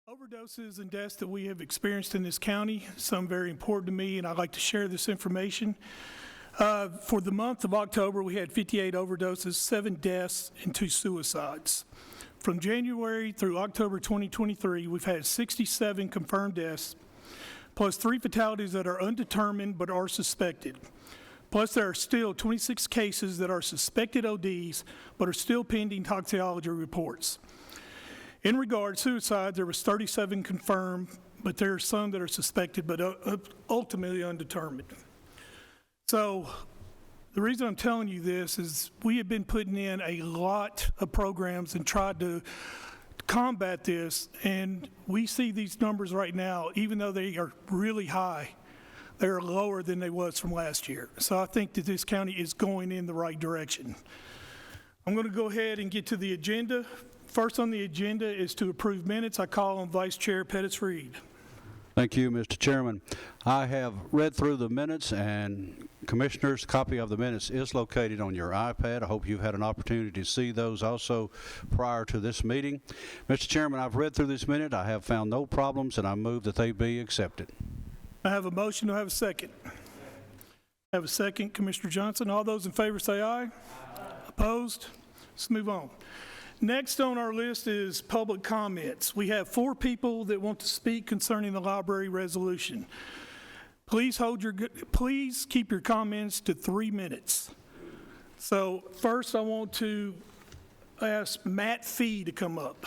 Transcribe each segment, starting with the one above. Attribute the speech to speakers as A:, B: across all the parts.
A: Overdoses and deaths that we have experienced in this county, some very important to me, and I'd like to share this information. For the month of October, we had 58 overdoses, 7 deaths, and 2 suicides. From January through October 2023, we've had 67 confirmed deaths, plus 3 fatalities that are undetermined but are suspected. Plus, there are still 26 cases that are suspected ODs but are still pending toxicology reports. In regard to suicide, there was 37 confirmed, but there are some that are suspected but ultimately undetermined. So the reason I'm telling you this is we have been putting in a lot of programs and tried to combat this, and we see these numbers right now, even though they are really high, they're lower than they was from last year. So I think that this county is going in the right direction. I'm going to go ahead and get to the agenda. First on the agenda is to approve minutes. I call on Vice Chair Pettis-Reed.
B: Thank you, Mr. Chairman. I have read through the minutes, and Commissioners, copy of the minutes is located on your iPad. I hope you've had an opportunity to see those also prior to this meeting. Mr. Chairman, I've read through this minute. I have found no problems, and I move that they be accepted.
A: I have a motion. Do I have a second? I have a second. Commissioner Johnson. All those in favor say aye. Aye. Opposed? Let's move on. Next on our list is public comments. We have 4 people that want to speak concerning the library resolution. Please keep your comments to 3 minutes. So first I want to ask Matt Fee to come up.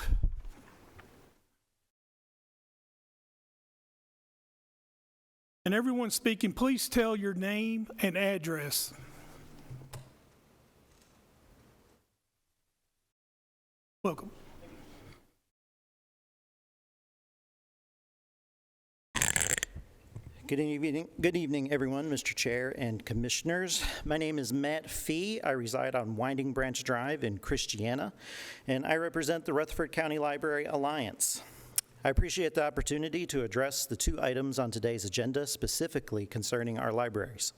A: And everyone speaking, please tell your name and address. Welcome.
C: Good evening, everyone, Mr. Chair and Commissioners. My name is Matt Fee. I reside on Winding Branch Drive in Christiana, and I represent the Rutherford County Library Alliance. I appreciate the opportunity to address the 2 items on today's agenda, specifically concerning our libraries.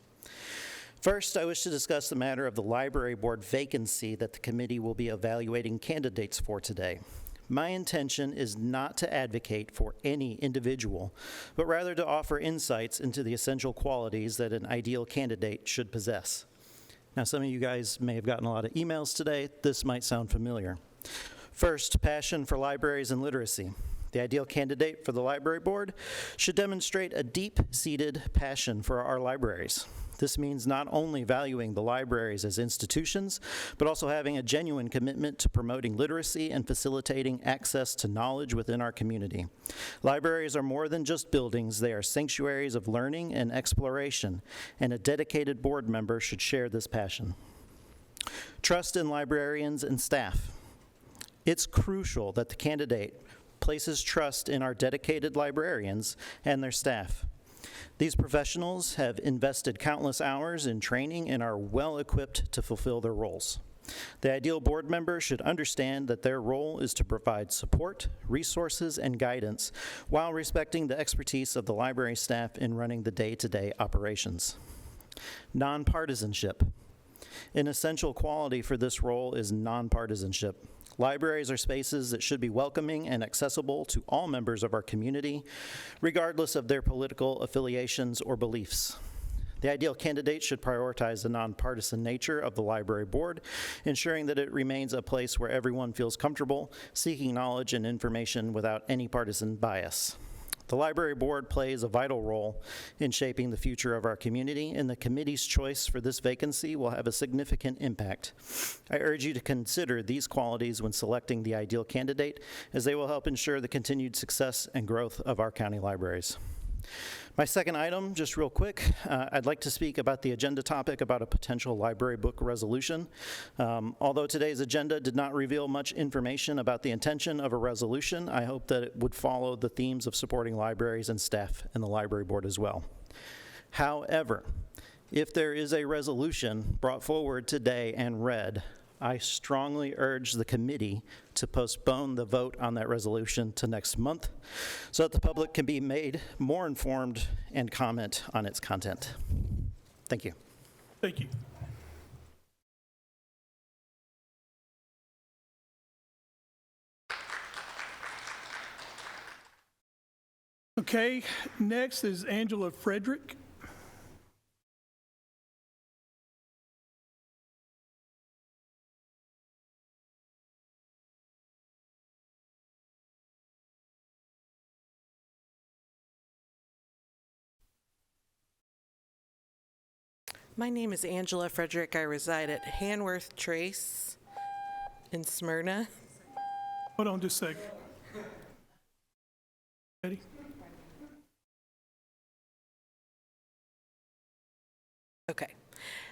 C: First, I wish to discuss the matter of the Library Board vacancy that the committee will be evaluating candidates for today. My intention is not to advocate for any individual, but rather to offer insights into the essential qualities that an ideal candidate should possess. Now, some of you guys may have gotten a lot of emails today. This might sound familiar. First, passion for libraries and literacy. The ideal candidate for the library board should demonstrate a deep-seated passion for our libraries. This means not only valuing the libraries as institutions, but also having a genuine commitment to promoting literacy and facilitating access to knowledge within our community. Libraries are more than just buildings. They are sanctuaries of learning and exploration, and a dedicated board member should share this passion. Trust in librarians and staff. It's crucial that the candidate places trust in our dedicated librarians and their staff. These professionals have invested countless hours in training and are well equipped to fulfill their roles. The ideal board member should understand that their role is to provide support, resources, and guidance while respecting the expertise of the library staff in running the day-to-day operations. Nonpartisanship. An essential quality for this role is nonpartisanship. Libraries are spaces that should be welcoming and accessible to all members of our community, regardless of their political affiliations or beliefs. The ideal candidate should prioritize the nonpartisan nature of the library board, ensuring that it remains a place where everyone feels comfortable seeking knowledge and information without any partisan bias. The library board plays a vital role in shaping the future of our community, and the committee's choice for this vacancy will have a significant impact. I urge you to consider these qualities when selecting the ideal candidate, as they will help ensure the continued success and growth of our county libraries. My second item, just real quick, I'd like to speak about the agenda topic about a potential library book resolution. Although today's agenda did not reveal much information about the intention of a resolution, I hope that it would follow the themes of supporting libraries and staff and the library board as well. However, if there is a resolution brought forward today and read, I strongly urge the committee to postpone the vote on that resolution to next month so that the public can be made more informed and comment on its content. Thank you.
A: Thank you. Okay, next is Angela Frederick.
D: My name is Angela Frederick. I reside at Hanworth Trace in Smyrna.
A: Hold on just a second. Ready?
D: Okay.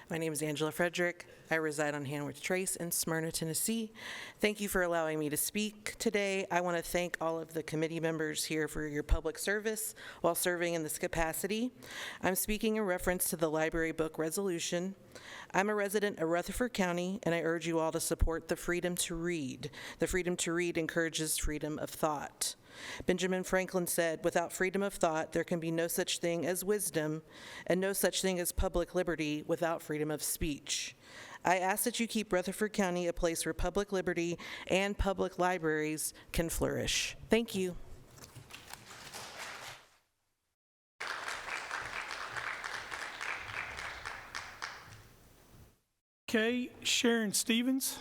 D: My name is Angela Frederick. I reside on Hanworth Trace in Smyrna, Tennessee. Thank you for allowing me to speak today. I want to thank all of the committee members here for your public service while serving in this capacity. I'm speaking in reference to the library book resolution. I'm a resident of Rutherford County, and I urge you all to support the freedom to read. The freedom to read encourages freedom of thought. Benjamin Franklin said, "Without freedom of thought, there can be no such thing as wisdom, and no such thing as public liberty without freedom of speech." I ask that you keep Rutherford County a place where public liberty and public libraries can flourish. Thank you.
A: Okay, Sharon Stevens.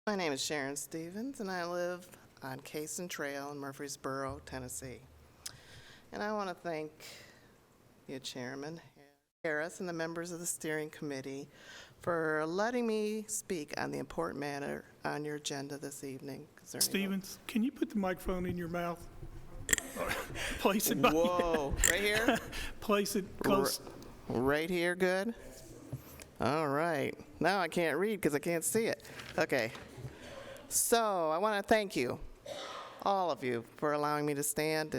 E: My name is Sharon Stevens, and I live on Cason Trail in Murfreesboro, Tennessee. And I want to thank you, Chairman Harris, and the members of the steering committee for letting me speak on the important matter on your agenda this evening.
A: Stevens, can you put the microphone in your mouth? Place it by
E: Whoa, right here?
A: Place it close.
E: Right here, good? All right. Now I can't read because I can't see it. Okay. So I want to thank you, all of you, for allowing me to stand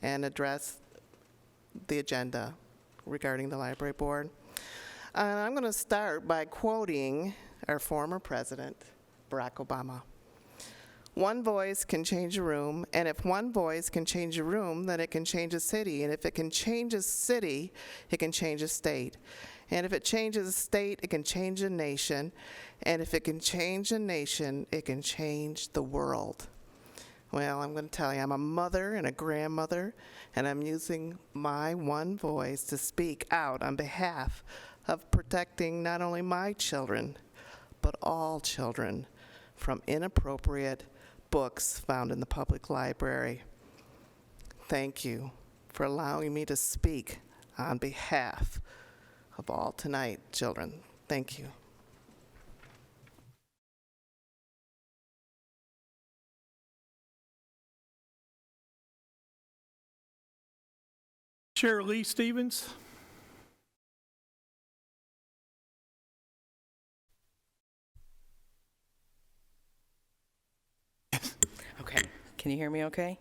E: and address the agenda regarding the library board. I'm going to start by quoting our former president, Barack Obama. "One voice can change a room, and if one voice can change a room, then it can change a city. And if it can change a city, it can change a state. And if it changes a state, it can change a nation. And if it can change a nation, it can change the world." Well, I'm going to tell you, I'm a mother and a grandmother, and I'm using my one voice to speak out on behalf of protecting not only my children, but all children from inappropriate books found in the public library. Thank you for allowing me to speak on behalf of all tonight, children. Thank you.
A: Cheryl Lee Stevens.
D: Okay. Can you hear me okay?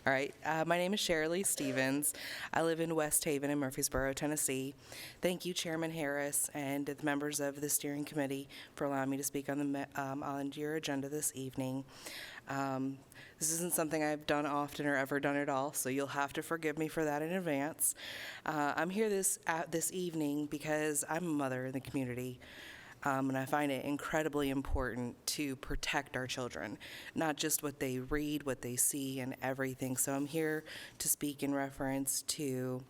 D: All right. My name is Shirley Stevens. I live in West Haven in Murfreesboro, Tennessee. Thank you, Chairman Harris, and the members of the steering committee for allowing me to speak on your agenda this evening. This isn't something I've done often or ever done at all, so you'll have to forgive me for that in advance. I'm here this evening because I'm a mother in the community. And I find it incredibly important to protect our children, not just what they read, what they see, and everything. So I'm here to speak in reference to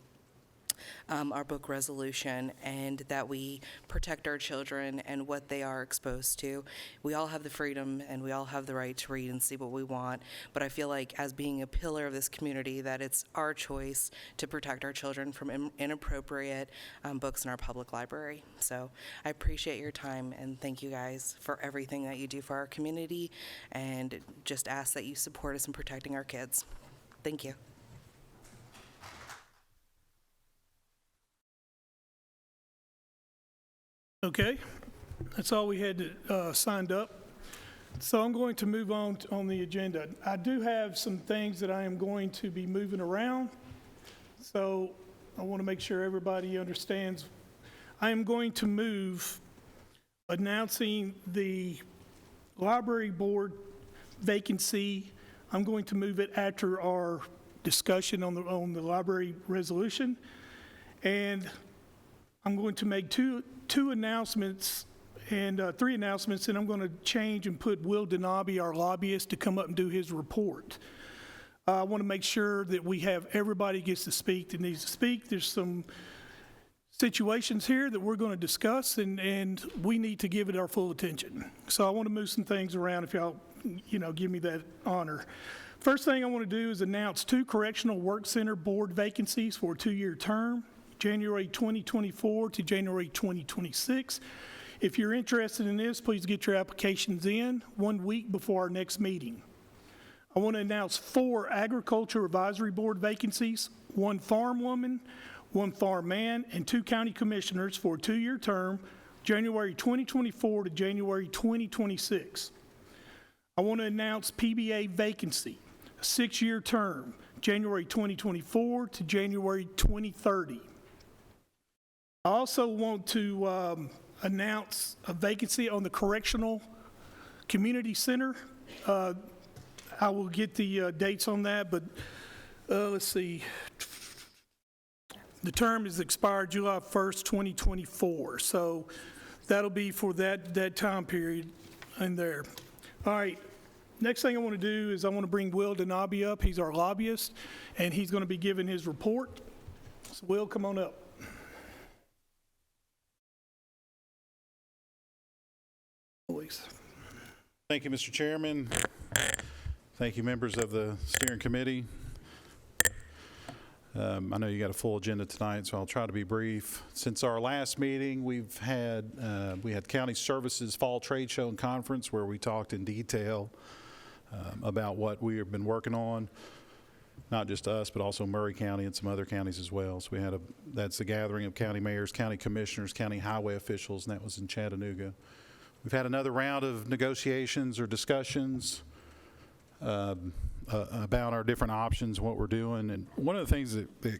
D: our book resolution, and that we protect our children and what they are exposed to. We all have the freedom and we all have the right to read and see what we want, but I feel like as being a pillar of this community that it's our choice to protect our children from inappropriate books in our public library. So I appreciate your time and thank you guys for everything that you do for our community, and just ask that you support us in protecting our kids. Thank you.
A: Okay, that's all we had signed up. So I'm going to move on the agenda. I do have some things that I am going to be moving around, so I want to make sure everybody understands. I am going to move announcing the library board vacancy. I'm going to move it after our discussion on the library resolution. And I'm going to make two announcements and three announcements, and I'm going to change and put Will Denabi, our lobbyist, to come up and do his report. I want to make sure that we have everybody gets to speak that needs to speak. There's some situations here that we're going to discuss, and we need to give it our full attention. So I want to move some things around if y'all, give me that honor. First thing I want to do is announce 2 Correctional Work Center board vacancies for a 2-year term, January 2024 to January 2026. If you're interested in this, please get your applications in 1 week before our next meeting. I want to announce 4 Agricultural Advisory Board vacancies, 1 farm woman, 1 farm man, and 2 county commissioners for a 2-year term, January 2024 to January 2026. I want to announce PBA vacancy, a 6-year term, January 2024 to January 2030. I also want to announce a vacancy on the Correctional Community Center. I will get the dates on that, but let's see. The term is expired July 1st, 2024, so that'll be for that time period in there. All right, next thing I want to do is I want to bring Will Denabi up. He's our lobbyist, and he's going to be giving his report. So Will, come on up. Please.
F: Thank you, Mr. Chairman. Thank you, members of the steering committee. I know you got a full agenda tonight, so I'll try to be brief. Since our last meeting, we had County Services Fall Trade Show and Conference where we talked in detail about what we have been working on, not just us, but also Murray County and some other counties as well. So that's the gathering of county mayors, county commissioners, county highway officials, and that was in Chattanooga. We've had another round of negotiations or discussions about our different options, what we're doing. And one of the things that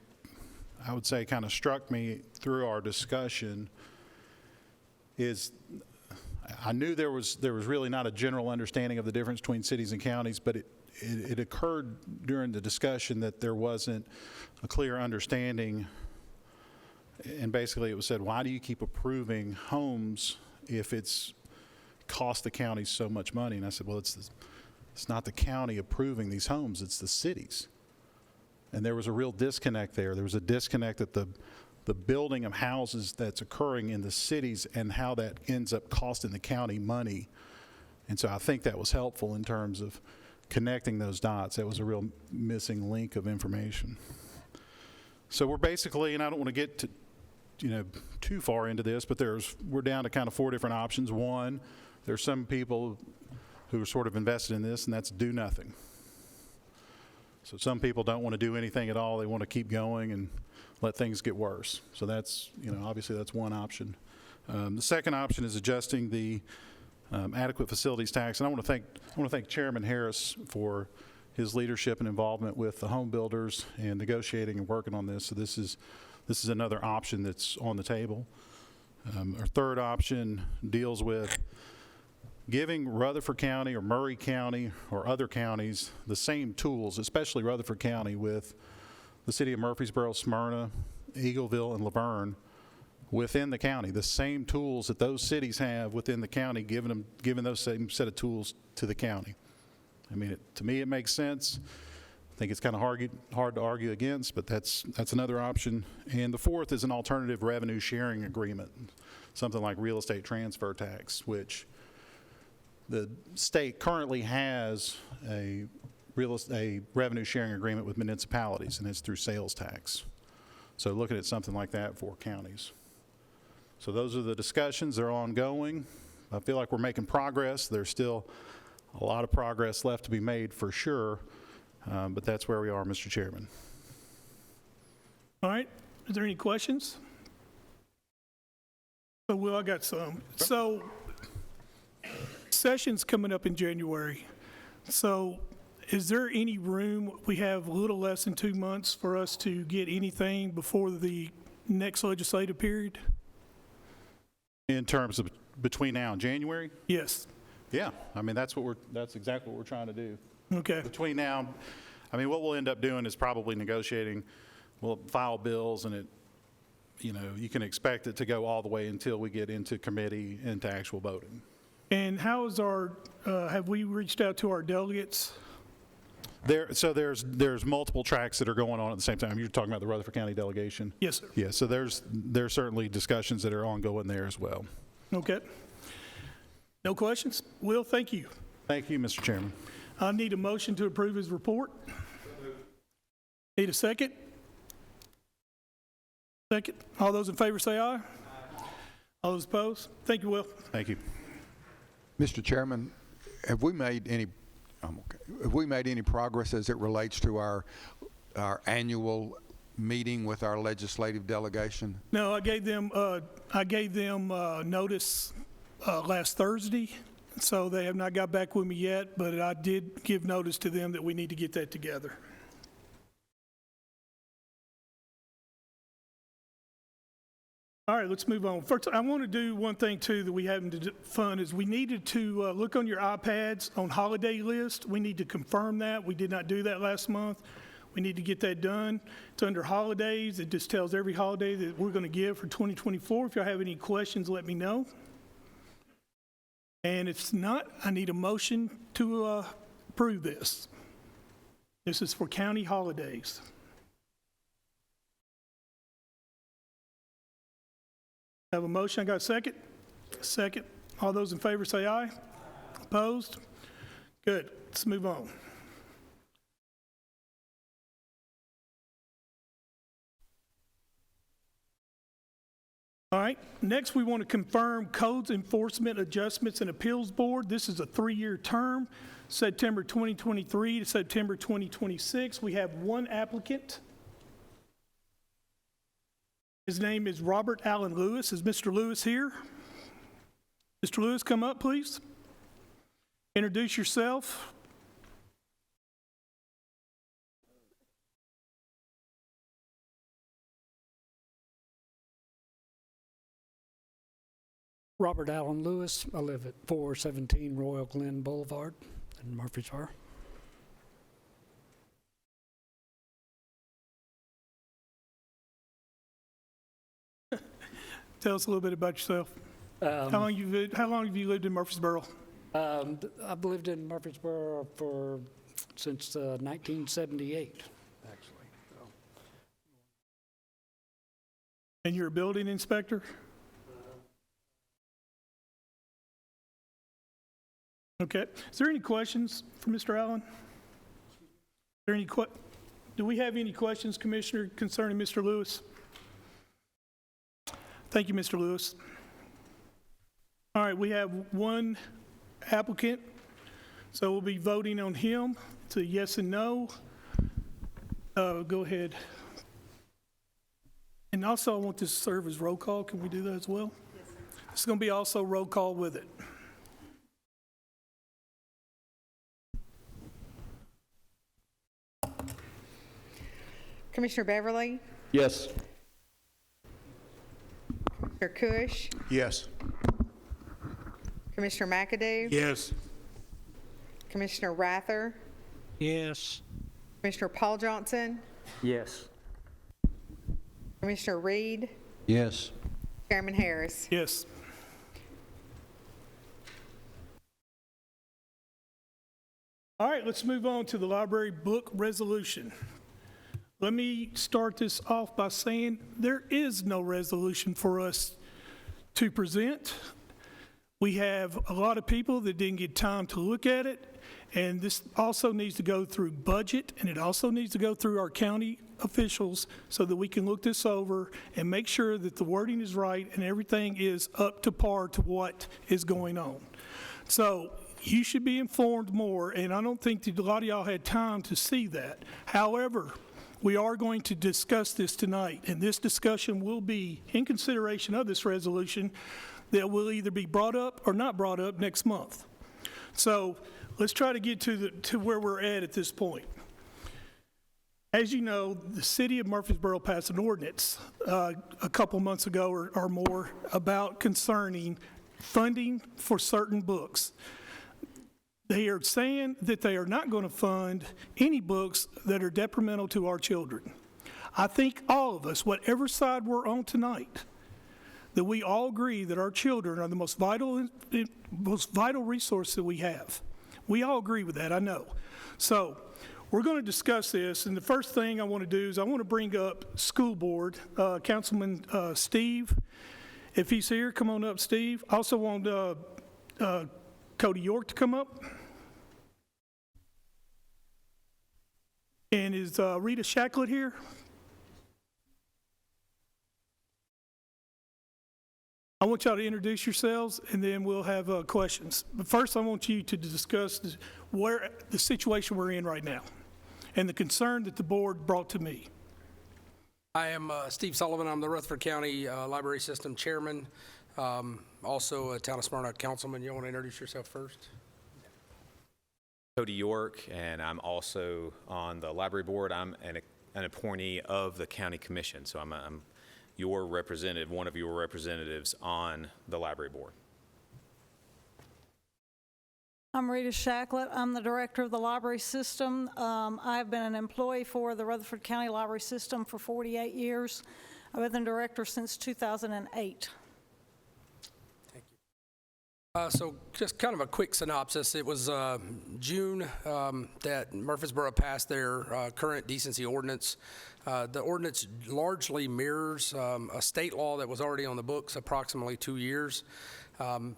F: I would say kind of struck me through our discussion is I knew there was really not a general understanding of the difference between cities and counties, but it occurred during the discussion that there wasn't a clear understanding. And basically it was said, why do you keep approving homes if it's cost the county so much money? And I said, well, it's not the county approving these homes, it's the cities. And there was a real disconnect there. There was a disconnect that the building of houses that's occurring in the cities and how that ends up costing the county money. And so I think that was helpful in terms of connecting those dots. That was a real missing link of information. So we're basically, and I don't want to get to, too far into this, but we're down to kind of 4 different options. One, there's some people who are sort of invested in this, and that's do nothing. So some people don't want to do anything at all. They want to keep going and let things get worse. So that's, obviously that's one option. The second option is adjusting the adequate facilities tax. And I want to thank Chairman Harris for his leadership and involvement with the home builders and negotiating and working on this. So this is another option that's on the table. Our third option deals with giving Rutherford County or Murray County or other counties the same tools, especially Rutherford County with the city of Murfreesboro, Smyrna, Eagleville, and Laverne within the county. The same tools that those cities have within the county, giving those same set of tools to the county. I mean, to me, it makes sense. I think it's kind of hard to argue against, but that's another option. And the fourth is an alternative revenue sharing agreement, something like real estate transfer tax, which the state currently has a revenue sharing agreement with municipalities, and it's through sales tax. So looking at something like that for counties. So those are the discussions. They're ongoing. I feel like we're making progress. There's still a lot of progress left to be made for sure, but that's where we are, Mr. Chairman.
A: All right. Is there any questions? So, Will, I got some. So, session's coming up in January. So, is there any room, we have a little less than 2 months for us to get anything before the next legislative period?
F: In terms of between now and January?
A: Yes.
F: Yeah, I mean, that's exactly what we're trying to do.
A: Okay.
F: Between now, I mean, what we'll end up doing is probably negotiating. We'll file bills, and you can expect it to go all the way until we get into committee, into actual voting.
A: And how is have we reached out to our delegates?
F: So there's multiple tracks that are going on at the same time. You're talking about the Rutherford County delegation?
A: Yes, sir.
F: Yeah, so there's certainly discussions that are ongoing there as well.
A: Okay. No questions? Will, thank you.
F: Thank you, Mr. Chairman.
A: I need a motion to approve his report. Need a second? Second. All those in favor say aye. All those opposed? Thank you, Will.
F: Thank you.
G: Mr. Chairman, have we made any progress as it relates to our annual meeting with our legislative delegation?
A: No, I gave them notice last Thursday, so they have not got back with me yet, but I did give notice to them that we need to get that together. All right, let's move on. First, I want to do one thing, too, that we haven't done is we needed to look on your iPads on holiday list. We need to confirm that. We did not do that last month. We need to get that done. It's under holidays. It just tells every holiday that we're going to give for 2024. If y'all have any questions, let me know. And if not, I need a motion to approve this. This is for county holidays. Have a motion. I got a second? Second. All those in favor say aye. Opposed? Good. Let's move on. All right. Next, we want to confirm Codes Enforcement Adjustments and Appeals Board. This is a 3-year term, September 2023 to September 2026. We have one applicant. His name is Robert Allen Lewis. Is Mr. Lewis here? Mr. Lewis, come up, please. Introduce yourself.
H: Robert Allen Lewis. I live at 417 Royal Glen Boulevard in Murfreesboro.
A: Tell us a little bit about yourself. How long have you lived in Murfreesboro?
H: I've lived in Murfreesboro since 1978, actually. So.
A: And you're a building inspector? Okay. Is there any questions for Mr. Allen? Do we have any questions, Commissioner, concerning Mr. Lewis? Thank you, Mr. Lewis. All right, we have one applicant, so we'll be voting on him. It's a yes and no. Go ahead. And also, I want this to serve as roll call. Can we do that as well? Yes, sir. It's going to be also roll call with it.
I: Commissioner Beverly?
B: Yes.
I: Commissioner Cush?
G: Yes.
I: Commissioner McAdoo?
A: Yes.
I: Commissioner Rather?
H: Yes.
I: Commissioner Paul Johnson?
J: Yes.
I: Commissioner Reed?
B: Yes.
I: Chairman Harris?
A: Yes. All right, let's move on to the library book resolution. Let me start this off by saying there is no resolution for us to present. We have a lot of people that didn't get time to look at it, and this also needs to go through budget, and it also needs to go through our county officials so that we can look this over and make sure that the wording is right and everything is up to par to what is going on. So you should be informed more, and I don't think that a lot of y'all had time to see that. However, we are going to discuss this tonight, and this discussion will be in consideration of this resolution that will either be brought up or not brought up next month. So let's try to get to where we're at this point. As you know, the city of Murfreesboro passed an ordinance a couple months ago or more about concerning funding for certain books. They are saying that they are not going to fund any books that are detrimental to our children. I think all of us, whatever side we're on tonight, that we all agree that our children are the most vital resource that we have. We all agree with that, I know. So we're going to discuss this, and the first thing I want to do is I want to bring up school board, Councilman Steve. If he's here, come on up, Steve. I also want Cody York to come up. And is Rita Shacklet here? I want y'all to introduce yourselves, and then we'll have questions. But first, I want you to discuss the situation we're in right now and the concern that the board brought to me.
J: I am Steve Sullivan. I'm the Rutherford County Library System Chairman, also a Town of Smyrna Councilman. You want to introduce yourself first?
K: Cody York, and I'm also on the Library Board. I'm an appointee of the County Commission, so I'm your representative, one of your representatives on the Library Board.
L: I'm Rita Shacklet. I'm the director of the library system. I've been an employee for the Rutherford County Library System for 48 years. I've been the director since 2008.
J: Thank you. So just kind of a quick synopsis. It was June that Murfreesboro passed their current decency ordinance. The ordinance largely mirrors a state law that was already on the books approximately 2 years.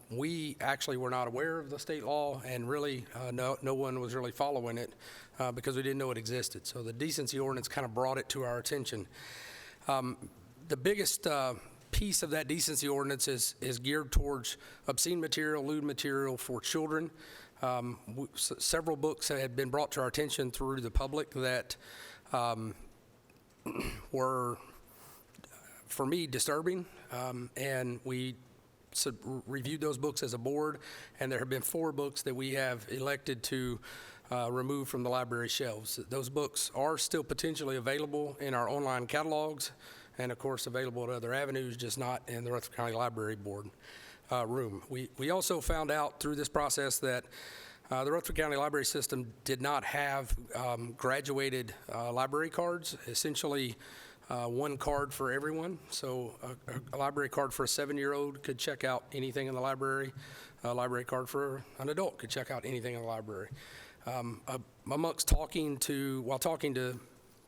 J: We actually were not aware of the state law, and really no one was really following it because we didn't know it existed. So the decency ordinance kind of brought it to our attention. The biggest piece of that decency ordinance is geared towards obscene material, lewd material for children. Several books had been brought to our attention through the public that were, for me, disturbing, and we reviewed those books as a board, and there have been 4 books that we have elected to remove from the library shelves. Those books are still potentially available in our online catalogs, and of course available at other avenues, just not in the Rutherford County Library Board room. We also found out through this process that the Rutherford County Library System did not have graduated library cards, essentially one card for everyone. So a library card for a 7-year-old could check out anything in the library. A library card for an adult could check out anything in the library. While talking to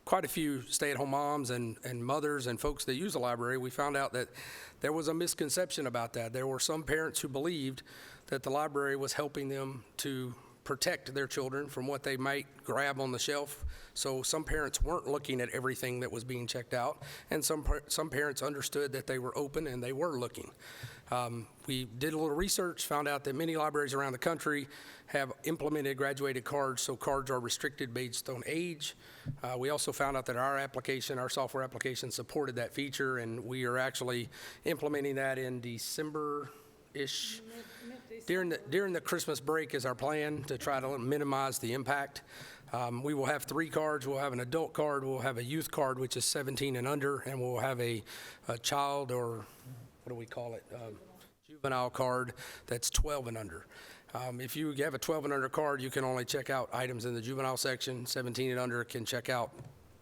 J: quite a few stay-at-home moms and mothers and folks that use the library, we found out that there was a misconception about that. There were some parents who believed that the library was helping them to protect their children from what they might grab on the shelf. So some parents weren't looking at everything that was being checked out, and some parents understood that they were open and they were looking. We did a little research, found out that many libraries around the country have implemented graduated cards, so cards are restricted based on age. We also found out that our software application supported that feature, and we are actually implementing that in December-ish. During the Christmas break is our plan to try to minimize the impact. We will have 3 cards. We'll have an adult card, we'll have a youth card, which is 17 and under, and we'll have a child, or what do we call it, juvenile card that's 12 and under. If you have a 12 and under card, you can only check out items in the juvenile section. 17 and under can check out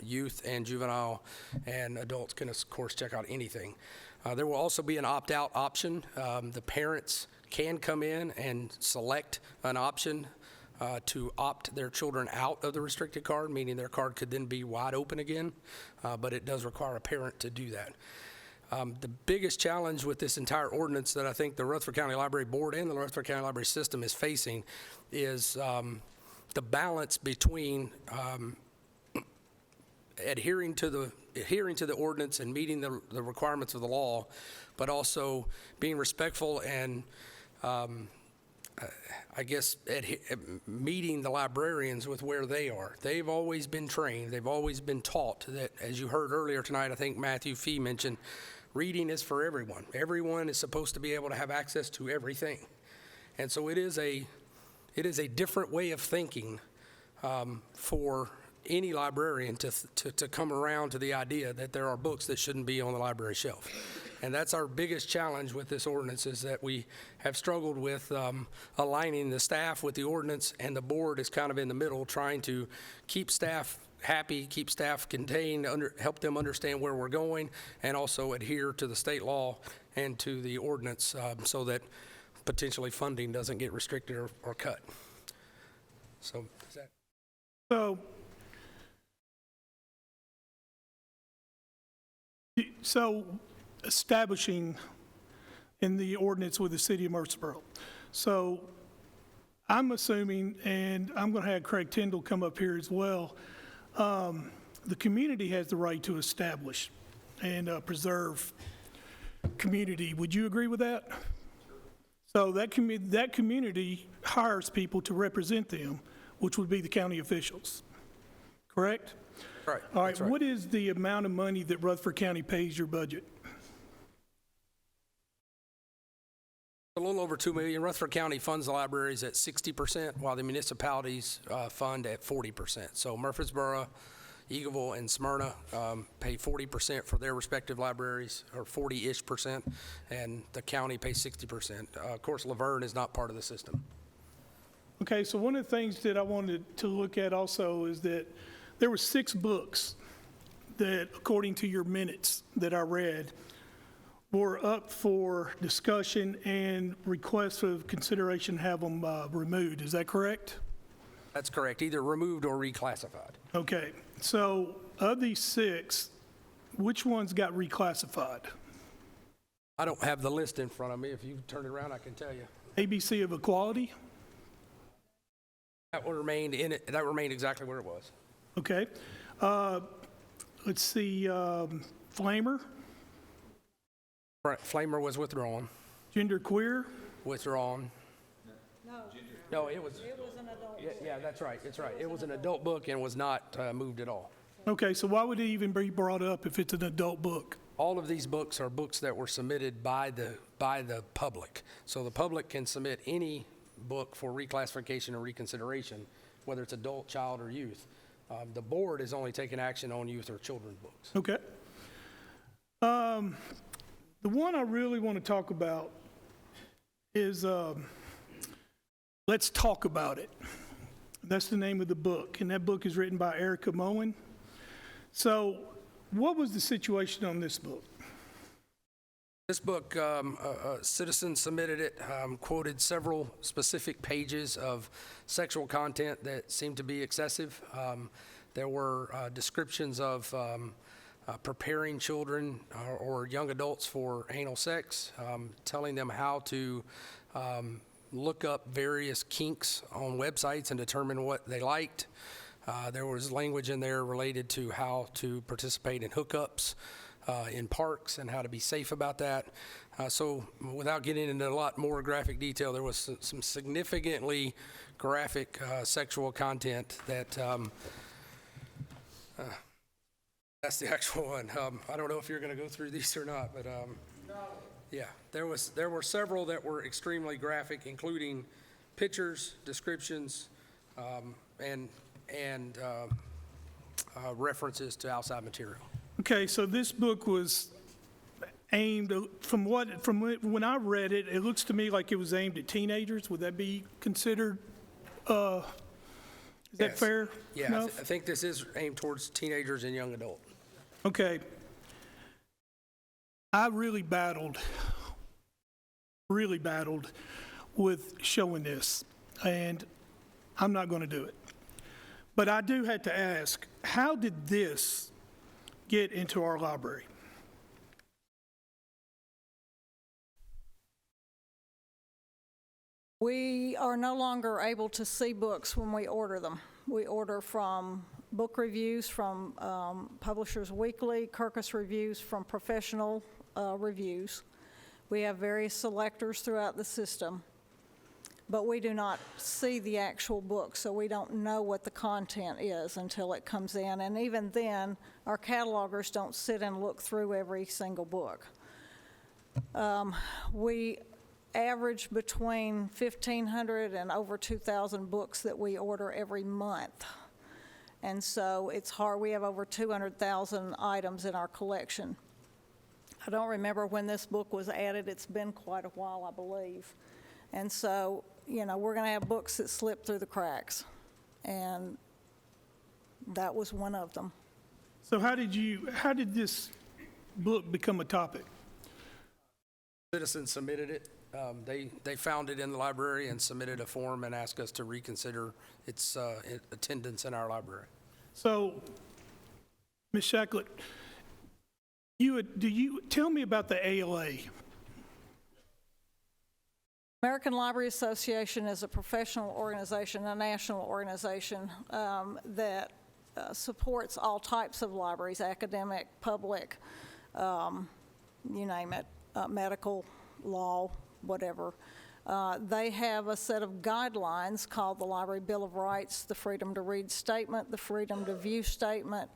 J: youth and juvenile, and adults can, of course, check out anything. There will also be an opt-out option. The parents can come in and select an option to opt their children out of the restricted card, meaning their card could then be wide open again, but it does require a parent to do that. The biggest challenge with this entire ordinance that I think the Rutherford County Library Board and the Rutherford County Library System is facing is the balance between adhering to the ordinance and meeting the requirements of the law, but also being respectful and meeting the librarians with where they are. They've always been trained. They've always been taught that, as you heard earlier tonight, I think Matthew Fee mentioned, reading is for everyone. Everyone is supposed to be able to have access to everything. And so it is a different way of thinking for any librarian to come around to the idea that there are books that shouldn't be on the library shelf. And that's our biggest challenge with this ordinance, is that we have struggled with aligning the staff with the ordinance, and the board is kind of in the middle, trying to keep staff happy, keep staff contained, help them understand where we're going, and also adhere to the state law and to the ordinance so that potentially funding doesn't get restricted or cut. So, is that?
A: So establishing in the ordinance with the city of Murfreesboro. So I'm assuming, and I'm going to have Craig Tyndall come up here as well, the community has the right to establish and preserve community. Would you agree with that? So that community hires people to represent them, which would be the county officials, correct?
J: Right.
A: All right,
J: That's right.
A: what is the amount of money that Rutherford County pays your budget?
J: A little over $2 million. Rutherford County funds the libraries at 60%, while the municipalities fund at 40%. So Murfreesboro, Eagleville, and Smyrna pay 40% for their respective libraries, or 40-ish%, and the county pays 60%. Of course, Laverne is not part of the system.
A: Okay, so one of the things that I wanted to look at also is that there were 6 books that, according to your minutes that I read, were up for discussion and requests of consideration have them removed. Is that correct?
J: That's correct, either removed or reclassified.
A: Okay, so of these 6, which ones got reclassified?
J: I don't have the list in front of me. If you turn it around, I can tell you.
A: ABC of Equality?
J: That remained in it. That remained exactly where it was.
A: Okay. Let's see, Flamer,
J: Right, Flamer was withdrawn.
A: Gender Queer,
J: Withdrawn. No, it was.
L: It was an adult.
J: Yeah, that's right. It's right. It was an adult book and was not moved at all.
A: Okay, so why would it even be brought up if it's an adult book?
J: All of these books are books that were submitted by the public. So the public can submit any book for reclassification or reconsideration, whether it's adult, child, or youth. The board is only taking action on youth or children's books.
A: Okay. The one I really want to talk about is Let's Talk About It. That's the name of the book, and that book is written by Erica Moen. So what was the situation on this book?
J: This book, a citizen submitted it, quoted several specific pages of sexual content that seemed to be excessive. There were descriptions of preparing children or young adults for anal sex, telling them how to look up various kinks on websites and determine what they liked. There was language in there related to how to participate in hookups in parks and how to be safe about that. So without getting into a lot more graphic detail, there was some significantly graphic sexual content that that's the actual one. I don't know if you're going to go through these or not, but yeah, there were several that were extremely graphic, including pictures, descriptions, and references to outside material.
A: Okay, so this book was aimed, from when I read it, it looks to me like it was aimed at teenagers. Would that be considered, is that
J: Yes.
A: fair
J: Yeah,
A: enough?
J: I think this is aimed towards teenagers and young adult.
A: Okay. I really battled with showing this, and I'm not going to do it. But I do have to ask, how did this get into our library?
L: We are no longer able to see books when we order them. We order from book reviews from Publishers Weekly, Kirkus reviews from Professional Reviews. We have various selectors throughout the system, but we do not see the actual book, so we don't know what the content is until it comes in. And even then, our catalogers don't sit and look through every single book. We average between 1,500 and over 2,000 books that we order every month. And so it's hard. We have over 200,000 items in our collection. I don't remember when this book was added. It's been quite a while, I believe. And so, you know, we're going to have books that slip through the cracks. And that was one of them.
A: So how did this book become a topic?
J: Citizens submitted it. They found it in the library and submitted a form and asked us to reconsider its attendance in our library.
A: So, Ms. Shacklet, do you tell me about the ALA?
L: American Library Association is a professional organization, a national organization that supports all types of libraries, academic, public, you name it, medical, law, whatever. They have a set of guidelines called the Library Bill of Rights, the Freedom to Read Statement, the Freedom to View Statement.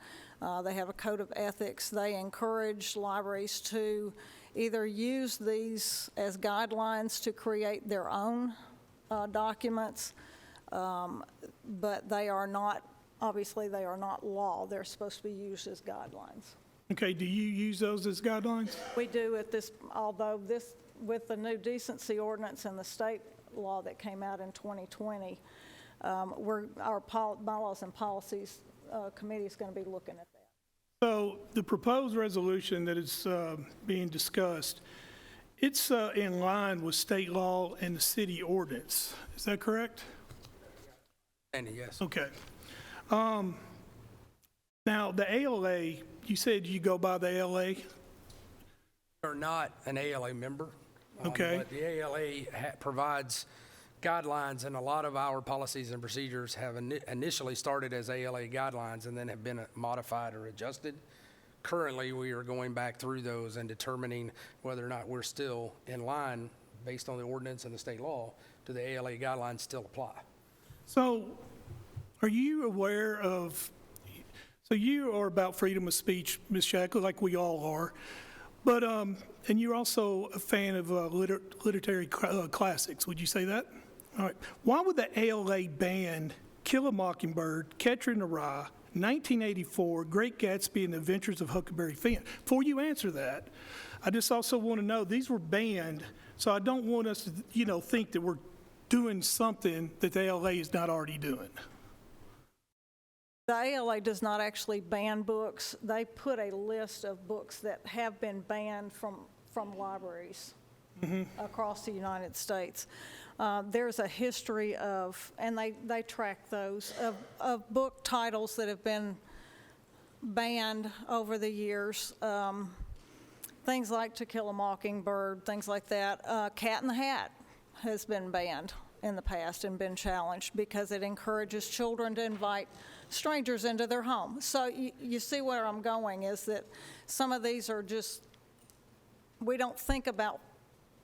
L: They have a code of ethics. They encourage libraries to either use these as guidelines to create their own documents, but they are not, obviously they are not law. They're supposed to be used as guidelines.
A: Okay, do you use those as guidelines?
L: We do at this, although this, with the new decency ordinance and the state law that came out in 2020, our bylaws and policies committee is going to be looking at that.
A: So the proposed resolution that is being discussed, it's in line with state law and the city ordinance. Is that correct?
J: And yes.
A: Okay. Now, the ALA, you said you go by the ALA?
J: We're not an ALA member.
A: Okay.
J: But the ALA provides guidelines, and a lot of our policies and procedures have initially started as ALA guidelines and then have been modified or adjusted. Currently, we are going back through those and determining whether or not we're still in line based on the ordinance and the state law. Do the ALA guidelines still apply?
A: So are you aware of, so you are about freedom of speech, Ms. Shacklet, like we all are, but, and you're also a fan of literary classics, would you say that? All right. Why would the ALA ban Kill a Mockingbird, Catcher in the Rye, 1984, Great Gatsby, and the Adventures of Huckleberry Finn? Before you answer that, I just also want to know, these were banned, so I don't want us to, think that we're doing something that the ALA is not already doing.
L: The ALA does not actually ban books. They put a list of books that have been banned from libraries across the United States. There's a history of, and they track those, of book titles that have been banned over the years. Things like To Kill a Mockingbird, things like that. Cat in the Hat has been banned in the past and been challenged because it encourages children to invite strangers into their home. So you see where I'm going is that some of these are just, we don't think about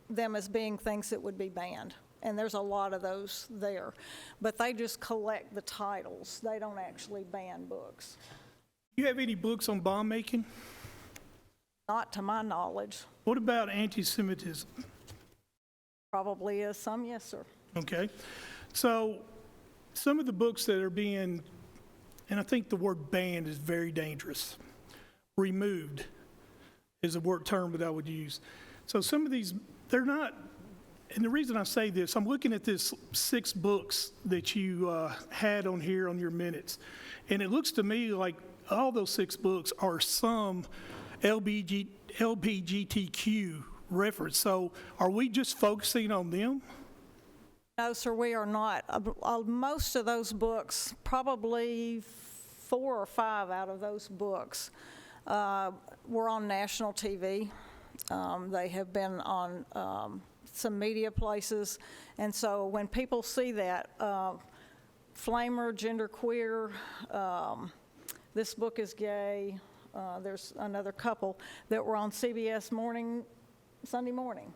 L: them as being things that would be banned. And there's a lot of those there. But they just collect the titles. They don't actually ban books.
A: Do you have any books on bomb making?
L: Not to my knowledge.
A: What about anti-Semitism?
L: Probably is some, yes, sir.
A: Okay. So some of the books that are being, and I think the word banned is very dangerous, removed is a word term that I would use. So some of these, they're not, and the reason I say this, I'm looking at this 6 books that you had on here on your minutes, and it looks to me like all those 6 books are some LGBTQ reference. So are we just focusing on them?
L: No, sir, we are not. Most of those books, probably 4 or 5 out of those books, were on national TV. They have been on some media places. And so when people see that, Flamer, Genderqueer, This Book is Gay, there's another couple that were on CBS Sunday morning.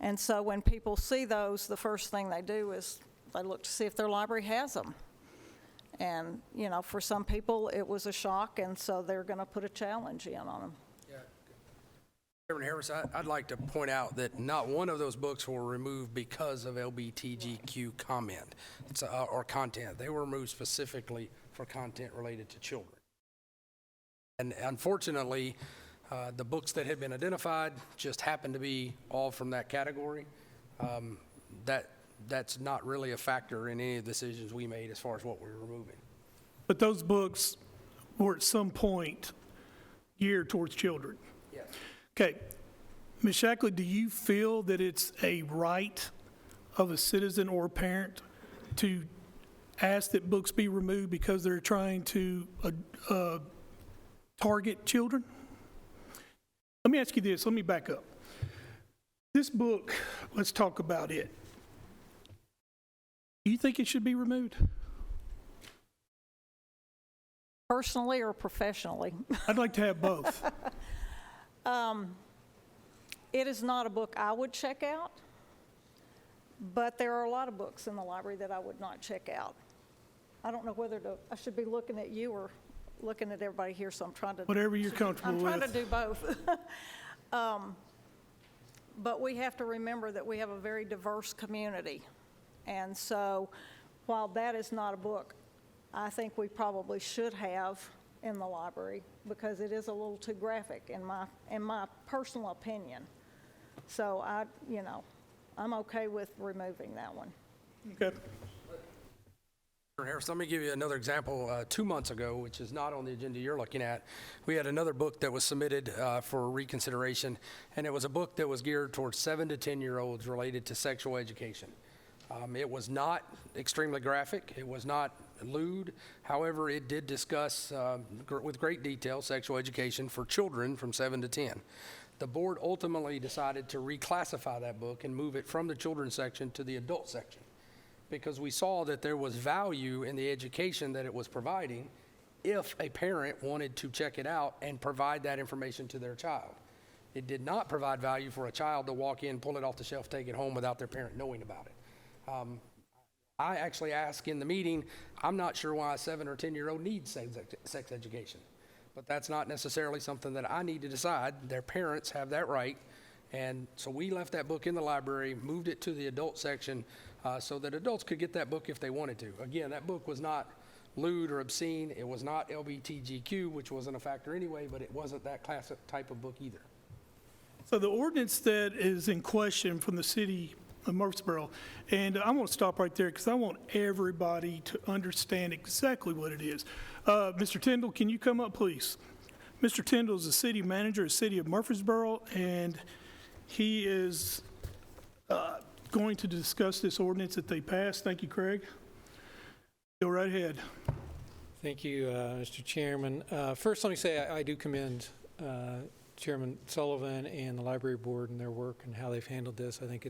L: And so when people see those, the first thing they do is they look to see if their library has them. And, for some people, it was a shock, and so they're going to put a challenge in on them.
J: Yeah. Chairman Harris, I'd like to point out that not one of those books were removed because of LGBTQ comment or content. They were removed specifically for content related to children. And unfortunately, the books that had been identified just happened to be all from that category. That's not really a factor in any of the decisions we made as far as what we were removing.
A: But those books were at some point geared towards children.
J: Yes.
A: Okay. Ms. Shackley, do you feel that it's a right of a citizen or a parent to ask that books be removed because they're trying to target children? Let me ask you this. Let me back up. This book, let's talk about it. Do you think it should be removed?
L: Personally or professionally?
A: I'd like to have both.
L: It is not a book I would check out, but there are a lot of books in the library that I would not check out. I don't know whether I should be looking at you or looking at everybody here, so I'm trying to...
A: Whatever you're comfortable with.
L: I'm trying to do both. But we have to remember that we have a very diverse community. And so while that is not a book I think we probably should have in the library, because it is a little too graphic in my personal opinion. So I'm okay with removing that one.
A: Okay.
J: Harris, let me give you another example. 2 months ago, which is not on the agenda you're looking at, we had another book that was submitted for reconsideration, and it was a book that was geared towards 7 to 10-year-olds related to sexual education. It was not extremely graphic. It was not lewd. However, it did discuss with great detail sexual education for children from 7 to 10. The board ultimately decided to reclassify that book and move it from the children's section to the adult section, because we saw that there was value in the education that it was providing if a parent wanted to check it out and provide that information to their child. It did not provide value for a child to walk in, pull it off the shelf, take it home without their parent knowing about it. I actually asked in the meeting, I'm not sure why a 7 or 10-year-old needs sex education, but that's not necessarily something that I need to decide. Their parents have that right. And so we left that book in the library, moved it to the adult section, so that adults could get that book if they wanted to. Again, that book was not lewd or obscene. It was not LBTGQ, which wasn't a factor anyway, but it wasn't that class type of book either.
A: So the ordinance that is in question from the city of Murfreesboro, and I want to stop right there because I want everybody to understand exactly what it is. Mr. Tyndall, can you come up, please? Mr. Tyndall is the city manager of the city of Murfreesboro, and he is going to discuss this ordinance that they passed. Thank you, Craig. Go right ahead.
M: Thank you, Mr. Chairman. First, let me say I do commend Chairman Sullivan and the Library Board and their work and how they've handled this. I think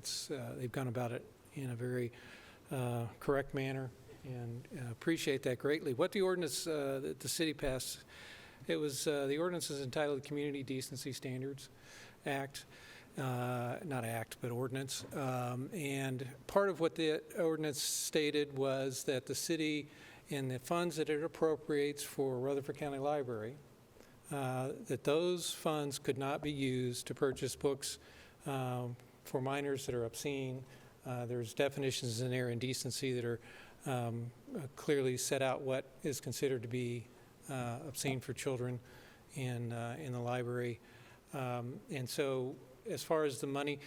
M: they've gone about it in a very correct manner, and appreciate that greatly. What the ordinance that the city passed, it was the ordinance is entitled Community Decency Standards Act. Not act, but ordinance. And part of what the ordinance stated was that the city, in the funds that it appropriates for Rutherford County Library, that those funds could not be used to purchase books for minors that are obscene. There's definitions in there in decency that are clearly set out what is considered to be obscene for children in the library. And so, as far as the money,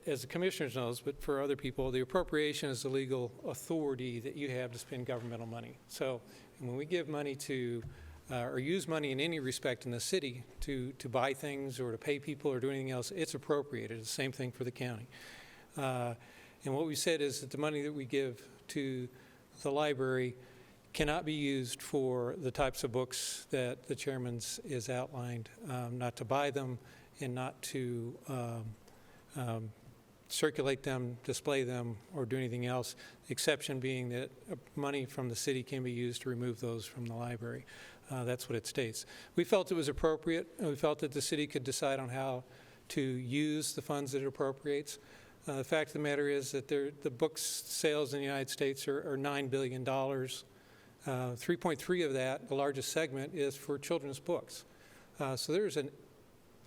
M: as the commissioners knows, but for other people, the appropriation is the legal authority that you have to spend governmental money. So when we give money to, or use money in any respect in the city to buy things or to pay people or do anything else, it's appropriated. It's the same thing for the county. And what we said is that the money that we give to the library cannot be used for the types of books that the chairman's is outlined, not to buy them, and not to circulate them, display them, or do anything else, the exception being that money from the city can be used to remove those from the library. That's what it states. We felt it was appropriate. We felt that the city could decide on how to use the funds that it appropriates. The fact of the matter is that the book sales in the United States are $9 billion. 3.3 of that, the largest segment, is for children's books. So there's an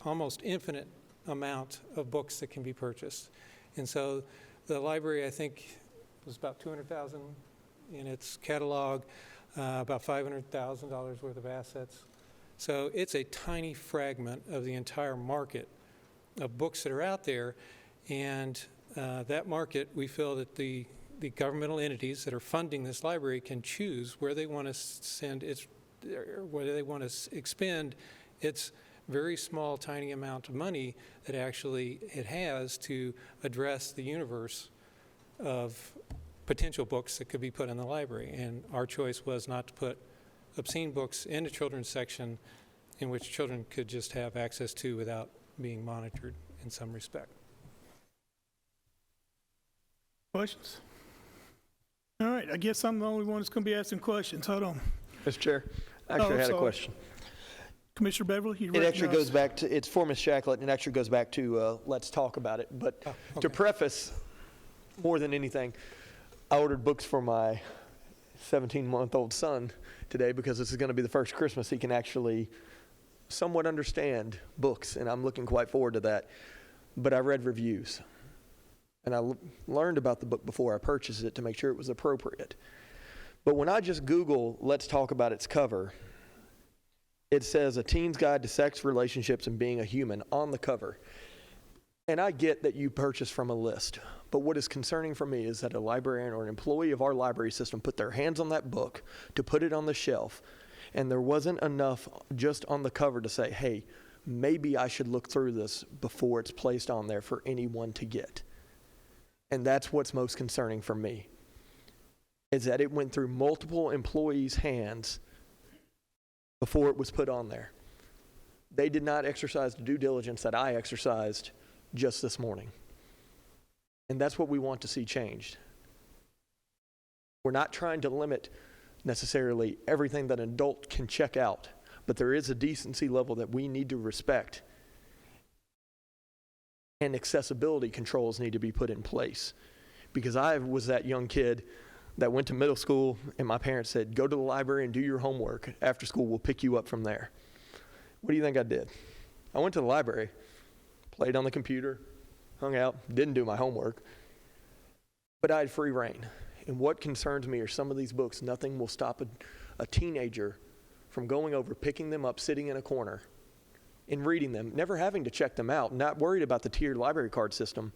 M: almost infinite amount of books that can be purchased. And so the library, I think, was about $200,000 in its catalog, about $500,000 worth of assets. So it's a tiny fragment of the entire market of books that are out there. And that market, we feel that the the governmental entities that are funding this library can choose where they want to send its, or where they want to expend its very small, tiny amount of money that actually it has to address the universe of potential books that could be put in the library. And our choice was not to put obscene books in the children's section in which children could just have access to without being monitored in some respect.
A: Questions? All right, I guess I'm the only one that's going to be asking questions. Hold on.
N: Mr. Chair, I actually had a question.
A: Commissioner Beverly, you
N: It actually
A: recognize-
N: goes back to, it's for Ms. Shacklet, and it actually goes back to let's talk about it. But to preface, more than anything, I ordered books for my 17-month-old son today because this is going to be the first Christmas he can actually somewhat understand books, and I'm looking quite forward to that. But I read reviews, and I learned about the book before I purchased it to make sure it was appropriate. But when I just Google, let's talk about its cover, it says A Teen's Guide to Sex, Relationships, and Being a Human on the cover. And I get that you purchase from a list, but what is concerning for me is that a librarian or an employee of our library system put their hands on that book to put it on the shelf, and there wasn't enough just on the cover to say, hey, maybe I should look through this before it's placed on there for anyone to get. And that's what's most concerning for me, is that it went through multiple employees' hands before it was put on there. They did not exercise the due diligence that I exercised just this morning. And that's what we want to see changed. We're not trying to limit necessarily everything that an adult can check out, but there is a decency level that we need to respect, and accessibility controls need to be put in place. Because I was that young kid that went to middle school and my parents said, go to the library and do your homework. After school, we'll pick you up from there. What do you think I did? I went to the library, played on the computer, hung out, didn't do my homework, but I had free reign. And what concerns me are some of these books, nothing will stop a teenager from going over, picking them up, sitting in a corner, and reading them, never having to check them out, not worried about the tiered library card system,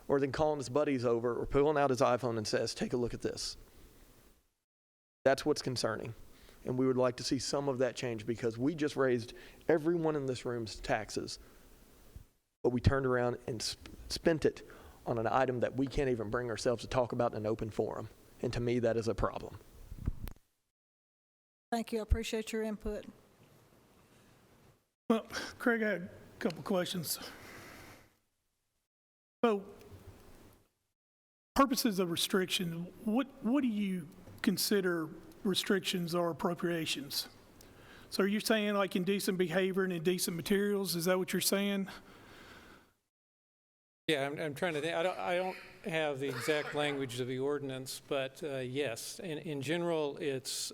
N: or then calling his buddies over or pulling out his iPhone and says, take a look at this. That's what's concerning. And we would like to see some of that change, because we just raised everyone in this room's taxes, but we turned around and spent it on an item that we can't even bring ourselves to talk about in an open forum. And to me, that is a problem.
L: Thank you. I appreciate your input.
A: Well, Craig, I had a couple questions. So, purposes of restriction, what do you consider restrictions or appropriations? So are you saying like indecent behavior and indecent materials? Is that what you're saying?
M: Yeah, I'm trying to think. I don't have the exact language of the ordinance, but yes, in general, it's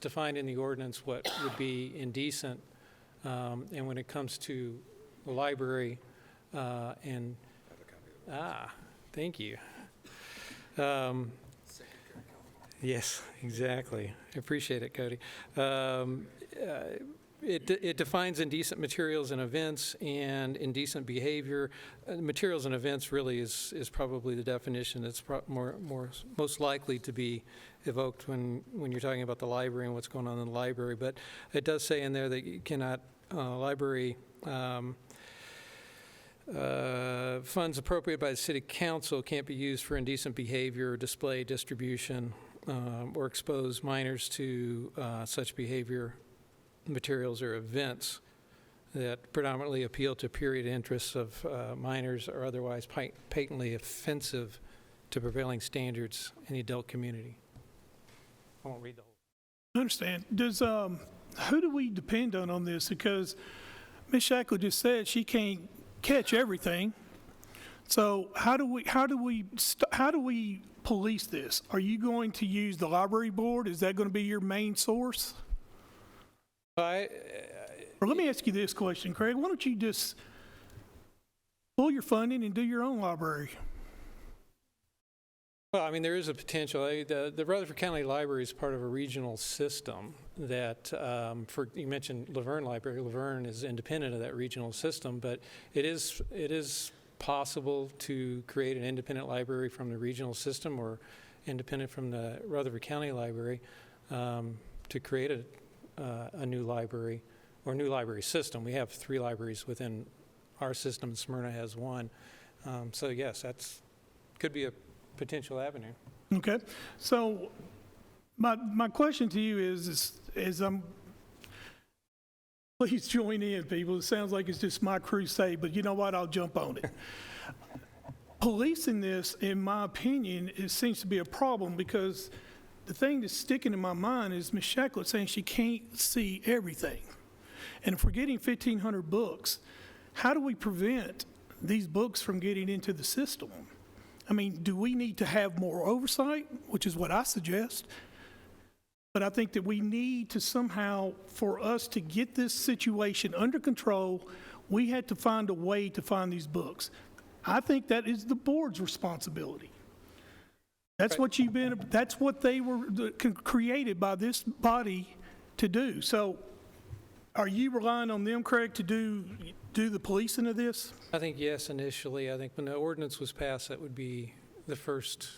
M: defined in the ordinance what would be indecent, and when it comes to the library, thank you. Yes, exactly. I appreciate it, Cody. It defines indecent materials and events and indecent behavior. Materials and events really is probably the definition that's most likely to be evoked when you're talking about the library and what's going on in the library. But it does say in there that you cannot, library funds appropriated by the city council can't be used for indecent behavior, display, distribution, or expose minors to such behavior, materials, or events that predominantly appeal to period interests of minors or otherwise patently offensive to prevailing standards in the adult community. I won't read the whole.
A: I understand. Does who do we depend on this? Because Ms. Shackle just said she can't catch everything. So how do we police this? Are you going to use the library board? Is that going to be your main source? Or let me ask you this question, Craig. Why don't you just pull your funding and do your own library?
M: Well, I mean, there is a potential. The Rutherford County Library is part of a regional system that, you mentioned Laverne Library. Laverne is independent of that regional system, but it is possible to create an independent library from the regional system or independent from the Rutherford County Library to create a new library or new library system. We have 3 libraries within our system, and Smyrna has 1. So yes, that's could be a potential avenue.
A: Okay. So my question to you is please join in, people. It sounds like it's just my crusade, but you know what? I'll jump on it. Policing this, in my opinion, it seems to be a problem because the thing that's sticking in my mind is Ms. Shacklet saying she can't see everything. And if we're getting 1,500 books, how do we prevent these books from getting into the system? I mean, do we need to have more oversight, which is what I suggest? But I think that we need to somehow, for us to get this situation under control, we had to find a way to find these books. I think that is the board's responsibility. That's what that's what they were created by this body to do. So are you relying on them, Craig, to do the policing of this?
M: I think yes, initially. I think when the ordinance was passed, that would be the first,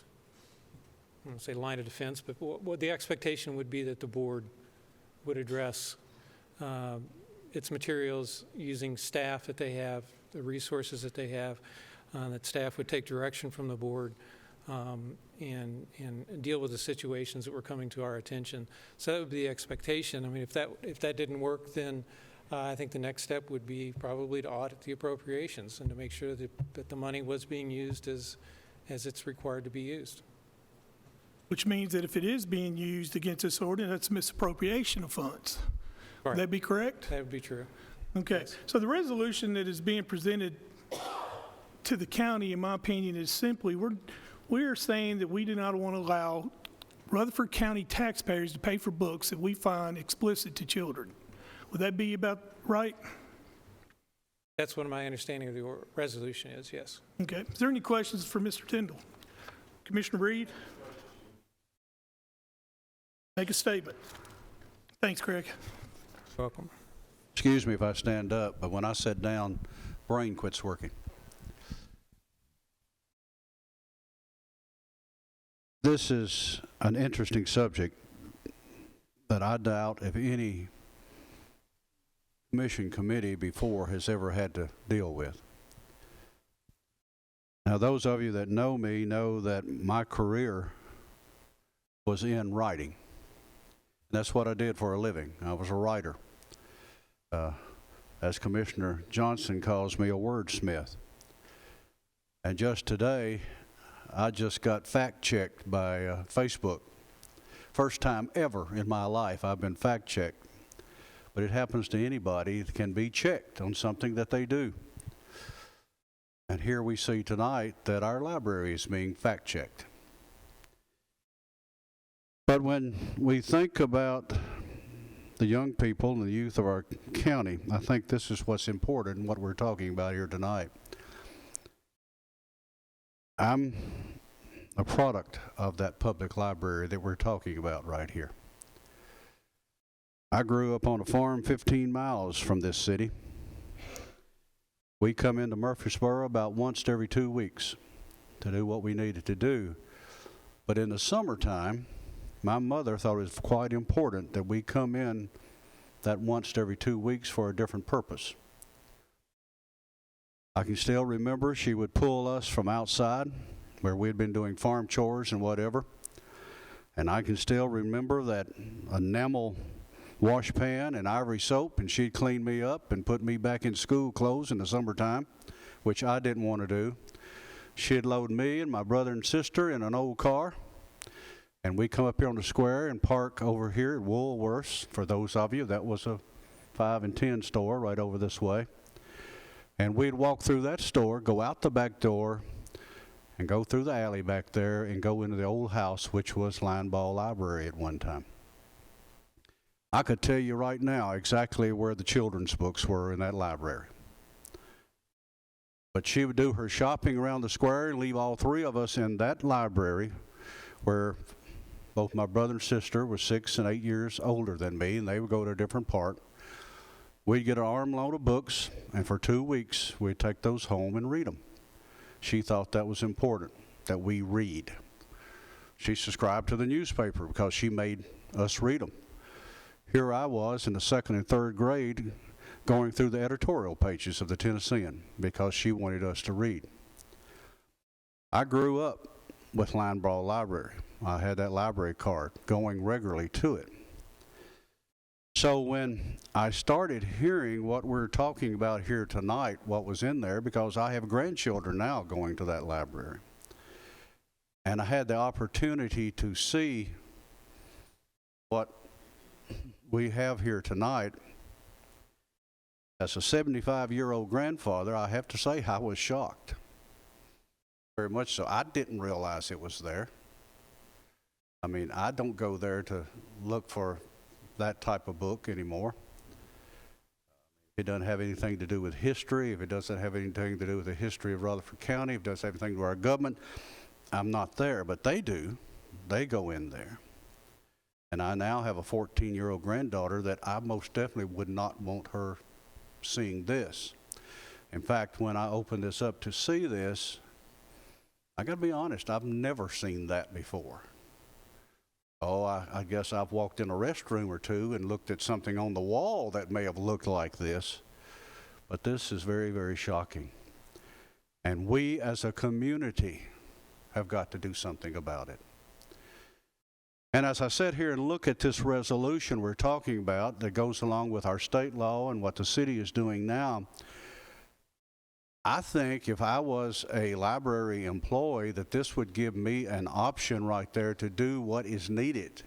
M: I don't say line of defense, but what the expectation would be that the board would address its materials using staff that they have, the resources that they have, that staff would take direction from the board and deal with the situations that were coming to our attention. So that would be the expectation. I mean, if that didn't work, then I think the next step would be probably to audit the appropriations and to make sure that the money was being used as it's required to be used.
A: Which means that if it is being used against this ordinance, that's misappropriation of funds. Would that be correct?
M: That would be true.
A: Okay.
M: Yes.
A: So the resolution that is being presented to the county, in my opinion, is simply we're saying that we do not want to allow Rutherford County taxpayers to pay for books that we find explicit to children. Would that be about right?
M: That's what my understanding of the resolution is, yes.
A: Okay. Is there any questions for Mr. Tyndall? Commissioner Reed? Make a statement. Thanks, Craig.
M: Welcome.
B: Excuse me if I stand up, but when I sit down, brain quits working. This is an interesting subject that I doubt if any commission committee before has ever had to deal with. Now, those of you that know me know that my career was in writing. That's what I did for a living. I was a writer. As Commissioner Johnson calls me, a wordsmith. And just today, I just got fact-checked by Facebook. First time ever in my life I've been fact-checked. But it happens to anybody that can be checked on something that they do. And here we see tonight that our library is being fact-checked. But when we think about the young people and the youth of our county, I think this is what's important and what we're talking about here tonight. I'm a product of that public library that we're talking about right here. I grew up on a farm 15 miles from this city. We come into Murfreesboro about once every 2 weeks to do what we needed to do. But in the summertime, my mother thought it was quite important that we come in that once every 2 weeks for a different purpose. I can still remember she would pull us from outside where we had been doing farm chores and whatever. And I can still remember that enamel wash pan and ivory soap, and she'd clean me up and put me back in school clothes in the summertime, which I didn't want to do. She'd load me and my brother and sister in an old car, and we come up here on the square and park over here at Woolworths. For those of you, that was a 5 and 10 store right over this way. And we'd walk through that store, go out the back door, and go through the alley back there and go into the old house, which was Linebaugh Library at one time. I could tell you right now exactly where the children's books were in that library. But she would do her shopping around the square and leave all 3 of us in that library where both my brother and sister were 6 and 8 years older than me, and they would go to a different part. We'd get an armload of books, and for 2 weeks, we'd take those home and read them. She thought that was important, that we read. She subscribed to the newspaper because she made us read them. Here I was in the 2nd and 3rd grade going through the editorial pages of the Tennessean because she wanted us to read. I grew up with Linebaugh Library. I had that library card, going regularly to it. So when I started hearing what we're talking about here tonight, what was in there, because I have grandchildren now going to that library, and I had the opportunity to see what we have here tonight. As a 75-year-old grandfather, I have to say I was shocked. Very much so. I didn't realize it was there. I mean, I don't go there to look for that type of book anymore. If it doesn't have anything to do with history, if it doesn't have anything to do with the history of Rutherford County, if it doesn't have anything to do with our government, I'm not there. But they do. They go in there. And I now have a 14-year-old granddaughter that I most definitely would not want her seeing this. In fact, when I opened this up to see this, I got to be honest, I've never seen that before. Oh, I guess I've walked in a restroom or two and looked at something on the wall that may have looked like this. But this is very, very shocking. And we as a community have got to do something about it. And as I sit here and look at this resolution we're talking about that goes along with our state law and what the city is doing now, I think if I was a library employee that this would give me an option right there to do what is needed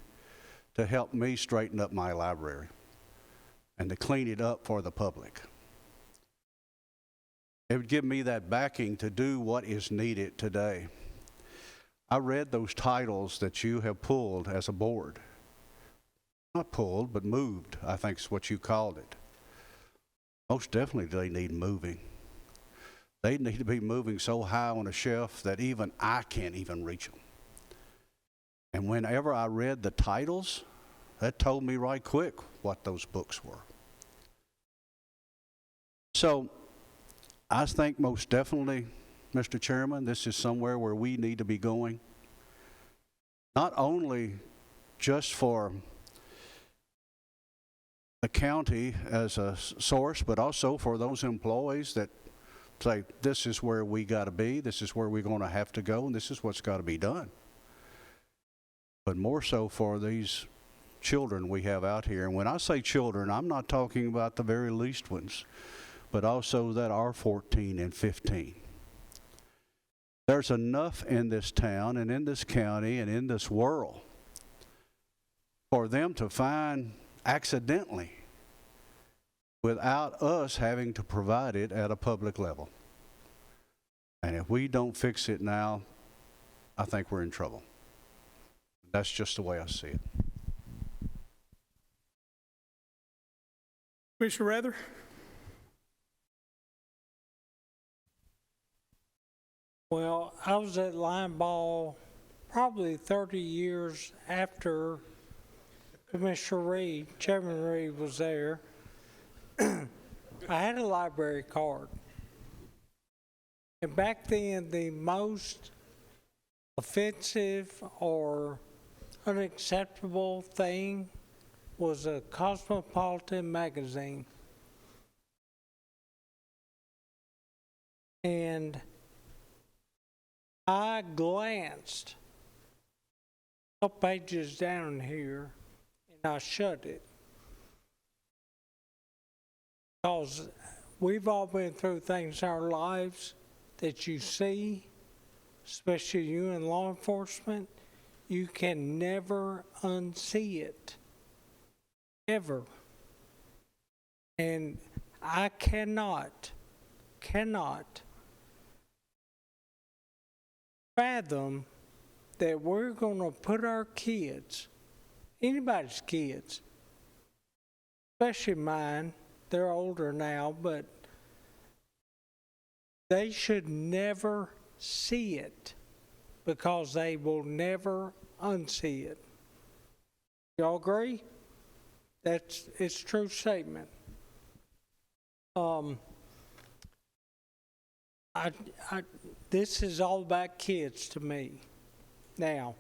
B: to help me straighten up my library and to clean it up for the public. It would give me that backing to do what is needed today. I read those titles that you have pulled as a board. Not pulled, but moved, I think is what you called it. Most definitely they need moving. They need to be moving so high on a shelf that even I can't even reach them. And whenever I read the titles, that told me right quick what those books were. So I think most definitely, Mr. Chairman, this is somewhere where we need to be going. Not only just for the county as a source, but also for those employees that say, this is where we got to be, this is where we're going to have to go, and this is what's got to be done. But more so for these children we have out here. And when I say children, I'm not talking about the very least ones, but also that are 14 and 15. There's enough in this town and in this county and in this world for them to find accidentally without us having to provide it at a public level. And if we don't fix it now, I think we're in trouble. That's just the way I see it.
A: Commissioner Rather?
O: Well, I was at Linebaugh probably 30 years after Commissioner Reed, Chairman Reed was there. I had a library card. And back then, the most offensive or unacceptable thing was a Cosmopolitan magazine. And I glanced a couple pages down here and I shut it. Because we've all been through things in our lives that you see, especially you in law enforcement, you can never unsee it, ever. And I cannot fathom that we're going to put our kids, anybody's kids, especially mine, they're older now, but they should never see it because they will never unsee it. Y'all agree? It's a true statement. this is all about kids to me. Now,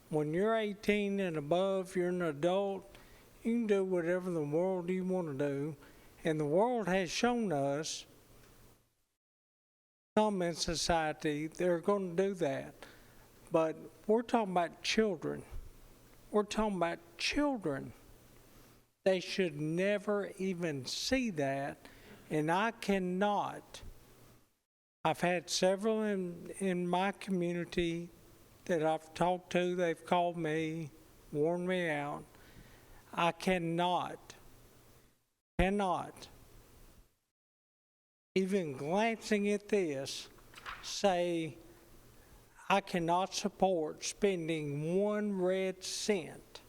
O: when you're 18 and above, you're an adult, you can do whatever in the world you want to do. And the world has shown us, some in society, they're going to do that. But we're talking about children. We're talking about children. They should never even see that. And I cannot. I've had several in my community that I've talked to. They've called me, warned me out. I cannot, even glancing at this, say I cannot support spending 1 red cent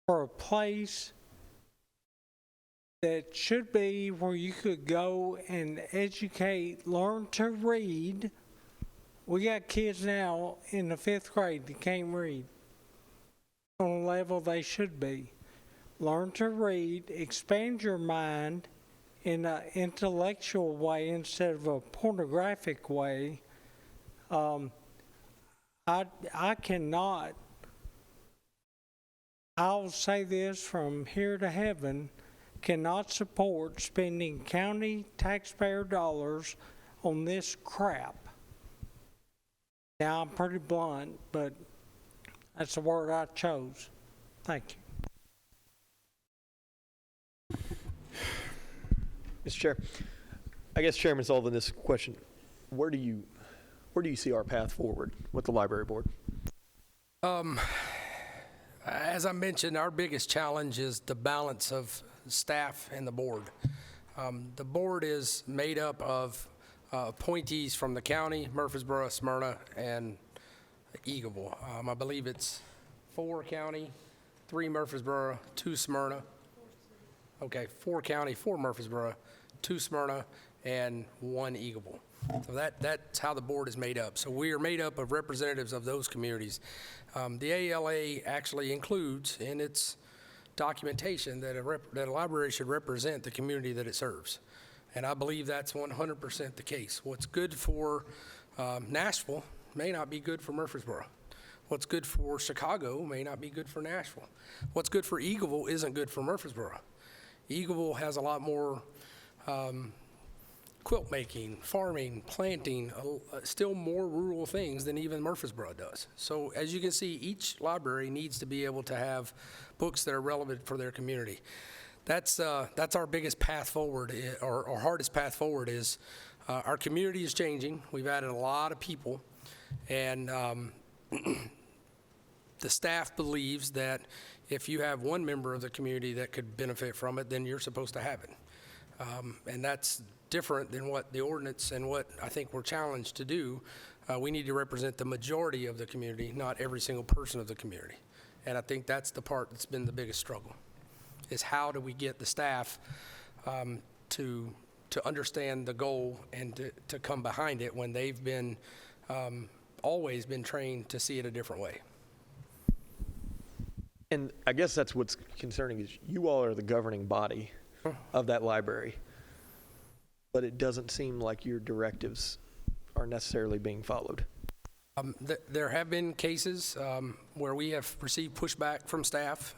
O: for a place that should be where you could go and educate, learn to read. We got kids now in the 5th grade that can't read on a level they should be. Learn to read, expand your mind in an intellectual way instead of a pornographic way. I cannot, I'll say this from here to heaven, cannot support spending county taxpayer dollars on this crap. Now, I'm pretty blunt, but that's the word I chose. Thank you.
N: Mr. Chair, I guess Chairman Sullivan, this question, where do you see our path forward with the library board?
J: As I mentioned, our biggest challenge is the balance of staff and the board. The board is made up of appointees from the county, Murfreesboro, Smyrna, and Eagleville. I believe it's 4 county, 3 Murfreesboro, 2 Smyrna. Okay, 4 county, 4 Murfreesboro, 2 Smyrna, and 1 Eagleville. So that's how the board is made up. So we are made up of representatives of those communities. The ALA actually includes in its documentation that a library should represent the community that it serves. And I believe that's 100% the case. What's good for Nashville may not be good for Murfreesboro. What's good for Chicago may not be good for Nashville. What's good for Eagleville isn't good for Murfreesboro. Eagleville has a lot more quilt making, farming, planting, still more rural things than even Murfreesboro does. So as you can see, each library needs to be able to have books that are relevant for their community. That's our biggest path forward, or hardest path forward is our community is changing. We've added a lot of people, and the staff believes that if you have one member of the community that could benefit from it, then you're supposed to have it. And that's different than what the ordinance and what I think we're challenged to do. We need to represent the majority of the community, not every single person of the community. And I think that's the part that's been the biggest struggle, is how do we get the staff to understand the goal and to come behind it when they've been always been trained to see it a different way.
N: And I guess that's what's concerning is you all are the governing body of that library, but it doesn't seem like your directives are necessarily being followed.
J: There have been cases where we have received pushback from staff.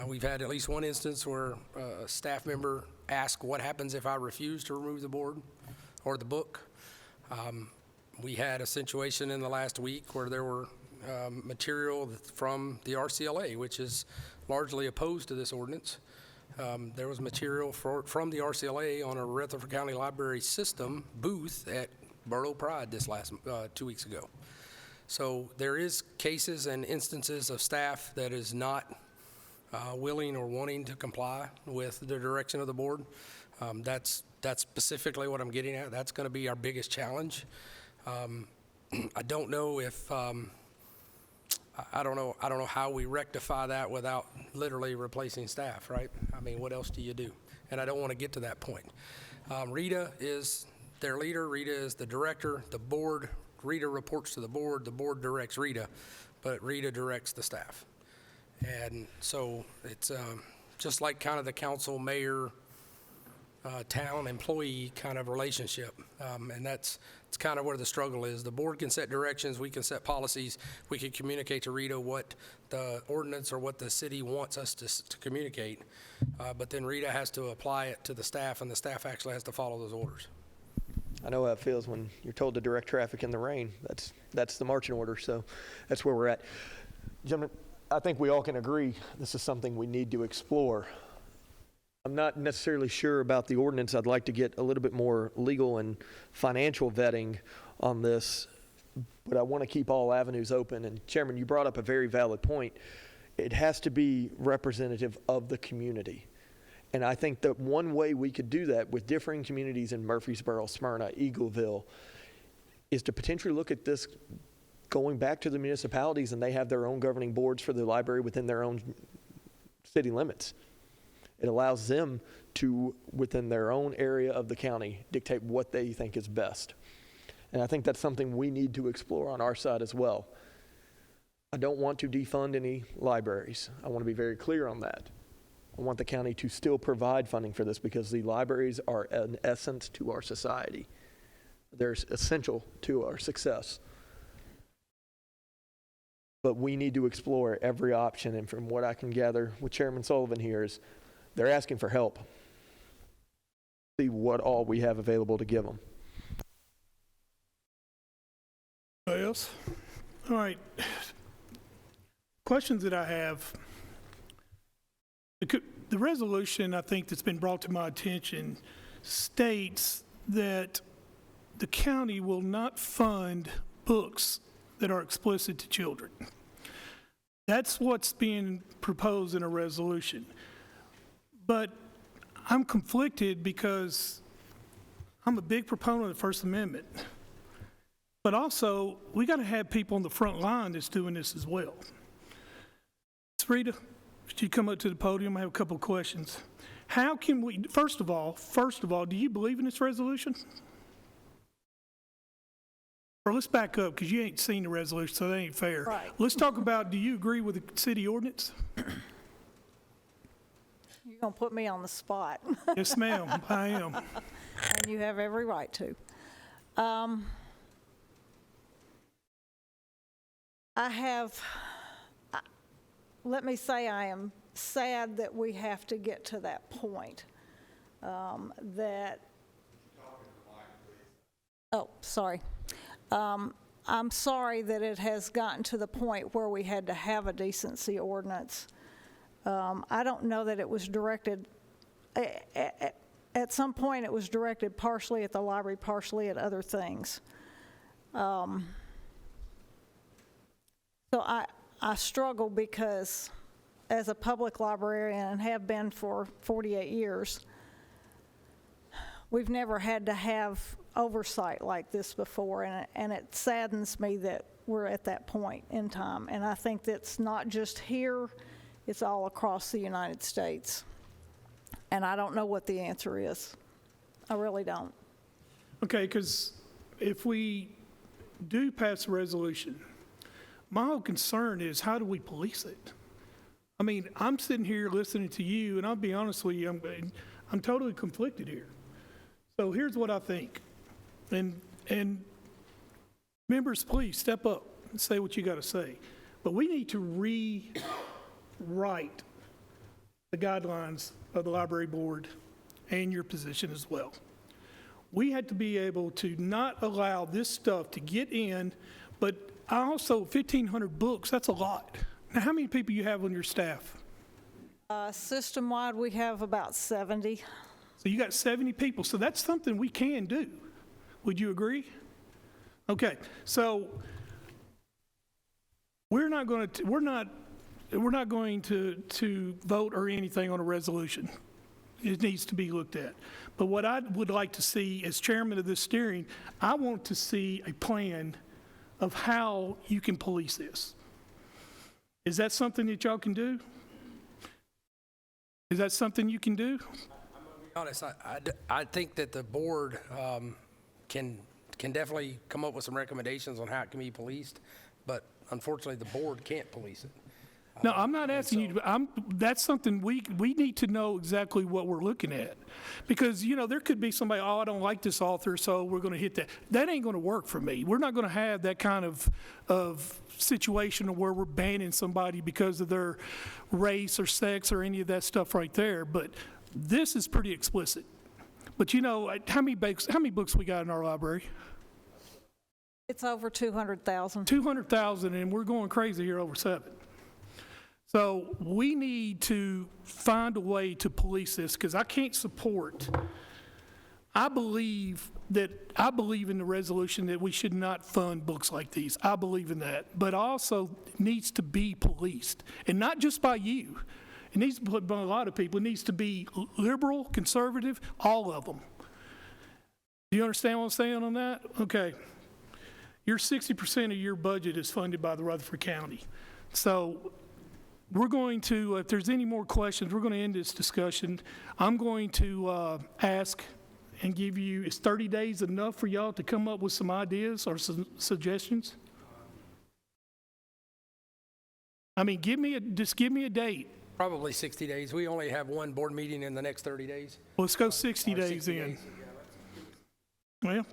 J: We've had at least one instance where a staff member asked, what happens if I refuse to remove the board or the book? We had a situation in the last week where there were material from the RCLA, which is largely opposed to this ordinance. There was material from the RCLA on a Rutherford County Library System booth at Borough Pride this last 2 weeks ago. So there is cases and instances of staff that is not willing or wanting to comply with the direction of the board. That's specifically what I'm getting at. That's going to be our biggest challenge. I don't know if I don't know how we rectify that without literally replacing staff, right? I mean, what else do you do? And I don't want to get to that point. Rita is their leader. Rita is the director. The board, Rita reports to the board directs Rita, but Rita directs the staff. And so it's just like kind of the council, mayor, town employee kind of relationship. And it's kind of where the struggle is. The board can set directions, we can set policies, we can communicate to Rita what the ordinance or what the city wants us to communicate. But then Rita has to apply it to the staff, and the staff actually has to follow those orders.
N: I know how it feels when you're told to direct traffic in the rain. That's the marching order, so that's where we're at. Gentlemen, I think we all can agree this is something we need to explore. I'm not necessarily sure about the ordinance. I'd like to get a little bit more legal and financial vetting on this, but I want to keep all avenues open. And Chairman, you brought up a very valid point. It has to be representative of the community. And I think that one way we could do that with differing communities in Murfreesboro, Smyrna, Eagleville, is to potentially look at this going back to the municipalities, and they have their own governing boards for the library within their own city limits. It allows them to, within their own area of the county, dictate what they think is best. And I think that's something we need to explore on our side as well. I don't want to defund any libraries. I want to be very clear on that. I want the county to still provide funding for this because the libraries are an essence to our society. They're essential to our success. But we need to explore every option, and from what I can gather with Chairman Sullivan here is they're asking for help. See what all we have available to give them.
A: Anybody else? All right. Questions that I have. The resolution, I think, that's been brought to my attention states that the county will not fund books that are explicit to children. That's what's being proposed in a resolution. But I'm conflicted because I'm a big proponent of the First Amendment. But also, we got to have people on the front line that's doing this as well. Rita, if you come up to the podium, I have a couple of questions. How can we, first of all, do you believe in this resolution? Or let's back up, because you ain't seen the resolution, so that ain't fair.
L: Right.
A: Let's talk about, do you agree with the city ordinance?
L: You're going to put me on the spot.
A: Yes, ma'am, I am.
L: And you have every right to. Let me say I am sad that we have to get to that point. Sorry. I'm sorry that it has gotten to the point where we had to have a decency ordinance. I don't know that it was directed, at some point it was directed partially at the library, partially at other things. So I struggle because as a public librarian and have been for 48 years, we've never had to have oversight like this before, and it saddens me that we're at that point in time. And I think that's not just here, it's all across the United States. And I don't know what the answer is. I really don't.
A: Okay, because if we do pass a resolution, my whole concern is how do we police it? I mean, I'm sitting here listening to you, and I'll be honest with you, I'm totally conflicted here. So here's what I think. And members, please step up and say what you got to say. But we need to rewrite the guidelines of the library board and your position as well. We had to be able to not allow this stuff to get in, but also 1,500 books, that's a lot. Now, how many people you have on your staff?
L: System-wide, we have about 70.
A: So you got 70 people, so that's something we can do. Would you agree? Okay, so we're not going to vote or anything on a resolution. It needs to be looked at. But what I would like to see as chairman of this steering, I want to see a plan of how you can police this. Is that something that y'all can do? Is that something you can do?
J: I'm going to be honest, I think that the board can definitely come up with some recommendations on how it can be policed, but unfortunately the board can't police it.
A: No, I'm not asking you to, that's something we need to know exactly what we're looking at. Because, you know, there could be somebody, oh, I don't like this author, so we're going to hit that. That ain't going to work for me. We're not going to have that kind of situation where we're banning somebody because of their race or sex or any of that stuff right there. But this is pretty explicit. But, you know, how many books we got in our library?
L: It's over 200,000.
A: 200,000, and we're going crazy here over 7. So we need to find a way to police this, because I can't support. I believe in the resolution that we should not fund books like these. I believe in that. But also needs to be policed, and not just by you. It needs to be by a lot of people. It needs to be liberal, conservative, all of them. Do you understand what I'm saying on that? Okay. Your 60% of your budget is funded by the Rutherford County. So we're going to, if there's any more questions, we're going to end this discussion. I'm going to ask and give you, is 30 days enough for y'all to come up with some ideas or some suggestions? I mean, just give me a date.
J: Probably 60 days. We only have one board meeting in the next 30 days.
A: Well, let's go 60 days in. Well,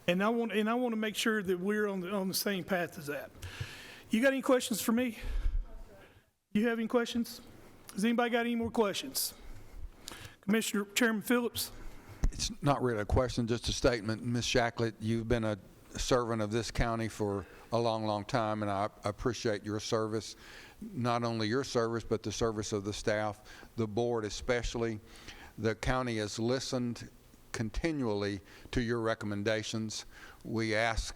A: and I want to make sure that we're on the same path as that. You got any questions for me? You have any questions? Has anybody got any more questions? Chairman Phillips?
G: It's not really a question, just a statement. Ms. Shacklet, you've been a servant of this county for a long, long time, and I appreciate your service. Not only your service, but the service of the staff, the board especially. The county has listened continually to your recommendations. We have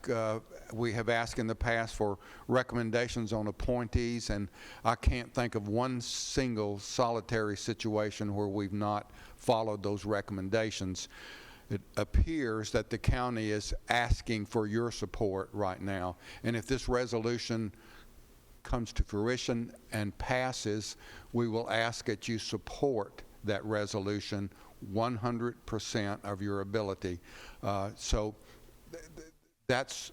G: asked in the past for recommendations on appointees, and I can't think of one single solitary situation where we've not followed those recommendations. It appears that the county is asking for your support right now, and if this resolution comes to fruition and passes, we will ask that you support that resolution 100% of your ability. So that's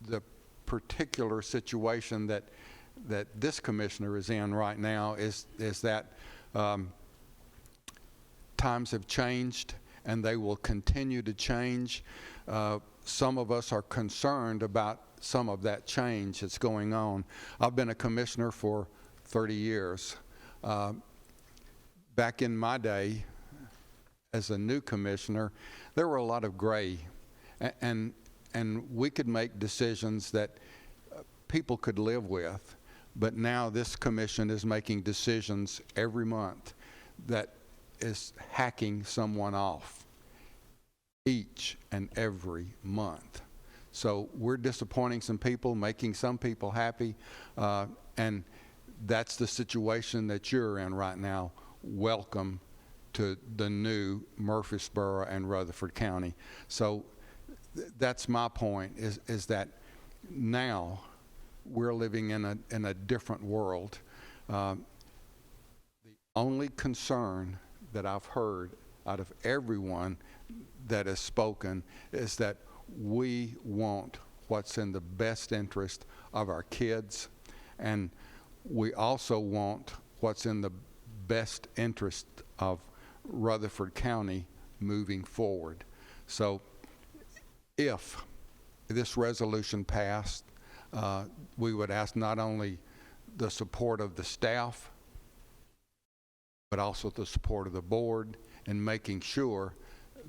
G: the particular situation that this commissioner is in right now, is that times have changed and they will continue to change. Some of us are concerned about some of that change that's going on. I've been a commissioner for 30 years. Back in my day, as a new commissioner, there were a lot of gray, and we could make decisions that people could live with. But now this commission is making decisions every month that is hacking someone off each and every month. So we're disappointing some people, making some people happy, and that's the situation that you're in right now. Welcome to the new Murfreesboro and Rutherford County. So that's my point, is that now we're living in a different world. The only concern that I've heard out of everyone that has spoken is that we want what's in the best interest of our kids, and we also want what's in the best interest of Rutherford County moving forward. So if this resolution passed, we would ask not only the support of the staff, but also the support of the board in making sure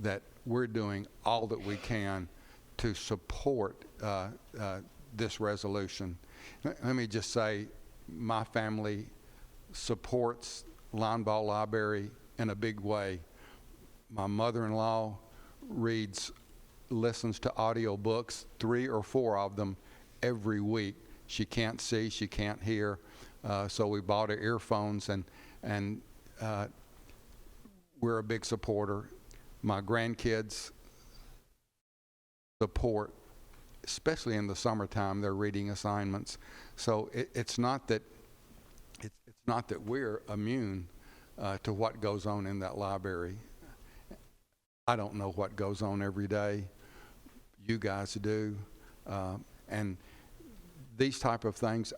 G: that we're doing all that we can to support this resolution. Let me just say, my family supports Linebaugh Library in a big way. My mother-in-law listens to audio books, 3 or 4 of them every week. She can't see, she can't hear, so we bought her earphones, and we're a big supporter. My grandkids support, especially in the summertime, their reading assignments. So it's not that we're immune to what goes on in that library. I don't know what goes on every day. You guys do. And these type of things,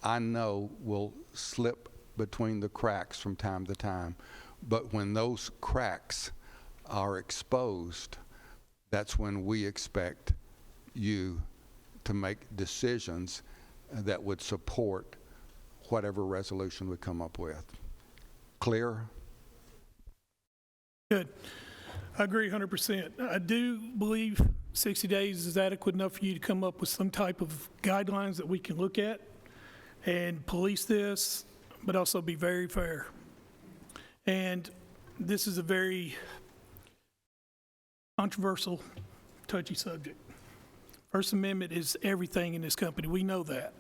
G: I know will slip between the cracks from time to time. But when those cracks are exposed, that's when we expect you to make decisions that would support whatever resolution we come up with. Clear?
A: Good. I agree 100%. I do believe 60 days is adequate enough for you to come up with some type of guidelines that we can look at and police this, but also be very fair. And this is a very controversial, touchy subject. First Amendment is everything in this company. We know that.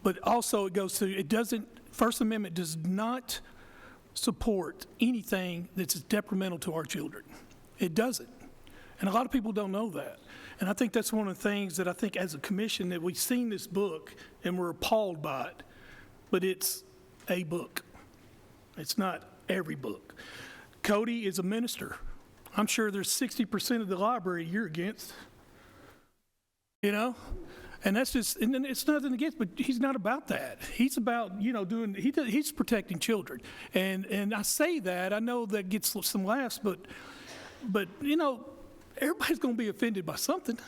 A: But also it goes to, First Amendment does not support anything that's detrimental to our children. It doesn't. And a lot of people don't know that. And I think that's one of the things that I think as a commission that we've seen this book and we're appalled by it. But it's a book. It's not every book. Cody is a minister. I'm sure there's 60% of the library you're against. You know? And that's just, and then it's nothing against, but he's not about that. He's about, he's protecting children. And I say that, I know that gets some laughs, but everybody's going to be offended by something.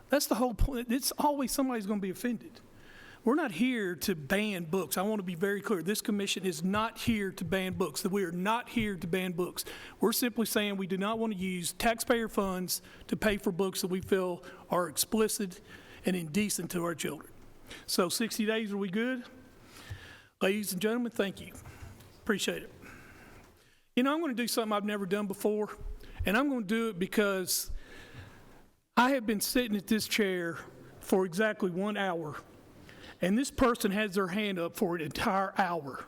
A: That's the whole point. It's always somebody's going to be offended. We're not here to ban books. I want to be very clear. This commission is not here to ban books. We are not here to ban books. We're simply saying we do not want to use taxpayer funds to pay for books that we feel are explicit and indecent to our children. So 60 days, are we good? Ladies and gentlemen, thank you. Appreciate it. I'm going to do something I've never done before, and I'm going to do it because I have been sitting at this chair for exactly 1 hour, and this person has their hand up for an entire hour.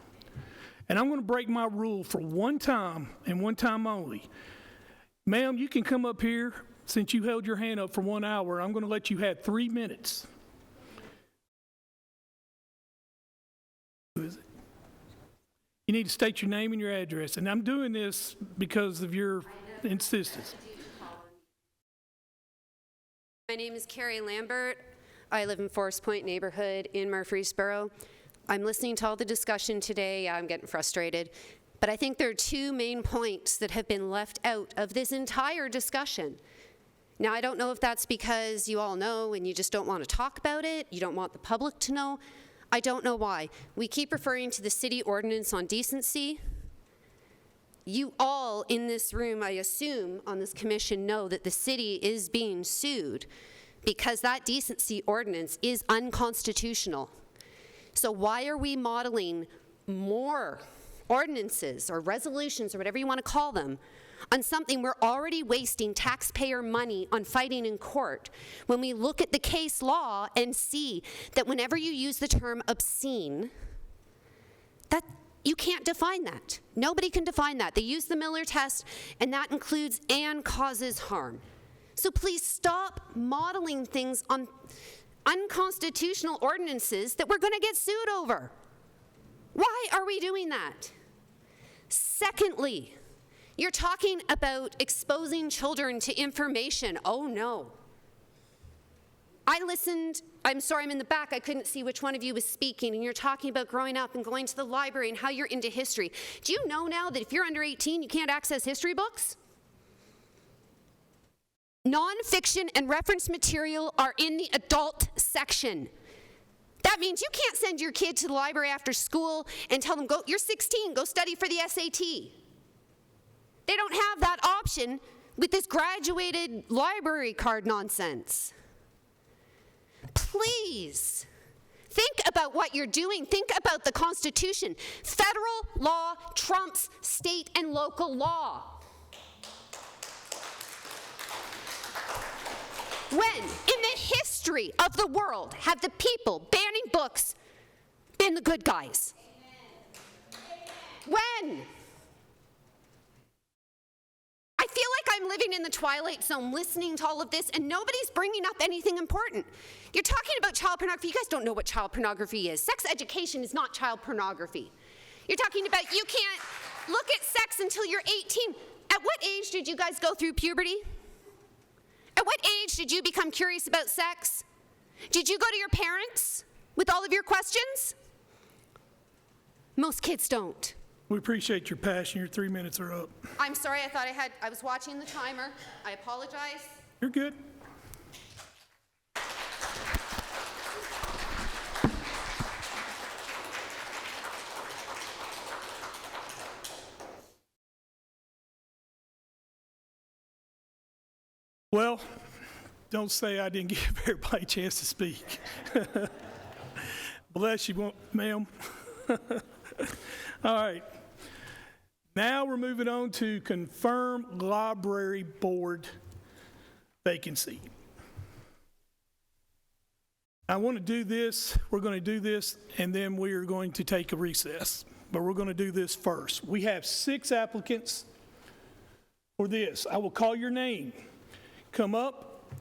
A: And I'm going to break my rule for one time and one time only. Ma'am, you can come up here. Since you held your hand up for 1 hour, I'm going to let you have 3 minutes. Who is it? You need to state your name and your address. And I'm doing this because of your insistence.
P: My name is Carrie Lambert. I live in Forest Point neighborhood in Murfreesboro. I'm listening to all the discussion today. I'm getting frustrated. But I think there are two main points that have been left out of this entire discussion. Now, I don't know if that's because you all know and you just don't want to talk about it, you don't want the public to know. I don't know why. We keep referring to the city ordinance on decency. You all in this room, I assume, on this commission know that the city is being sued because that decency ordinance is unconstitutional. So why are we modeling more ordinances or resolutions or whatever you want to call them on something we're already wasting taxpayer money on fighting in court when we look at the case law and see that whenever you use the term obscene, that you can't define that. Nobody can define that. They use the Miller test, and that includes and causes harm. So please stop modeling things on unconstitutional ordinances that we're going to get sued over. Why are we doing that? Secondly, you're talking about exposing children to information. Oh, no. I listened. I'm sorry, I'm in the back. I couldn't see which one of you was speaking, and you're talking about growing up and going to the library and how you're into history. Do you know now that if you're under 18, you can't access history books? Nonfiction and reference material are in the adult section. That means you can't send your kid to the library after school and tell them, you're 16, go study for the SAT. They don't have that option with this graduated library card nonsense. Please, think about what you're doing. Think about the Constitution. Federal law trumps state and local law. When, in the history of the world, have the people banning books been the good guys? When? I feel like I'm living in the twilight zone listening to all of this, and nobody's bringing up anything important. You're talking about child pornography. You guys don't know what child pornography is. Sex education is not child pornography. You're talking about you can't look at sex until you're 18. At what age did you guys go through puberty? At what age did you become curious about sex? Did you go to your parents? with all of your questions? Most kids don't.
A: We appreciate your passion. Your 3 minutes are up.
P: I'm sorry, I was watching the timer. I apologize.
A: You're good. Well, don't say I didn't give everybody a chance to speak. Bless you, ma'am. All right. Now we're moving on to confirm library board vacancy. I want to do this, we're going to do this, and then we are going to take a recess. But we're going to do this first. We have 6 applicants for this. I will call your name. Come up,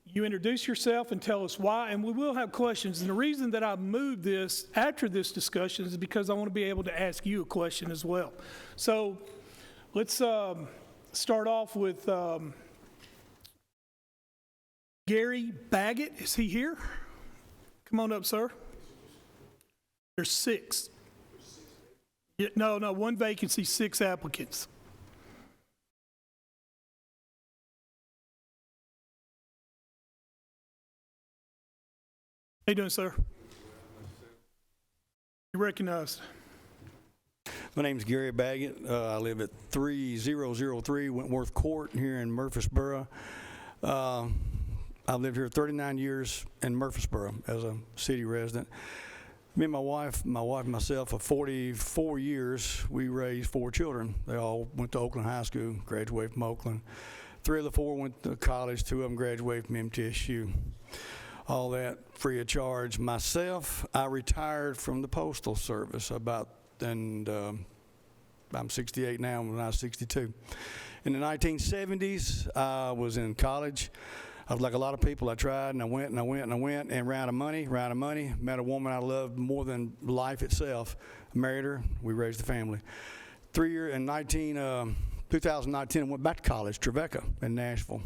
A: you introduce yourself and tell us why, and we will have questions. And the reason that I moved this after this discussion is because I want to be able to ask you a question as well. So let's start off with Gary Baggett. Is he here? Come on up, sir. There's 6. Yeah, no, 1 vacancy, 6 applicants. How you doing, sir? You're recognized.
Q: My name's Gary Baggett. I live at 3003 Wentworth Court here in Murfreesboro. I've lived here 39 years in Murfreesboro as a city resident. Me and my wife and myself, for 44 years, we raised 4 children. They all went to Oakland High School, graduated from Oakland. 3 of the 4 went to college, 2 of them graduated from MTSU. All that free of charge. Myself, I retired from the Postal Service I'm 68 now, when I was 62. In the 1970s, I was in college. I was like a lot of people. I tried and I went and ran out of money. Met a woman I loved more than life itself. Married her. We raised a family. 3 years in 2019, I went back to college, Trevecca in Nashville.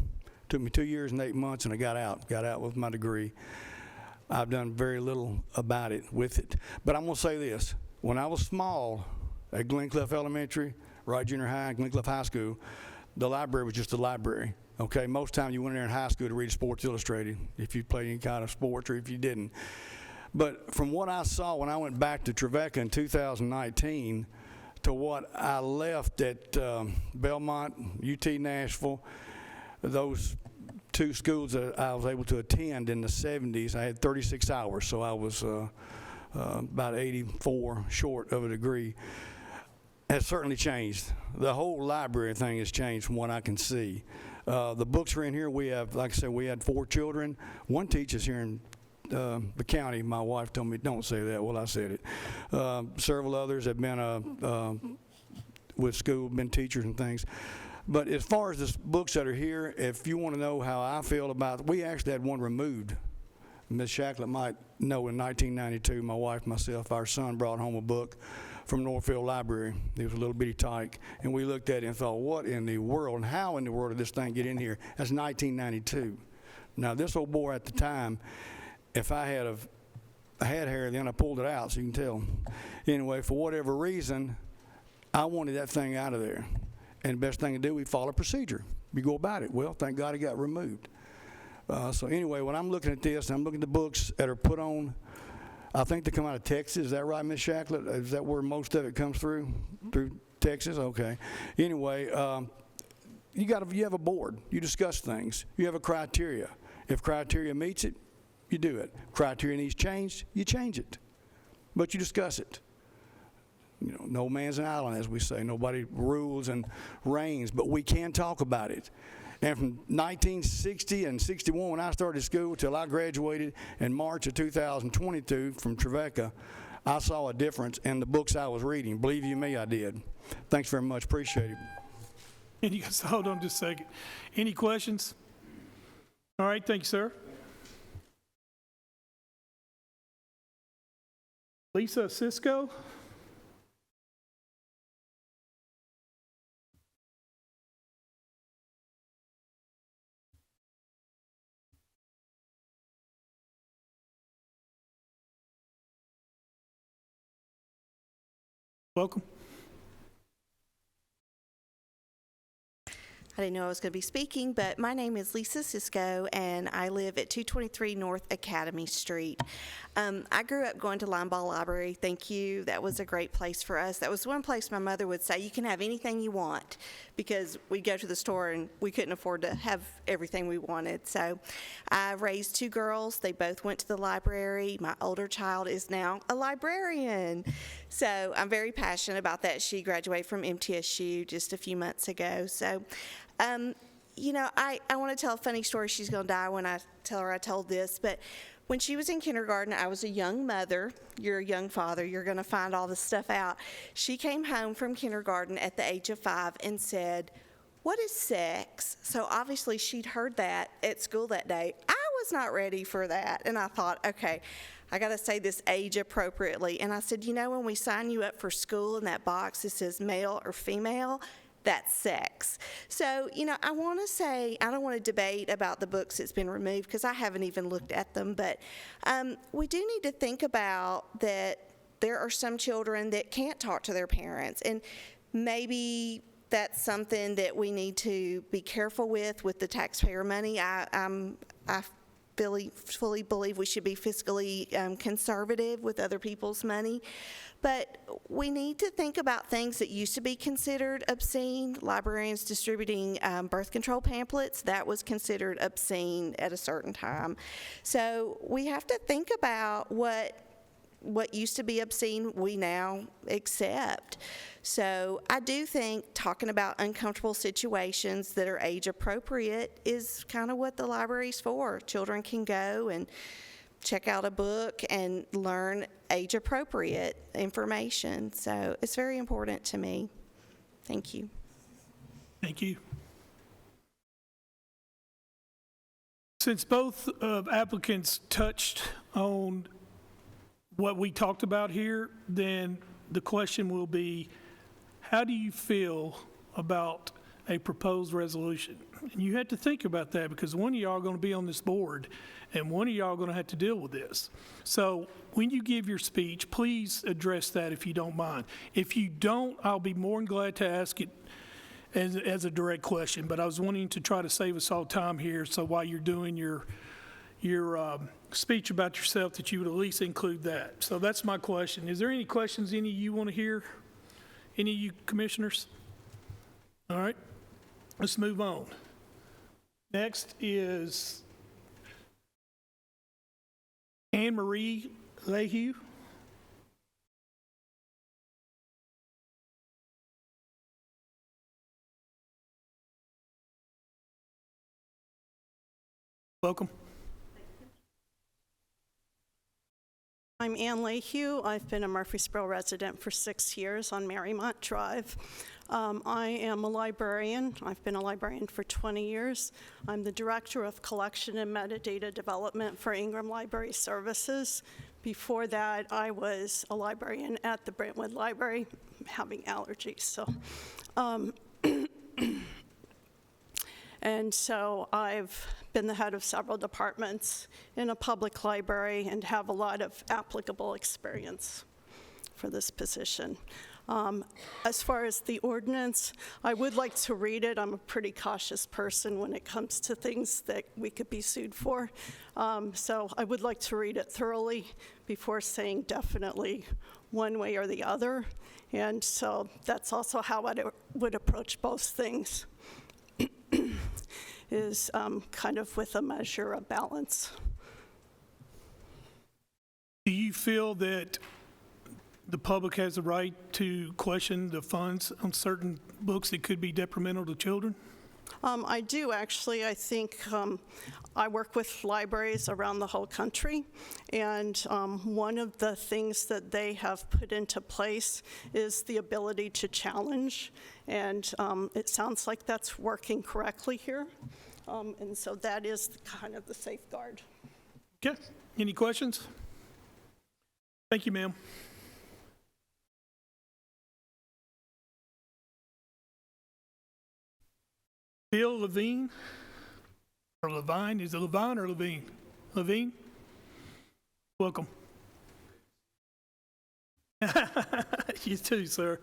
Q: Took me 2 years and 8 months, and I got out with my degree. I've done very little about it with it. But I'm going to say this. When I was small at Glencliff Elementary, Wright Junior High, Glencliff High School, the library was just a library. Okay, most time you went in there in high school to read Sports Illustrated, if you played any kind of sports or if you didn't. But from what I saw when I went back to Trevecca in 2019 to what I left at Belmont, UT Nashville, those 2 schools that I was able to attend in the 70s, I had 36 hours, so I was about 84 short of a degree. Has certainly changed. The whole library thing has changed from what I can see. The books are in here. We have, like I said, we had 4 children. 1 teaches here in the county. My wife told me, don't say that. Well, I said it. Several others have been with school, been teachers and things. But as far as the books that are here, if you want to know how I feel about it, we actually had 1 removed. Ms. Shacklet might know in 1992, my wife, myself, our son brought home a book from Northfield Library. It was a little bitty tyke. And we looked at it and thought, what in the world and how in the world did this thing get in here? That's 1992. Now, this old boy at the time, if I had hair then, I pulled it out so you can tell. Anyway, for whatever reason, I wanted that thing out of there. And the best thing to do, we follow procedure. We go about it. Well, thank God it got removed. So anyway, when I'm looking at this, I'm looking at the books that are put on, I think they come out of Texas. Is that right, Ms. Shacklet? Is that where most of it comes through? Through Texas? Okay. Anyway, you have a board. You discuss things. You have a criteria. If criteria meets it, you do it. Criteria needs changed, you change it. But you discuss it. You know, no man's an island, as we say. Nobody rules and reigns, but we can talk about it. And from 1960 and 61, when I started school, till I graduated in March of 2022 from Trevecca, I saw a difference in the books I was reading. Believe you me, I did. Thanks very much. Appreciate it.
A: Hold on just a second. Any questions? All right, thank you, sir. Lisa Cisco. Welcome.
R: I didn't know I was going to be speaking, but my name is Lisa Cisco, and I live at 223 North Academy Street. I grew up going to Linebaugh Library. Thank you. That was a great place for us. That was one place my mother would say, you can have anything you want, because we'd go to the store and we couldn't afford to have everything we wanted. So I raised two girls. They both went to the library. My older child is now a librarian. So I'm very passionate about that. She graduated from MTSU just a few months ago. So you know, I want to tell a funny story. She's going to die when I tell her I told this. But when she was in kindergarten, I was a young mother. You're a young father. You're going to find all this stuff out. She came home from kindergarten at the age of 5 and said, "What is sex?" So obviously she'd heard that at school that day. I was not ready for that. And I thought, okay, I got to say this age appropriately. And I said, you know, when we sign you up for school in that box, it says male or female, that's sex. So, you know, I want to say, I don't want to debate about the books that's been removed because I haven't even looked at them, but we do need to think about that there are some children that can't talk to their parents, and maybe that's something that we need to be careful with the taxpayer money. I fully believe we should be fiscally conservative with other people's money. But we need to think about things that used to be considered obscene. Librarians distributing birth control pamphlets, that was considered obscene at a certain time. So we have to think about what used to be obscene we now accept. So I do think talking about uncomfortable situations that are age appropriate is kind of what the library's for. Children can go and check out a book and learn age appropriate information. So it's very important to me. Thank you.
A: Thank you. Since both applicants touched on what we talked about here, then the question will be, how do you feel about a proposed resolution? And you have to think about that, because one of y'all are going to be on this board, and one of y'all are going to have to deal with this. So when you give your speech, please address that if you don't mind. If you don't, I'll be more than glad to ask it as a direct question, but I was wanting to try to save us all time here, so while you're doing your speech about yourself, that you would at least include that. So that's my question. Is there any questions any of you want to hear? Any of you commissioners? All right, let's move on. Next is Anne Marie Lehue. Welcome.
S: I'm Ann Lehue. I've been a Murfreesboro resident for 6 years on Marymount Drive. I am a librarian. I've been a librarian for 20 years. I'm the Director of Collection and Metadata Development for Ingram Library Services. Before that, I was a librarian at the Brentwood Library, having allergies. So, and so I've been the head of several departments in a public library and have a lot of applicable experience for this position. As far as the ordinance, I would like to read it. I'm a pretty cautious person when it comes to things that we could be sued for. So I would like to read it thoroughly before saying definitely one way or the other. And so that's also how I would approach both things, is kind of with a measure of balance.
A: Do you feel that the public has a right to question the funds on certain books that could be detrimental to children?
S: I do, actually. I think I work with libraries around the whole country, and one of the things that they have put into place is the ability to challenge, and it sounds like that's working correctly here, and so that is kind of the safeguard.
A: Okay. Any questions? Thank you, ma'am. Bill Levine, or Levine, is it Levine or Levine? Levine? Welcome. You too, sir.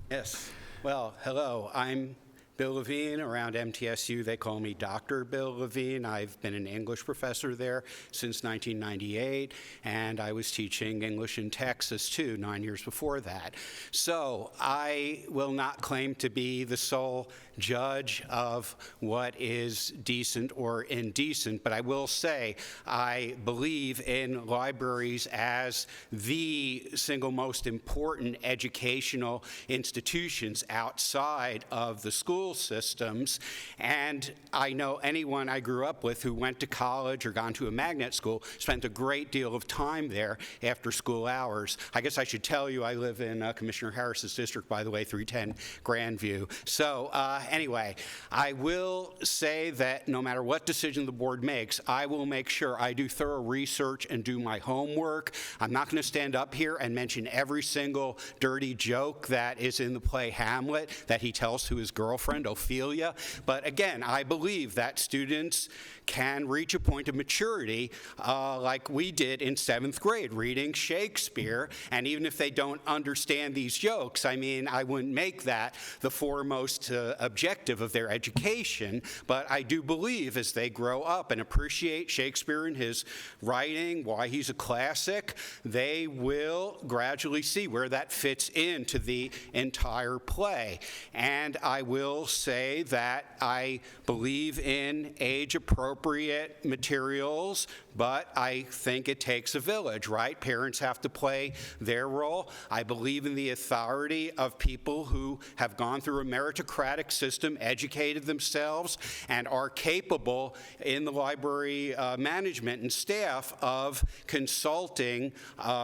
T: Yes. Well, hello. I'm Bill Levine. Around MTSU, they call me Dr. Bill Levine. I've been an English professor there since 1998, and I was teaching English in Texas, too, 9 years before that. So I will not claim to be the sole judge of what is decent or indecent, but I will say I believe in libraries as the single most important educational institutions outside of the school systems. And I know anyone I grew up with who went to college or gone to a magnet school spent a great deal of time there after school hours. I guess I should tell you I live in Commissioner Harris's district, by the way, 310 Grandview. So anyway, I will say that no matter what decision the board makes, I will make sure I do thorough research and do my homework. I'm not going to stand up here and mention every single dirty joke that is in the play Hamlet that he tells to his girlfriend, Ophelia. But again, I believe that students can reach a point of maturity like we did in 7th grade, reading Shakespeare. And even if they don't understand these jokes, I mean, I wouldn't make that the foremost objective of their education. But I do believe as they grow up and appreciate Shakespeare and his writing, why he's a classic, they will gradually see where that fits into the entire play. And I will say that I believe in age-appropriate materials, but I think it takes a village, right? Parents have to play their role. I believe in the authority of people who have gone through a meritocratic system, educated themselves, and are capable in the library management and staff of consulting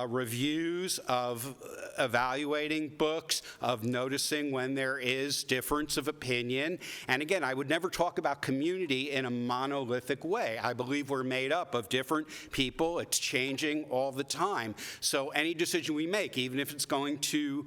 T: reviews, of evaluating books, of noticing when there is difference of opinion. And again, I would never talk about community in a monolithic way. I believe we're made up of different people. It's changing all the time. So any decision we make, even if it's going to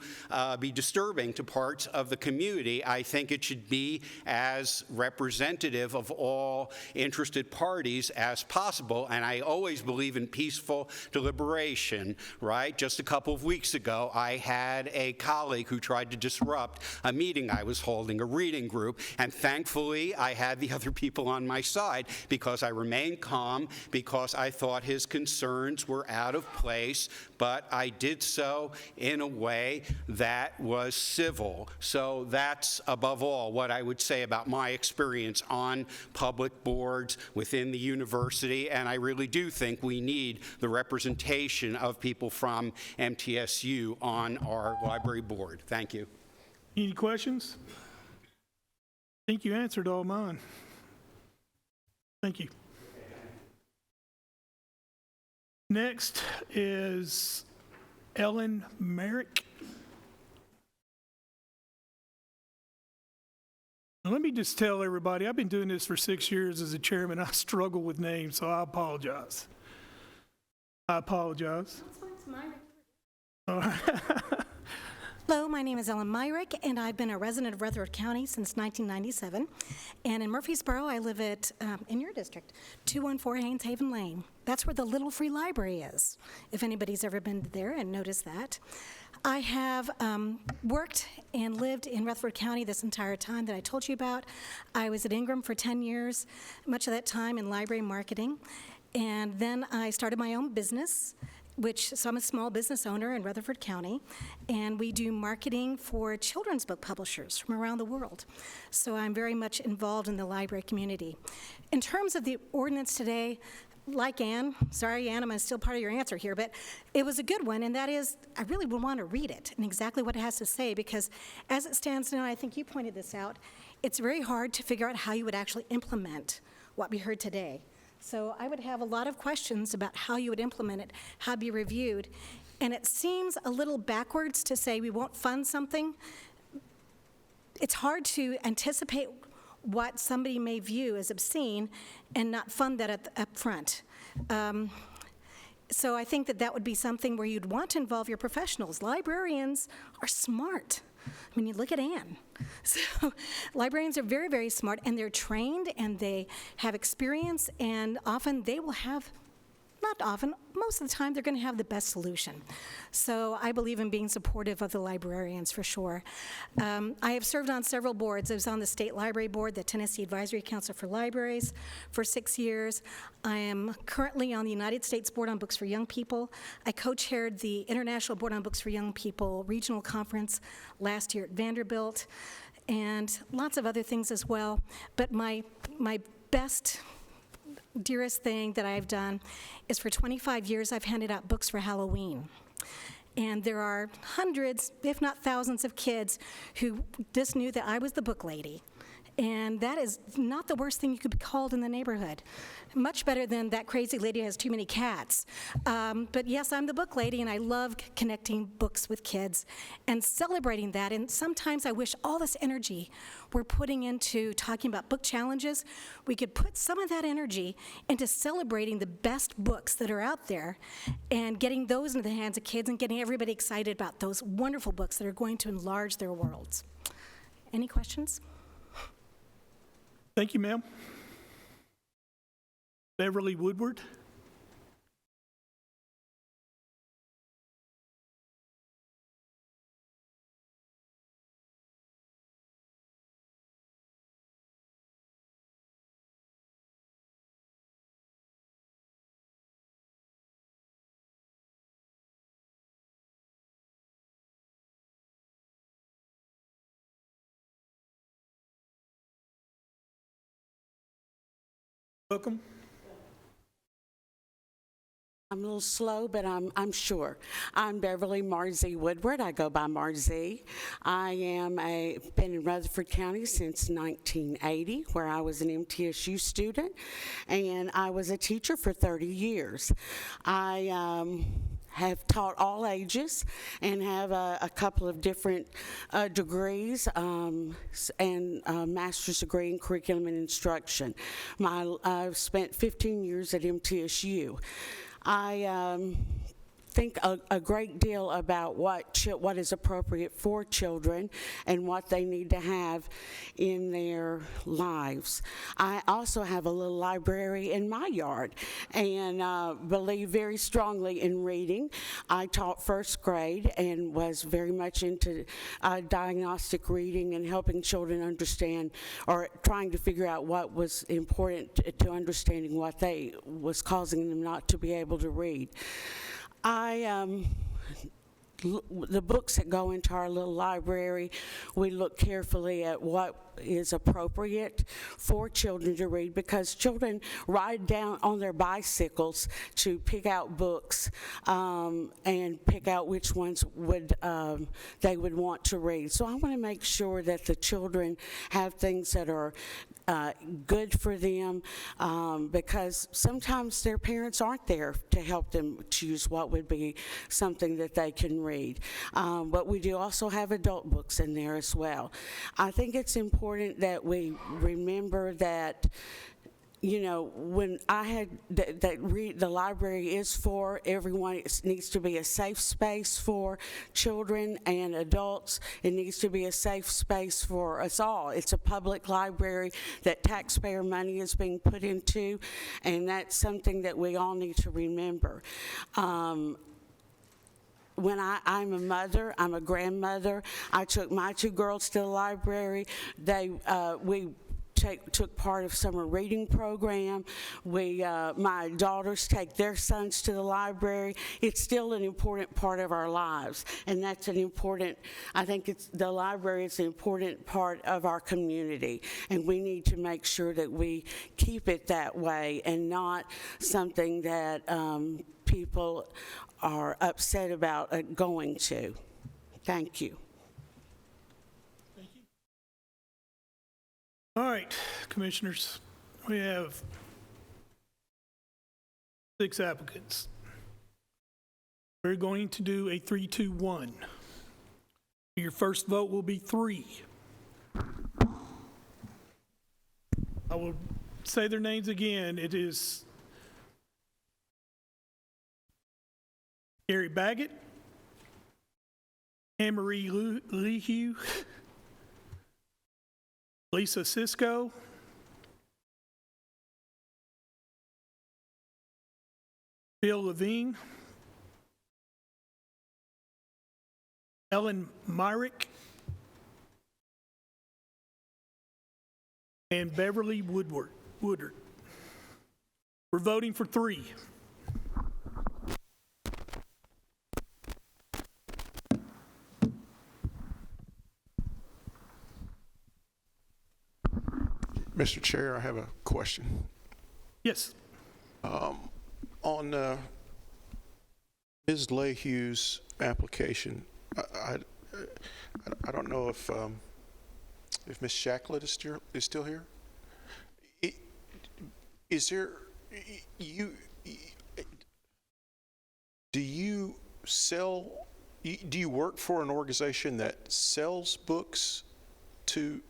T: be disturbing to parts of the community, I think it should be as representative of all interested parties as possible. And I always believe in peaceful deliberation, right? Just a couple of weeks ago, I had a colleague who tried to disrupt a meeting I was holding, a reading group, and thankfully I had the other people on my side because I remained calm, because I thought his concerns were out of place, but I did so in a way that was civil. So that's above all what I would say about my experience on public boards within the university, and I really do think we need the representation of people from MTSU on our library board. Thank you.
A: Any questions? I think you answered all mine. Thank you. Next is Ellen Merrick. Now, let me just tell everybody, I've been doing this for 6 years as a chairman. I struggle with names, so I apologize. I apologize. All right.
U: Hello, my name is Ellen Myrick, and I've been a resident of Rutherford County since 1997. And in Murfreesboro, I live at, in your district, 214 Haynes Haven Lane. That's where the Little Free Library is, if anybody's ever been there and noticed that. I have worked and lived in Rutherford County this entire time that I told you about. I was at Ingram for 10 years, much of that time in library marketing. And then I started my own business, so I'm a small business owner in Rutherford County, and we do marketing for children's book publishers from around the world. So I'm very much involved in the library community. In terms of the ordinance today, like Ann, sorry Ann, I'm still part of your answer here, but it was a good one, and that is, I really would want to read it and exactly what it has to say, because as it stands now, I think you pointed this out, it's very hard to figure out how you would actually implement what we heard today. So I would have a lot of questions about how you would implement it, how it'd be reviewed. And it seems a little backwards to say we won't fund something. It's hard to anticipate what somebody may view as obscene and not fund that up front. So I think that would be something where you'd want to involve your professionals. Librarians are smart. I mean, you look at Ann. So librarians are very, very smart, and they're trained, and they have experience, and often they will have not often, most of the time, they're going to have the best solution. So I believe in being supportive of the librarians for sure. I have served on several boards. I was on the State Library Board, the Tennessee Advisory Council for Libraries for 6 years. I am currently on the United States Board on Books for Young People. I co-chaired the International Board on Books for Young People Regional Conference last year at Vanderbilt, and lots of other things as well. But my best, dearest thing that I've done is for 25 years I've handed out books for Halloween. And there are hundreds, if not thousands, of kids who just knew that I was the book lady. And that is not the worst thing you could be called in the neighborhood. Much better than that crazy lady who has too many cats. But yes, I'm the book lady, and I love connecting books with kids and celebrating that. And sometimes I wish all this energy we're putting into talking about book challenges, we could put some of that energy into celebrating the best books that are out there and getting those into the hands of kids and getting everybody excited about those wonderful books that are going to enlarge their worlds. Any questions?
A: Thank you, ma'am. Beverly Woodward. Welcome.
C: I'm a little slow, but I'm sure. I'm Beverly Marzee Woodward. I go by Marzee. I am been in Rutherford County since 1980, where I was an MTSU student, and I was a teacher for 30 years. I have taught all ages and have a couple of different degrees and a master's degree in curriculum and instruction. I've spent 15 years at MTSU. I think a great deal about what is appropriate for children and what they need to have in their lives. I also have a little library in my yard and believe very strongly in reading. I taught first grade and was very much into diagnostic reading and helping children understand or trying to figure out what was important to understanding what was causing them not to be able to read. The books that go into our little library, we look carefully at what is appropriate for children to read, because children ride down on their bicycles to pick out books and pick out which ones they would want to read. So I want to make sure that the children have things that are good for them, because sometimes their parents aren't there to help them choose what would be something that they can read. But we do also have adult books in there as well. I think it's important that we remember that, you know, when I had the library is for everyone. It needs to be a safe space for children and adults. It needs to be a safe space for us all. It's a public library that taxpayer money is being put into, and that's something that we all need to remember. When I'm a mother, I'm a grandmother. I took my two girls to the library. We took part of summer reading program. My daughters take their sons to the library. It's still an important part of our lives, and that's I think the library is an important part of our community, and we need to make sure that we keep it that way and not something that people are upset about going to. Thank you.
A: All right, commissioners, we have 6 applicants. We're going to do a 3-2-1. Your first vote will be 3. I will say their names again. It is Gary Baggett, Anne-Marie Lehue, Lisa Cisco, Bill Levine, Ellen Myrick, and Beverly Woodward. We're voting for 3.
E: Mr. Chair, I have a question.
A: Yes.
E: On Ms. Lehew's application, I don't know if Ms. Shacklett is still here. Is there do you sell? Do you work for an organization that sells books to?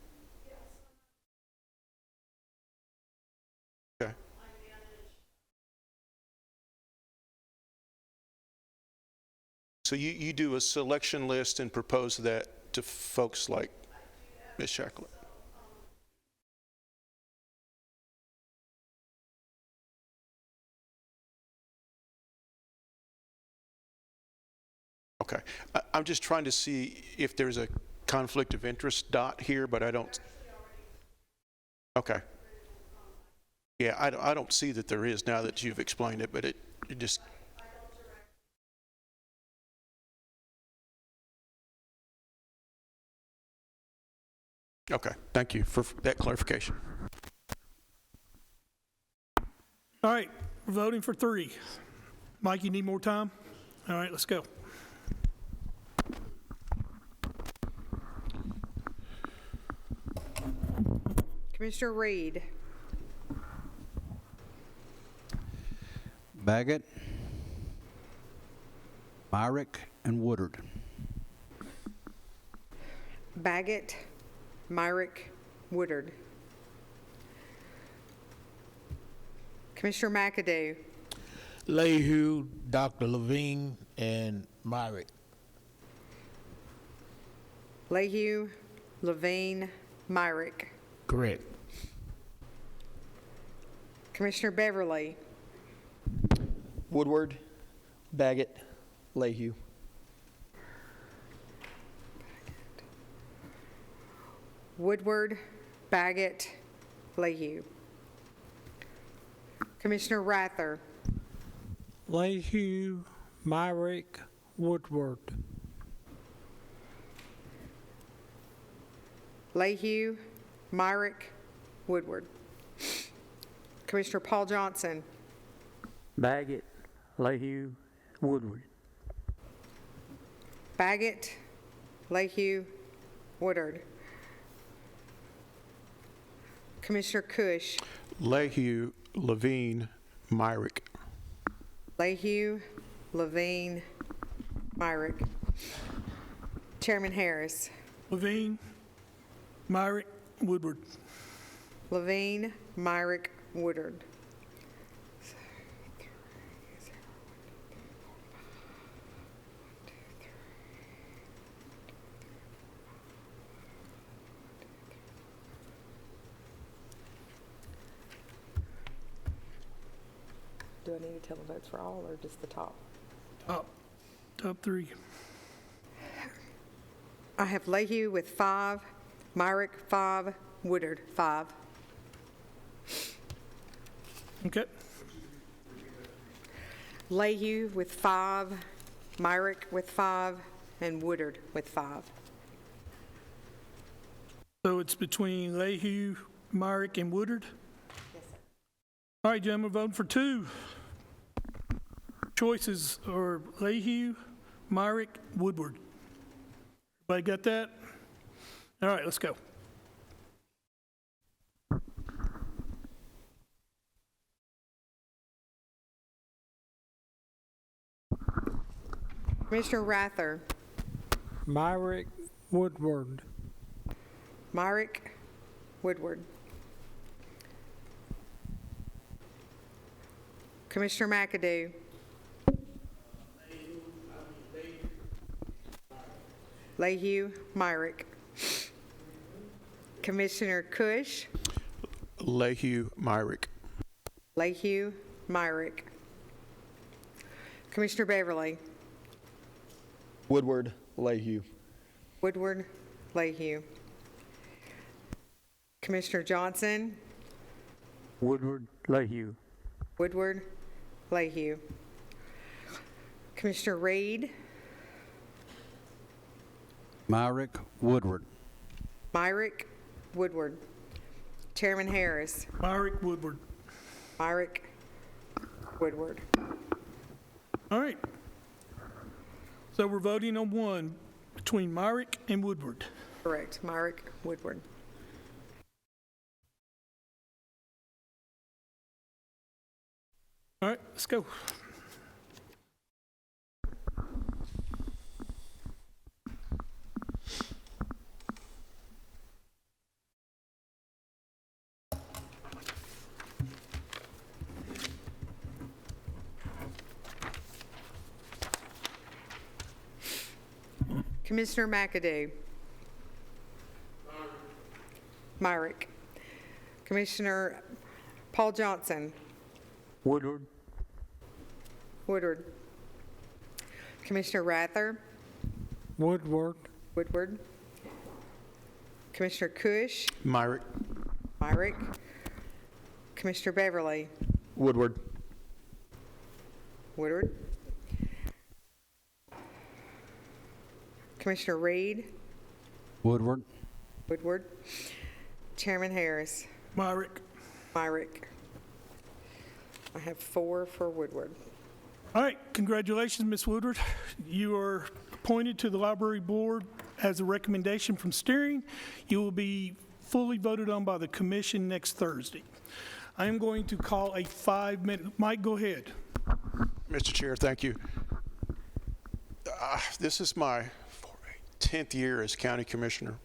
E: Okay. So you do a selection list and propose that to folks like Ms. Shacklett? Okay. I'm just trying to see if there's a conflict of interest dot here, but I don't. Okay. Yeah, I don't see that there is now that you've explained it, but it just. Okay, thank you for that clarification.
A: All right, we're voting for 3. Mike, you need more time? All right, let's go.
I: Commissioner Reed,
B: Baggett, Myrick, and Woodard.
I: Baggett, Myrick, Woodard. Commissioner McAdoo,
V: Lehue, Dr. Levine, and Myrick.
I: Lehue, Levine, Myrick.
V: Correct.
I: Commissioner Beverly,
N: Woodward, Baggett, Lehue.
I: Woodward, Baggett, Lehue. Commissioner Rather,
O: Lehue, Myrick, Woodward.
I: Lehue, Myrick, Woodward. Commissioner Paul Johnson,
W: Baggett, Lehue, Woodward.
I: Baggett, Lehue, Woodard. Commissioner Cush,
E: Lehue, Levine, Myrick.
I: Lehue, Levine, Myrick. Chairman Harris,
A: Levine, Myrick, Woodward.
I: Levine, Myrick, Woodard. Do I need to tell the votes for all or just the top?
A: Top 3.
I: I have Lehue with 5, Myrick 5, Woodard 5.
A: Okay.
I: Lehue with 5, Myrick with 5, and Woodard with 5.
A: So it's between Lehue, Myrick, and Woodard?
I: Yes, sir.
A: All right, gentlemen, voting for 2. Choices are Lehue, Myrick, Woodward. Everybody got that? All right, let's go.
I: Commissioner Rather,
O: Myrick, Woodward.
I: Myrick, Woodward. Commissioner McAdoo, Lehue, Myrick. Commissioner Cush,
E: Lehue, Myrick.
I: Lehue, Myrick. Commissioner Beverly?
N: Woodward, Leyhue.
I: Woodward, Leyhue. Commissioner Johnson?
W: Woodward, Leyhue.
I: Woodward, Leyhue. Commissioner Reed?
B: Myrick, Woodward.
I: Myrick, Woodward. Chairman Harris?
A: Myrick, Woodward.
I: Myrick, Woodward.
A: All right. So we're voting on one between Myrick and Woodward.
I: Correct, Myrick, Woodward.
A: All right, let's go.
I: Commissioner McAdoo? Myrick. Commissioner Paul Johnson?
W: Woodward.
I: Woodward. Commissioner Rather?
O: Woodward.
I: Woodward. Commissioner Cush?
E: Myrick.
I: Myrick. Commissioner Beverly?
N: Woodward.
I: Woodward. Commissioner Reed?
B: Woodward.
I: Woodward. Chairman Harris?
A: Myrick.
I: Myrick. I have 4 for Woodward.
A: All right, congratulations, Ms. Woodward. You are appointed to the Library Board as a recommendation from steering. You will be fully voted on by the commission next Thursday. I am going to call a 5-minute, Mike, go ahead.
E: Mr. Chair, thank you. This is my 10th year as county commissioner.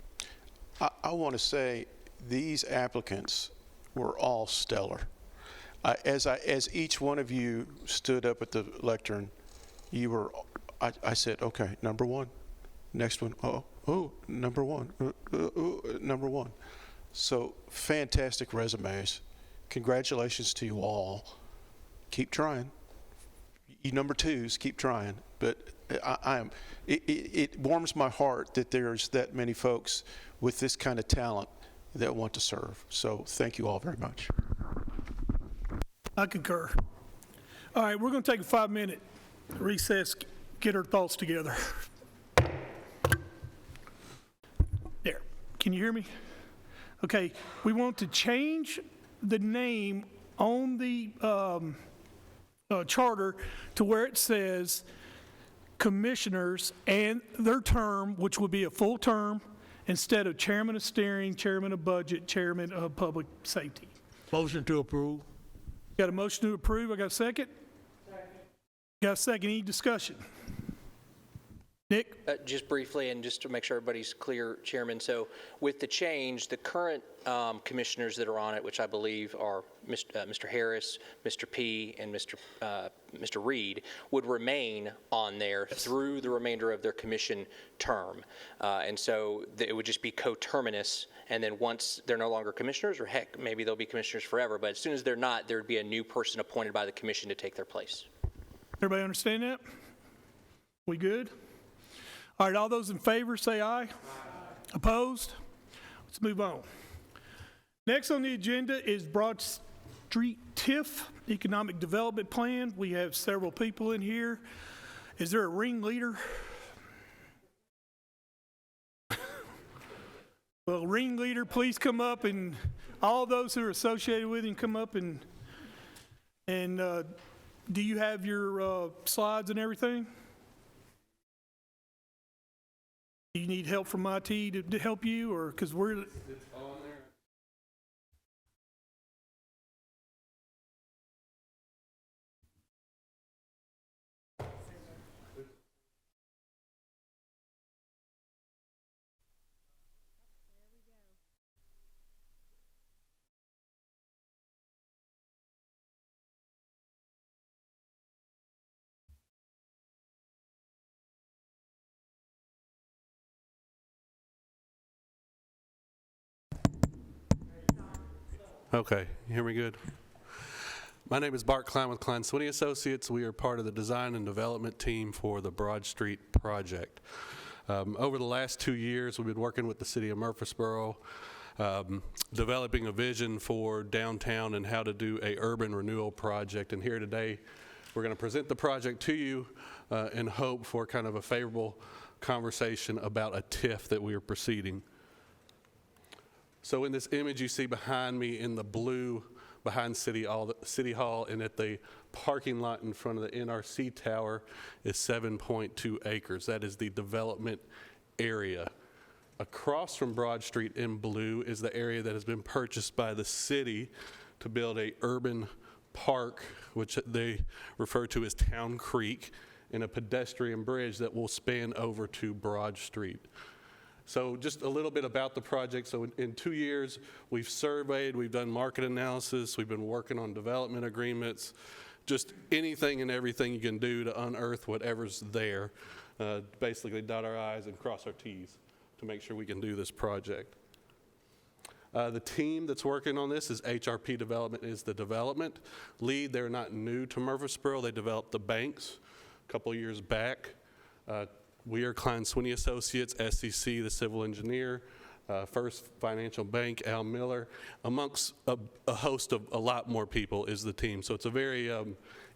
E: I want to say these applicants were all stellar. As each one of you stood up at the lectern, I said, okay, number one, next one, number one, number one. So fantastic resumes. Congratulations to you all. Keep trying. You number twos, keep trying. But it warms my heart that there's that many folks with this kind of talent that want to serve. So thank you all very much.
A: I concur. All right, we're going to take a 5-minute recess, get our thoughts together. There. Can you hear me? Okay, we want to change the name on the charter to where it says commissioners and their term, which would be a full term, instead of chairman of steering, chairman of budget, chairman of public safety.
V: Motion to approve.
A: Got a motion to approve. I got a second? Second. Got a second. Any discussion? Nick?
D: Just briefly, and just to make sure everybody's clear, Chairman, so with the change, the current commissioners that are on it, which I believe are Mr. Harris, Mr. P., and Mr. Reed, would remain on there through the remainder of their commission term. And so it would just be coterminous, and then once they're no longer commissioners, or heck, maybe they'll be commissioners forever, but as soon as they're not, there would be a new person appointed by the commission to take their place.
A: Everybody understand that? We good? All right, all those in favor say aye. Aye. Opposed? Let's move on. Next on the agenda is Broad Street TIF-Economic Development Plan. We have several people in here. Is there a ringleader? Well, ringleader, please come up, and all those who are associated with him come up and do you have your slides and everything? Do you need help from IT to help you, or because we're? It's on there.
F: Okay, you hear me good? My name is Bart Klein with Klein Swinney Associates. We are part of the design and development team for the Broad Street project. Over the last 2 years, we've been working with the city of Murfreesboro, developing a vision for downtown and how to do a urban renewal project. And here today, we're going to present the project to you and hope for kind of a favorable conversation about a TIF that we are proceeding. So in this image you see behind me in the blue, behind City Hall, and at the parking lot in front of the NRC tower is 7.2 acres. That is the development area. Across from Broad Street in blue is the area that has been purchased by the city to build a urban park, which they refer to as Town Creek, and a pedestrian bridge that will span over to Broad Street. So just a little bit about the project. So in 2 years, we've surveyed, we've done market analysis, we've been working on development agreements, just anything and everything you can do to unearth whatever's there. Basically dot our I's and cross our T's to make sure we can do this project. The team that's working on this is HRP Development is the development lead. They're not new to Murfreesboro. They developed the banks a couple years back. We are Klein Swinney Associates, SEC, the civil engineer, First Financial Bank, Al Miller, amongst a host of a lot more people is the team. So it's a very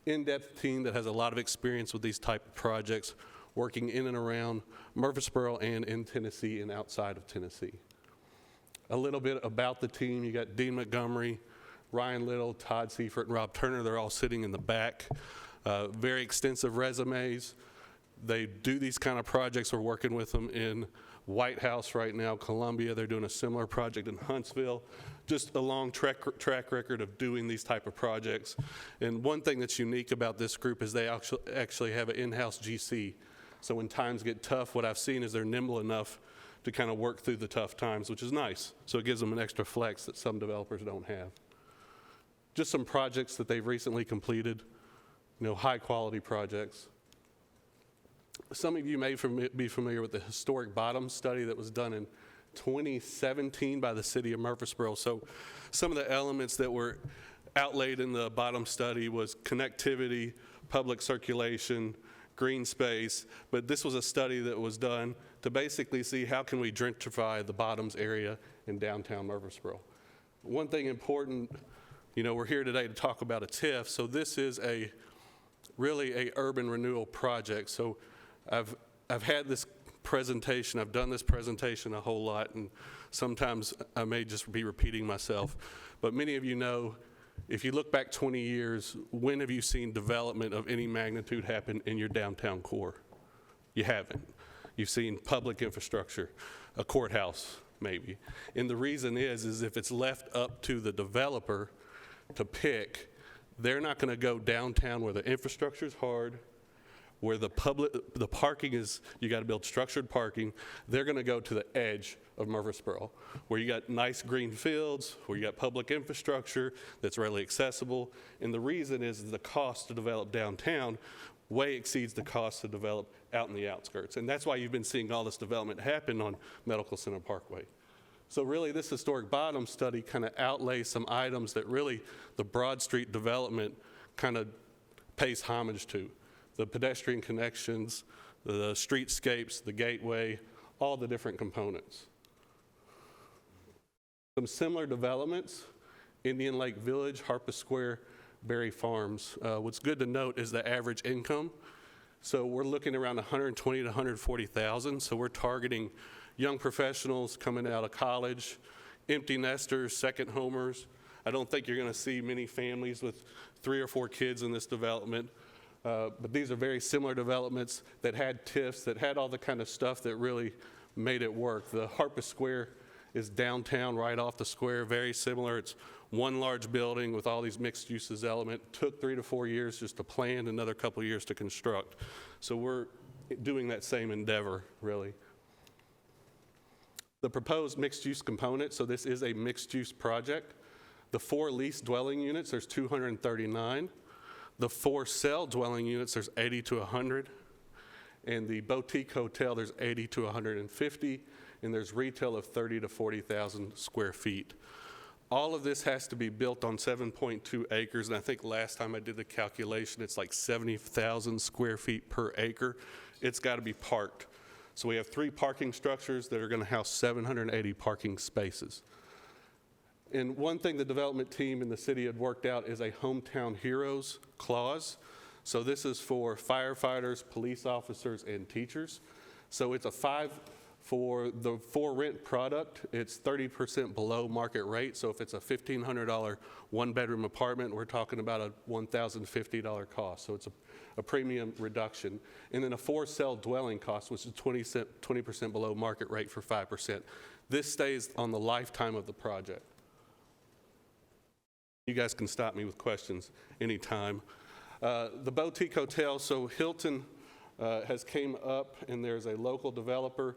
F: in-depth team that has a lot of experience with these type of projects, working in and around Murfreesboro and in Tennessee and outside of Tennessee. A little bit about the team. You got Dean Montgomery, Ryan Little, Todd Seifert, and Rob Turner. They're all sitting in the back. Very extensive resumes. They do these kind of projects. We're working with them in White House right now, Columbia. They're doing a similar project in Huntsville. Just a long track record of doing these type of projects. And one thing that's unique about this group is they actually have an in-house GC. So when times get tough, what I've seen is they're nimble enough to kind of work through the tough times, which is nice. So it gives them an extra flex that some developers don't have. Just some projects that they've recently completed, high quality projects. Some of you may be familiar with the historic bottom study that was done in 2017 by the city of Murfreesboro. So some of the elements that were outlaid in the bottom study was connectivity, public circulation, green space, but this was a study that was done to basically see how can we gentrify the bottoms area in downtown Murfreesboro. One thing important, we're here today to talk about a TIF, so this is really a urban renewal project. So I've had this presentation, I've done this presentation a whole lot, and sometimes I may just be repeating myself, but many of you know, if you look back 20 years, when have you seen development of any magnitude happen in your downtown core? You haven't. You've seen public infrastructure, a courthouse maybe. And the reason is if it's left up to the developer to pick, they're not going to go downtown where the infrastructure is hard, where the parking is, you got to build structured parking. They're going to go to the edge of Murfreesboro, where you got nice green fields, where you got public infrastructure that's readily accessible. And the reason is the cost to develop downtown way exceeds the cost to develop out in the outskirts. And that's why you've been seeing all this development happen on Medical Center Parkway. So really this historic bottom study kind of outlays some items that really the Broad Street development kind of pays homage to. The pedestrian connections, the streetscapes, the gateway, all the different components. Some similar developments, Indian Lake Village, Harpeth Square, Berry Farms. What's good to note is the average income. So we're looking around 120 to 140,000. So we're targeting young professionals coming out of college, empty nesters, second homers. I don't think you're going to see many families with 3 or 4 kids in this development. But these are very similar developments that had TIFs, that had all the kind of stuff that really made it work. The Harpeth Square is downtown right off the square, very similar. It's one large building with all these mixed uses element. Took 3 to 4 years just to plan, another couple of years to construct. So we're doing that same endeavor, really. The proposed mixed use component, so this is a mixed use project. The 4 leased dwelling units, there's 239. The 4 cell dwelling units, there's 80 to 100. And the boutique hotel, there's 80 to 150. And there's retail of 30 to 40,000 square feet. All of this has to be built on 7.2 acres, and I think last time I did the calculation, it's like 70,000 square feet per acre. It's got to be parked. So we have 3 parking structures that are going to house 780 parking spaces. And one thing the development team in the city had worked out is a hometown heroes clause. So this is for firefighters, police officers, and teachers. So it's a for the for rent product, it's 30% below market rate. So if it's a $1,500 one-bedroom apartment, we're talking about a $1,050 cost. So it's a premium reduction. And then a for-sale dwelling cost, which is 20% below market rate for 5%. This stays on the lifetime of the project. You guys can stop me with questions anytime. The boutique hotel, so Hilton has came up, and there's a local developer,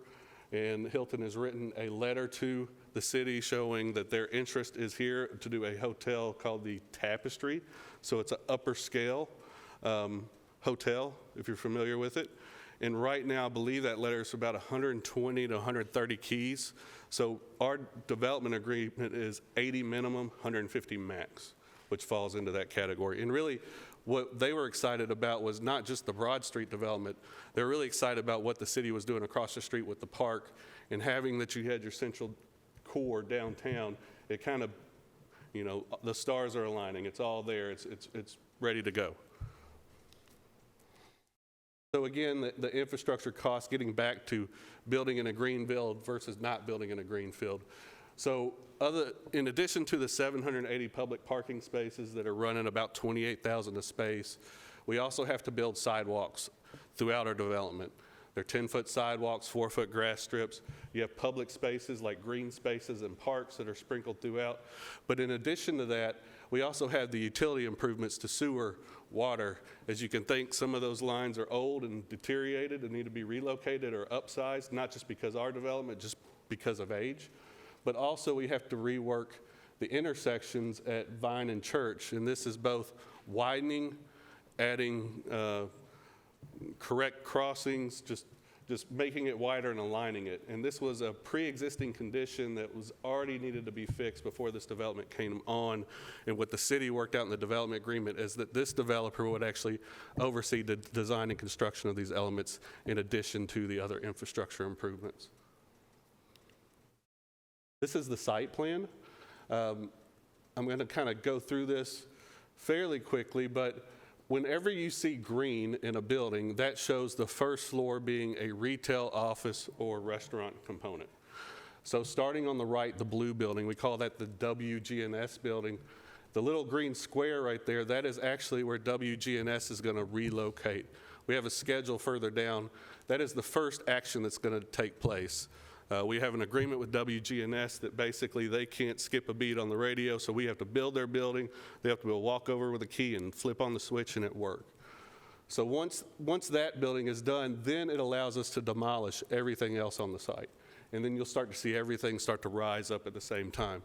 F: and Hilton has written a letter to the city showing that their interest is here to do a hotel called the Tapestry. So it's an upper scale hotel, if you're familiar with it. And right now, I believe that letter is about 120 to 130 keys. So our development agreement is 80 minimum, 150 max, which falls into that category. And really, what they were excited about was not just the Broad Street development. They were really excited about what the city was doing across the street with the park, and having that you had your central core downtown. It kind of, you know, the stars are aligning. It's all there. It's ready to go. So again, the infrastructure costs, getting back to building in a greenfield versus not building in a greenfield. So in addition to the 780 public parking spaces that are running about 28,000 a space, we also have to build sidewalks throughout our development. They're 10-foot sidewalks, 4-foot grass strips. You have public spaces like green spaces and parks that are sprinkled throughout. But in addition to that, we also have the utility improvements to sewer, water. As you can think, some of those lines are old and deteriorated and need to be relocated or upsized, not just because of our development, just because of age. But also we have to rework the intersections at Vine and Church, and this is both widening, adding correct crossings, just making it wider and aligning it. And this was a pre-existing condition that was already needed to be fixed before this development came on. And what the city worked out in the development agreement is that this developer would actually oversee the design and construction of these elements in addition to the other infrastructure improvements. This is the site plan. I'm going to kind of go through this fairly quickly, but whenever you see green in a building, that shows the first floor being a retail, office, or restaurant component. So starting on the right, the blue building, we call that the WGNS building. The little green square right there, that is actually where WGNS is going to relocate. We have a schedule further down. That is the first action that's going to take place. We have an agreement with WGNS that basically they can't skip a beat on the radio, so we have to build their building. They have to be able to walk over with a key and flip on the switch and it works. So once that building is done, then it allows us to demolish everything else on the site. And then you'll start to see everything start to rise up at the same time.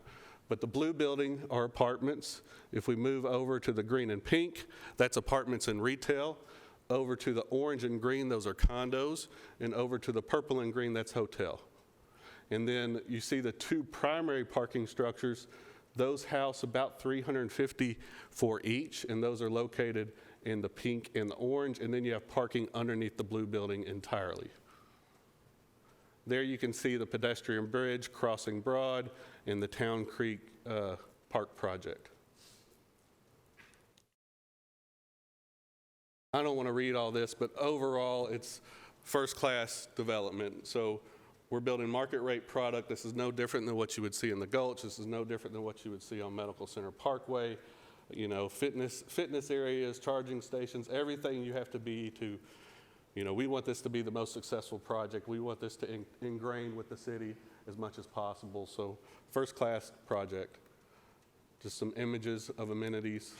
F: But the blue building are apartments. If we move over to the green and pink, that's apartments and retail. Over to the orange and green, those are condos. And over to the purple and green, that's hotel. And then you see the 2 primary parking structures. Those house about 350 for each, and those are located in the pink and the orange. And then you have parking underneath the blue building entirely. There you can see the pedestrian bridge crossing Broad and the Town Creek Park project. I don't want to read all this, but overall it's first-class development. So we're building market rate product. This is no different than what you would see in the Gulch. This is no different than what you would see on Medical Center Parkway. You know, fitness areas, charging stations, everything you have to be to, you know, we want this to be the most successful project. We want this to ingrain with the city as much as possible. So first class project. Just some images of amenities.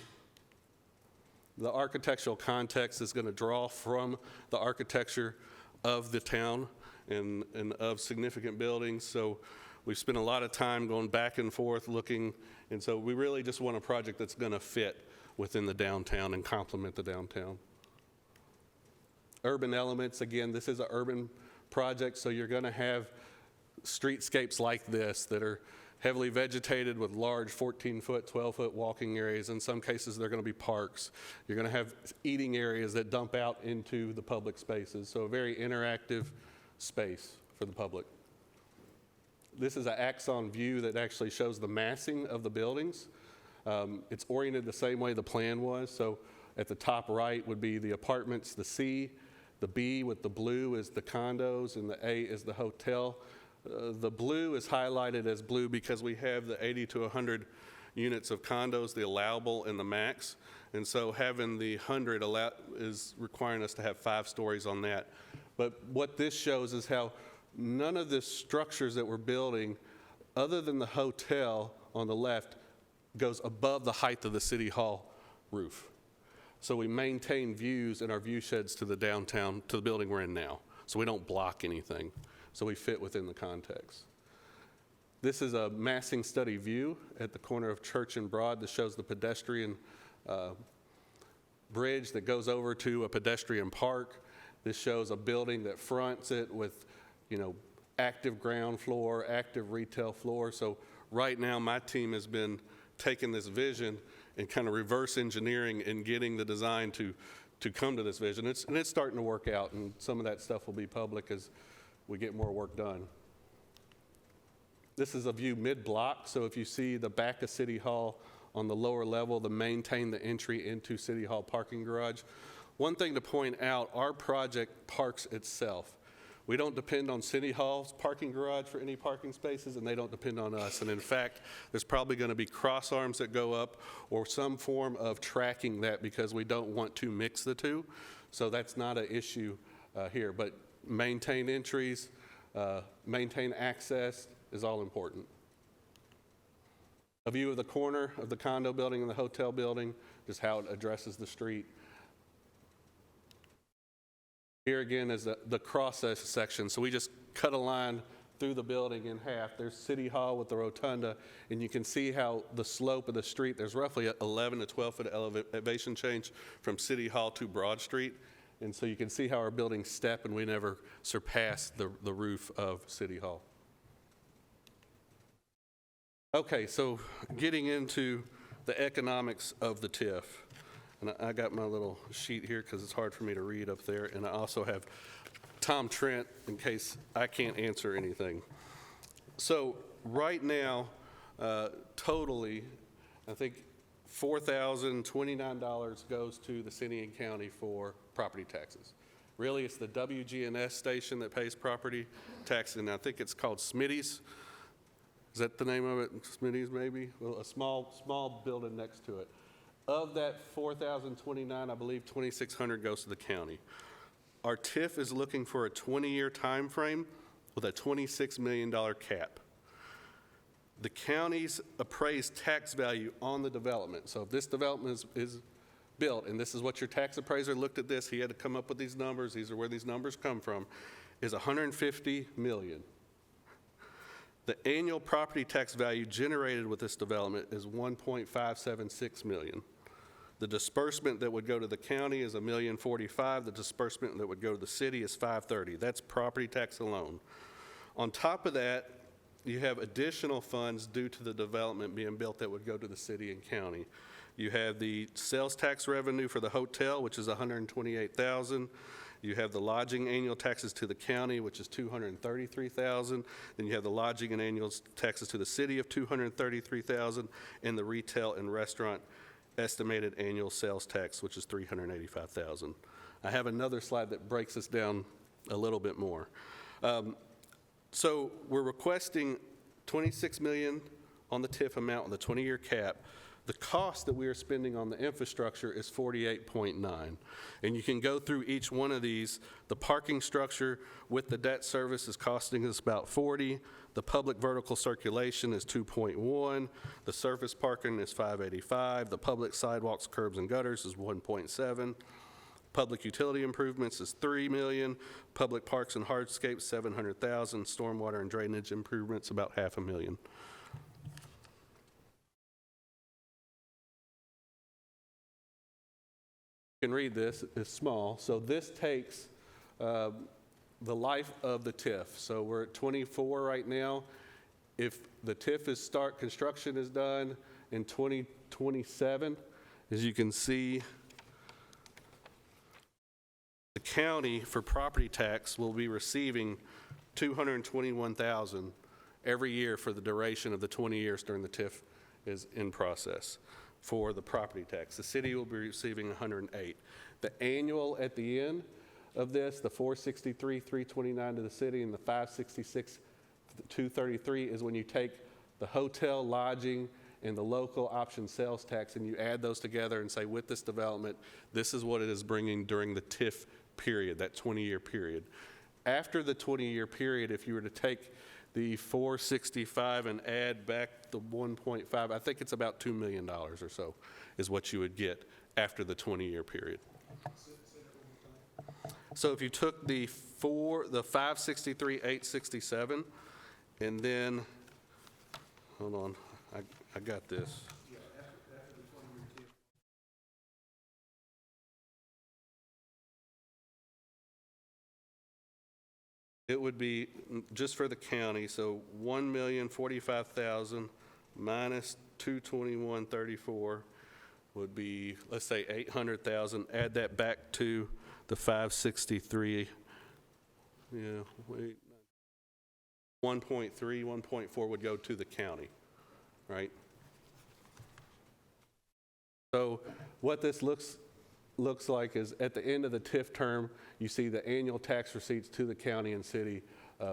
F: The architectural context is going to draw from the architecture of the town and of significant buildings. So we've spent a lot of time going back and forth looking, and so we really just want a project that's going to fit within the downtown and complement the downtown. Urban elements, again, this is an urban project, so you're going to have streetscapes like this that heavily vegetated with large 14-foot, 12-foot walking areas. In some cases, they're going to be parks. You're going to have eating areas that dump out into the public spaces, so a very interactive space for the public. This is an axon view that actually shows the massing of the buildings. It's oriented the same way the plan was, so at the top right would be the apartments, the C, the B with the blue is the condos, and the A is the hotel. The blue is highlighted as blue because we have the 80 to 100 units of condos, the allowable and the max. And so having the 100 is requiring us to have 5 stories on that. But what this shows is how none of the structures that we're building, other than the hotel on the left, goes above the height of the City Hall roof. So we maintain views in our view sheds to the downtown, to the building we're in now. So we don't block anything. So we fit within the context. This is a massing study view at the corner of Church and Broad that shows the pedestrian bridge that goes over to a pedestrian park. This shows a building that fronts it with, active ground floor, active retail floor. So right now my team has been taking this vision and kind of reverse engineering and getting the design to come to this vision. And it's starting to work out, and some of that stuff will be public as we get more work done. This is a view mid-block, so if you see the back of City Hall on the lower level, maintain the entry into City Hall parking garage. One thing to point out, our project parks itself. We don't depend on City Hall's parking garage for any parking spaces, and they don't depend on us. And in fact, there's probably going to be cross arms that go up or some form of tracking that because we don't want to mix the two. So that's not an issue here. But maintain entries, maintain access is all important. A view of the corner of the condo building and the hotel building, just how it addresses the street. Here again is the cross section. So we just cut a line through the building in half. There's City Hall with the rotunda, and you can see how the slope of the street, there's roughly 11 to 12 foot elevation change from City Hall to Broad Street. And so you can see how our buildings step, and we never surpass the roof of City Hall. Okay, so getting into the economics of the TIF. And I got my little sheet here because it's hard for me to read up there. And I also have Tom Trent in case I can't answer anything. So right now, totally, I think $4,029 goes to the city and county for property taxes. Really, it's the WG&S station that pays property tax, and I think it's called Smitty's. Is that the name of it? Smitty's, maybe? Well, a small building next to it. Of that $4,029, I believe $2,600 goes to the county. Our TIF is looking for a 20-year time frame with a $26 million cap. The county's appraised tax value on the development, so if this development is built, and this is what your tax appraiser looked at this, he had to come up with these numbers, these are where these numbers come from, is $150 million. The annual property tax value generated with this development is $1.576 million. The disbursement that would go to the county is $1,045,000. The disbursement that would go to the city is $530,000. That's property tax alone. On top of that, you have additional funds due to the development being built that would go to the city and county. You have the sales tax revenue for the hotel, which is $128,000. You have the lodging annual taxes to the county, which is $233,000. Then you have the lodging and annual taxes to the city of $233,000, and the retail and restaurant estimated annual sales tax, which is $385,000. I have another slide that breaks this down a little bit more. So we're requesting $26 million on the TIF amount on the 20-year cap. The cost that we are spending on the infrastructure is $48.9. And you can go through each one of these. The parking structure with the debt service is costing us about $40. The public vertical circulation is $2.1. The surface parking is $585. The public sidewalks, curbs, and gutters is $1.7. Public utility improvements is $3 million. Public parks and hardscapes, $700,000. Stormwater and drainage improvements, about $500,000. You can read this, it's small. So this takes the life of the TIF. So we're at 24 right now. if the construction is done in 2027, as you can see, the county for property tax will be receiving $221,000 every year for the duration of the 20 years during the TIF is in process for the property tax. The city will be receiving $108. The annual at the end of this, the $463,329 to the city and the $566,233 is when you take the hotel, lodging, and the local option sales tax, and you add those together and say, with this development, this is what it is bringing during the TIF period, that 20-year period. After the 20-year period, if you were to take the 465 and add back the 1.5, I think it's about $2 million or so is what you would get after the 20-year period. So if you took the 563,867, and then, hold on, I got this. It would be just for the county, so $1,045,000 minus $221,34 would be, let's say, $800,000. Add that back to the 563. Yeah, wait. 1.3, 1.4 would go to the county, right? So what this looks like is at the end of the TIF term, you see the annual tax receipts to the county and city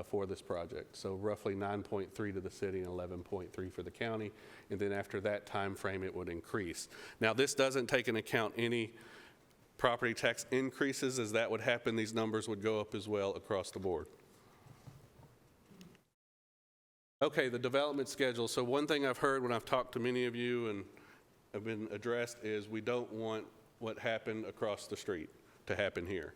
F: for this project. So roughly 9.3 to the city and 11.3 for the county. And then after that time frame, it would increase. Now, this doesn't take into account any property tax increases. As that would happen, these numbers would go up as well across the board. Okay, the development schedule. So one thing I've heard when I've talked to many of you and have been addressed is we don't want what happened across the street to happen here.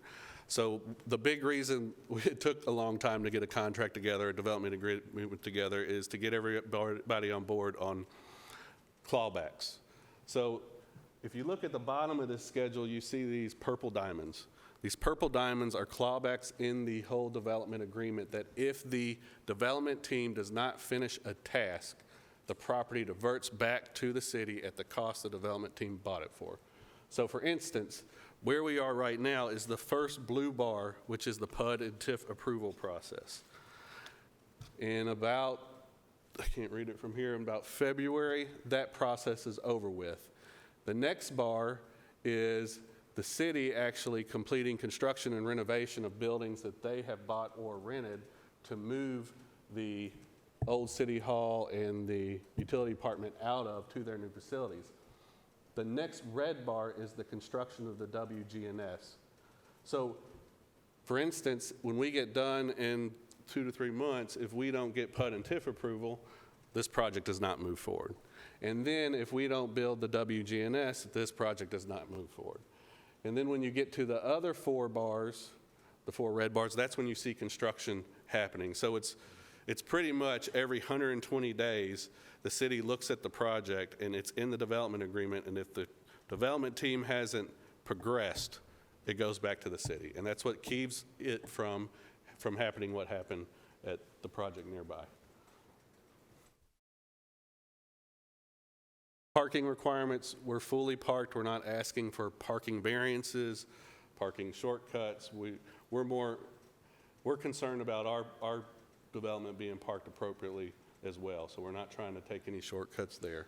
F: So the big reason it took a long time to get a contract together, a development agreement together, is to get everybody on board on clawbacks. So if you look at the bottom of this schedule, you see these purple diamonds. These purple diamonds are clawbacks in the whole development agreement that if the development team does not finish a task, the property diverts back to the city at the cost the development team bought it for. So for instance, where we are right now is the first blue bar, which is the PUD and TIF approval process. In about, I can't read it from here, in about February, that process is over with. The next bar is the city actually completing construction and renovation of buildings that they have bought or rented to move the old city hall and the utility department out of to their new facilities. The next red bar is the construction of the WGNS. So, for instance, when we get done in 2 to 3 months, if we don't get PUD and TIF approval, this project does not move forward. And then if we don't build the WGNS, this project does not move forward. And then when you get to the other 4 bars, the 4 red bars, that's when you see construction happening. So it's pretty much every 120 days, the city looks at the project and it's in the development agreement, and if the development team hasn't progressed, it goes back to the city. And that's what keeps it from happening what happened at the project nearby. Parking requirements, we're fully parked. We're not asking for parking variances, parking shortcuts. We're concerned about our development being parked appropriately as well, so we're not trying to take any shortcuts there.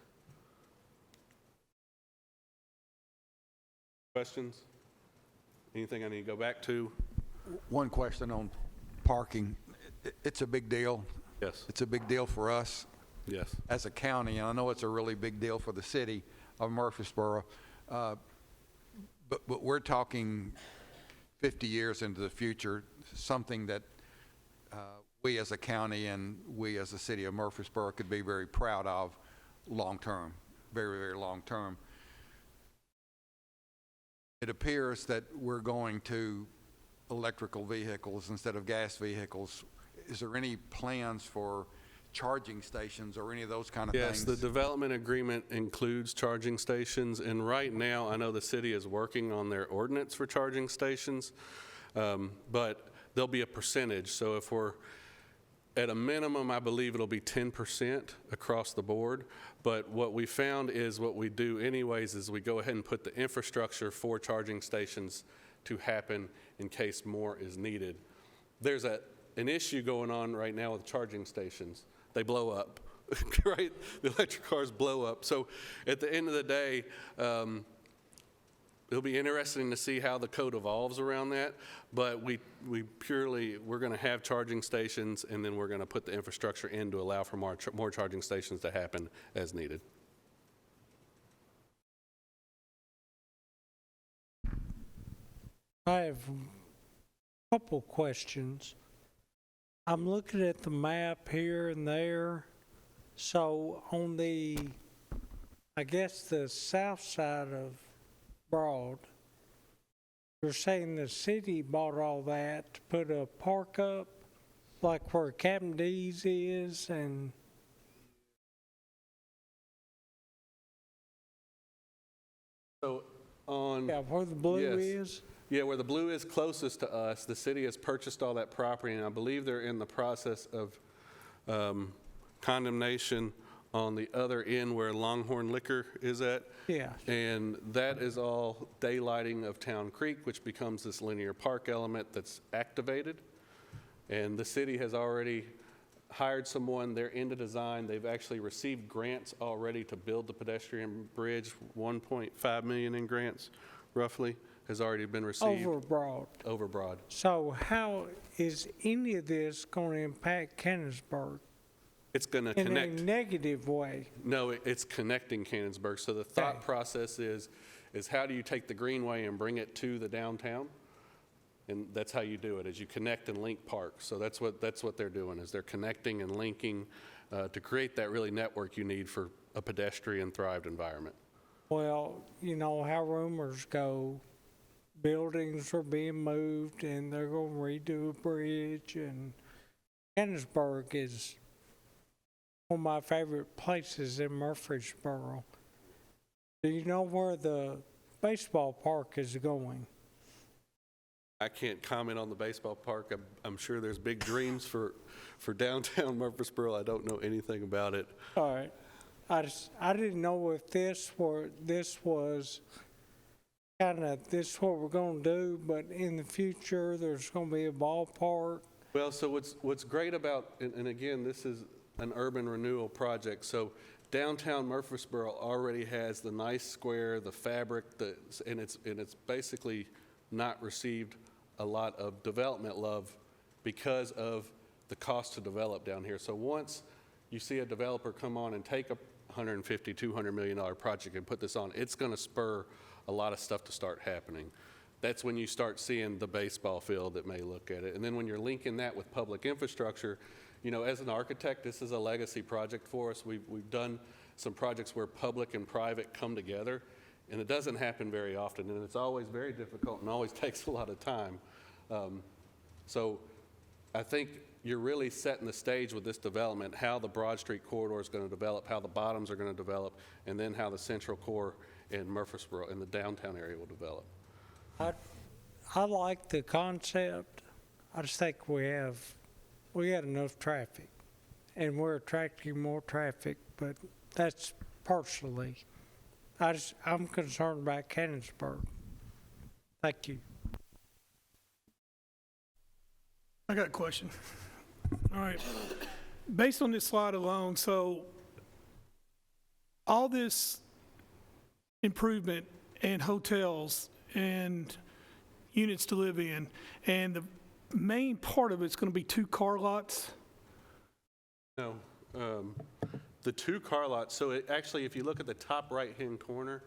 F: Questions? Anything I need to go back to?
G: One question on parking. It's a big deal.
F: Yes.
G: It's a big deal for us.
F: Yes.
G: As a county, and I know it's a really big deal for the city of Murfreesboro, but we're talking 50 years into the future, something that we as a county and we as the city of Murfreesboro could be very proud of long-term, very, very long-term. It appears that we're going to electrical vehicles instead of gas vehicles. Is there any plans for charging stations or any of those kind of things?
F: Yes, the development agreement includes charging stations, and right now I know the city is working on their ordinance for charging stations, but there'll be a percentage. So if we're At a minimum, I believe it'll be 10% across the board, but what we found is what we do anyways is we go ahead and put the infrastructure for charging stations to happen in case more is needed. There's an issue going on right now with charging stations. They blow up, right? The electric cars blow up. So at the end of the day, it'll be interesting to see how the code evolves around that, but we're going to have charging stations, and then we're going to put the infrastructure in to allow for more charging stations to happen as needed.
O: I have a couple questions. I'm looking at the map here and there. So on the, I guess the south side of Broad, you're saying the city bought all that to put a park up, like where Captain D's is, and
F: so on
O: where the blue is?
F: Yeah, where the blue is closest to us, the city has purchased all that property, and I believe they're in the process of condemnation on the other end where Longhorn Liquor is at.
O: Yeah.
F: And that is all daylighting of Town Creek, which becomes this linear park element that's activated. And the city has already hired someone, they're into design, they've actually received grants already to build the pedestrian bridge, 1.5 million in grants, roughly, has already been received.
O: Over Broad.
F: Over Broad.
O: So how is any of this going to impact Cannonsburg?
F: It's going to connect.
O: In a negative way?
F: No, it's connecting Cannonsburg. So the thought process is how do you take the Greenway and bring it to the downtown? And that's how you do it, is you connect and link parks. So that's what they're doing, is they're connecting and linking to create that really network you need for a pedestrian thrived environment.
O: Well, you know how rumors go, buildings are being moved and they're going to redo a bridge, and Cannonsburg is one of my favorite places in Murfreesboro. Do you know where the baseball park is going?
F: I can't comment on the baseball park. I'm sure there's big dreams for downtown Murfreesboro. I don't know anything about it.
O: All right. I didn't know if this was kind of this what we're going to do, but in the future there's going to be a ballpark.
F: Well, so what's great about, and again, this is an urban renewal project. So downtown Murfreesboro already has the nice square, the fabric, and it's basically not received a lot of development love because of the cost to develop down here. So once you see a developer come on and take a $150, $200 million project and put this on, it's going to spur a lot of stuff to start happening. That's when you start seeing the baseball field that may look at it. And then when you're linking that with public infrastructure, you know, as an architect, this is a legacy project for us. We've done some projects where public and private come together, and it doesn't happen very often, and it's always very difficult and always takes a lot of time. So I think you're really setting the stage with this development, how the Broad Street corridor is going to develop, how the bottoms are going to develop, and then how the central core in Murfreesboro in the downtown area will develop.
O: I like the concept. I just think we got enough traffic, and we're attracting more traffic, but that's partially. I'm concerned about Cannonsburg. Thank you.
A: I got a question. All right. Based on this slide alone, so all this improvement and hotels and units to live in, and the main part of it's going to be 2 car lots?
F: No. The 2 car lots, so actually, if you look at the top right-hand corner,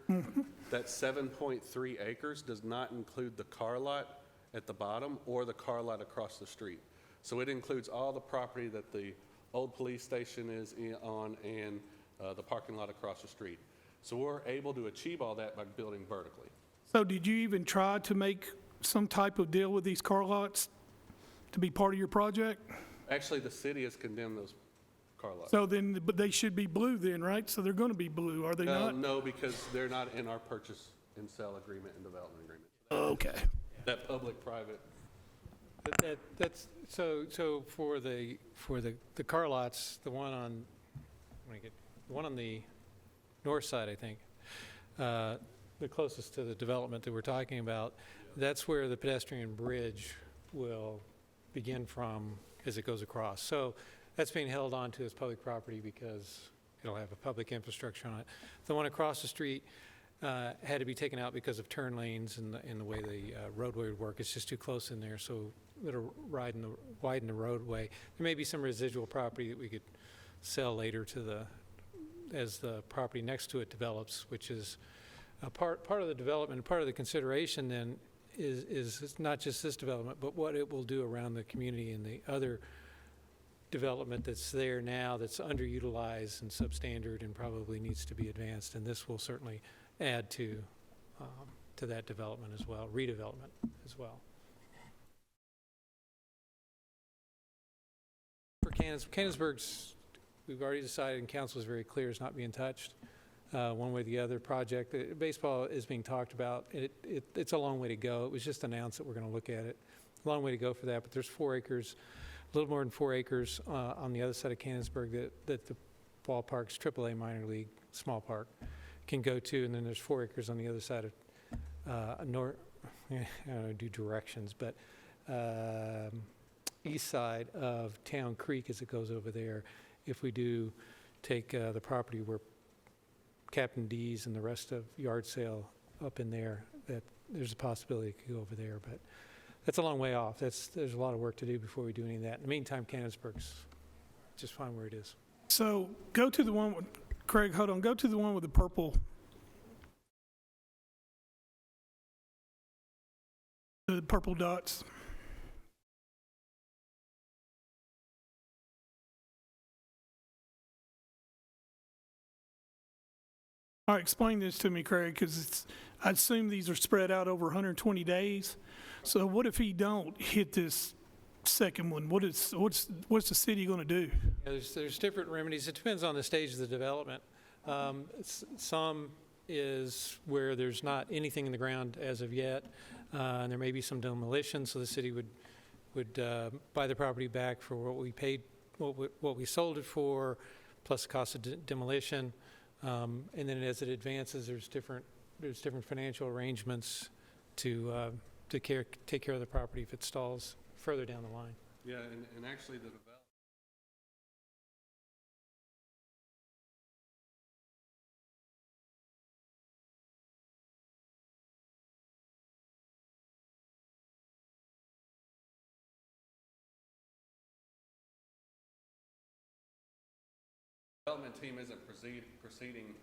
F: that 7.3 acres does not include the car lot at the bottom or the car lot across the street. So it includes all the property that the old police station is on and the parking lot across the street. So we're able to achieve all that by building vertically.
A: So did you even try to make some type of deal with these car lots to be part of your project?
F: Actually, the city has condemned those car lots.
A: So then, but they should be blue then, right? So they're going to be blue, are they not?
F: No, because they're not in our purchase and sell agreement and development agreement.
A: Okay.
F: That public-private
H: That's, so for the car lots, the one on, the one on the north side, I think, the closest to the development that we're talking about, that's where the pedestrian bridge will begin from as it goes across. So that's being held onto as public property because it'll have a public infrastructure on it. The one across the street had to be taken out because of turn lanes and the way the roadway would work. It's just too close in there, so it'll widen the roadway. There may be some residual property that we could sell later to as the property next to it develops, which is part of the development. Part of the consideration then is not just this development, but what it will do around the community and the other development that's there now that's underutilized and substandard and probably needs to be advanced. And this will certainly add to that development as well, redevelopment as well. For Canonsburg's, we've already decided, and council is very clear, is not being touched one way or the other. Project, baseball is being talked about. It's a long way to go. It was just announced that we're going to look at it. A long way to go for that, but there's 4 acres, a little more than 4 acres on the other side of Canonsburg that the ballpark's AAA minor league small park can go to, and then there's 4 acres on the other side of I don't do directions, but east side of Town Creek as it goes over there. If we do take the property where Captain D's and the rest of Yard Sale up in there, that there's a possibility it could go over there, but that's a long way off. There's a lot of work to do before we do any of that. In the meantime, Canonsburg's just fine where it is.
A: So go to the one with, Craig, hold on, go to the one with the purple. The purple dots. All right, explain this to me, Craig, because I assume these are spread out over 120 days. So what if he don't hit this second one? What's the city going to do?
H: Yeah, there's different remedies. It depends on the stage of the development. Some is where there's not anything in the ground as of yet, and there may be some demolition, so the city would buy the property back for what we paid, what we sold it for, plus the cost of demolition. And then as it advances, there's different financial arrangements to take care of the property if it stalls further down the line.
F: Yeah, and actually the development team isn't proceeding.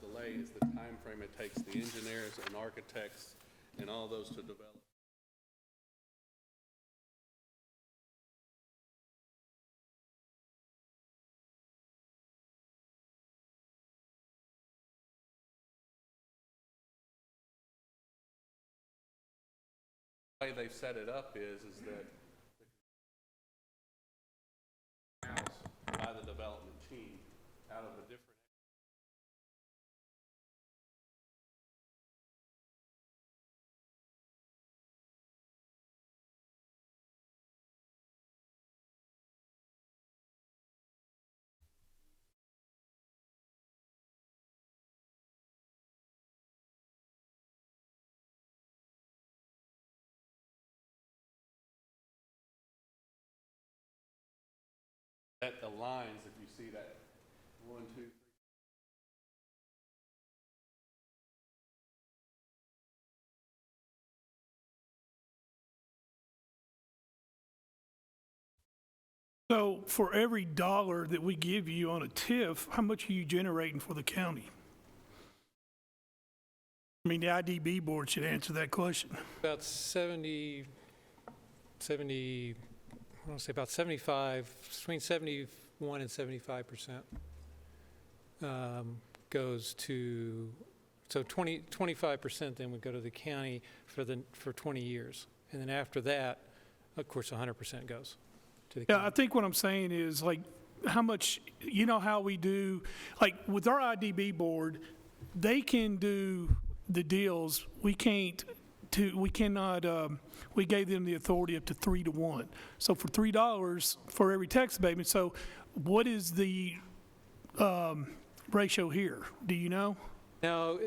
F: Delay is the time frame it takes the engineers and architects and all those to develop. The way they've set it up is that by the development team out of a different. At the lines, if you see that 1, 2, 3.
A: So for every dollar that we give you on a TIF, how much are you generating for the county? I mean, the IDB board should answer that question.
H: About 70, want to say about 75, between 71 and 75% goes to, so 25% then would go to the county for 20 years. And then after that, of course, 100% goes to the county.
A: Yeah, I think what I'm saying is, like, how much, you know how we do, like, with our IDB board, they can do the deals. We cannot, we gave them the authority up to 3 to 1. So for $3 for every tax abatement, so what is the ratio here? Do you know?
H: No,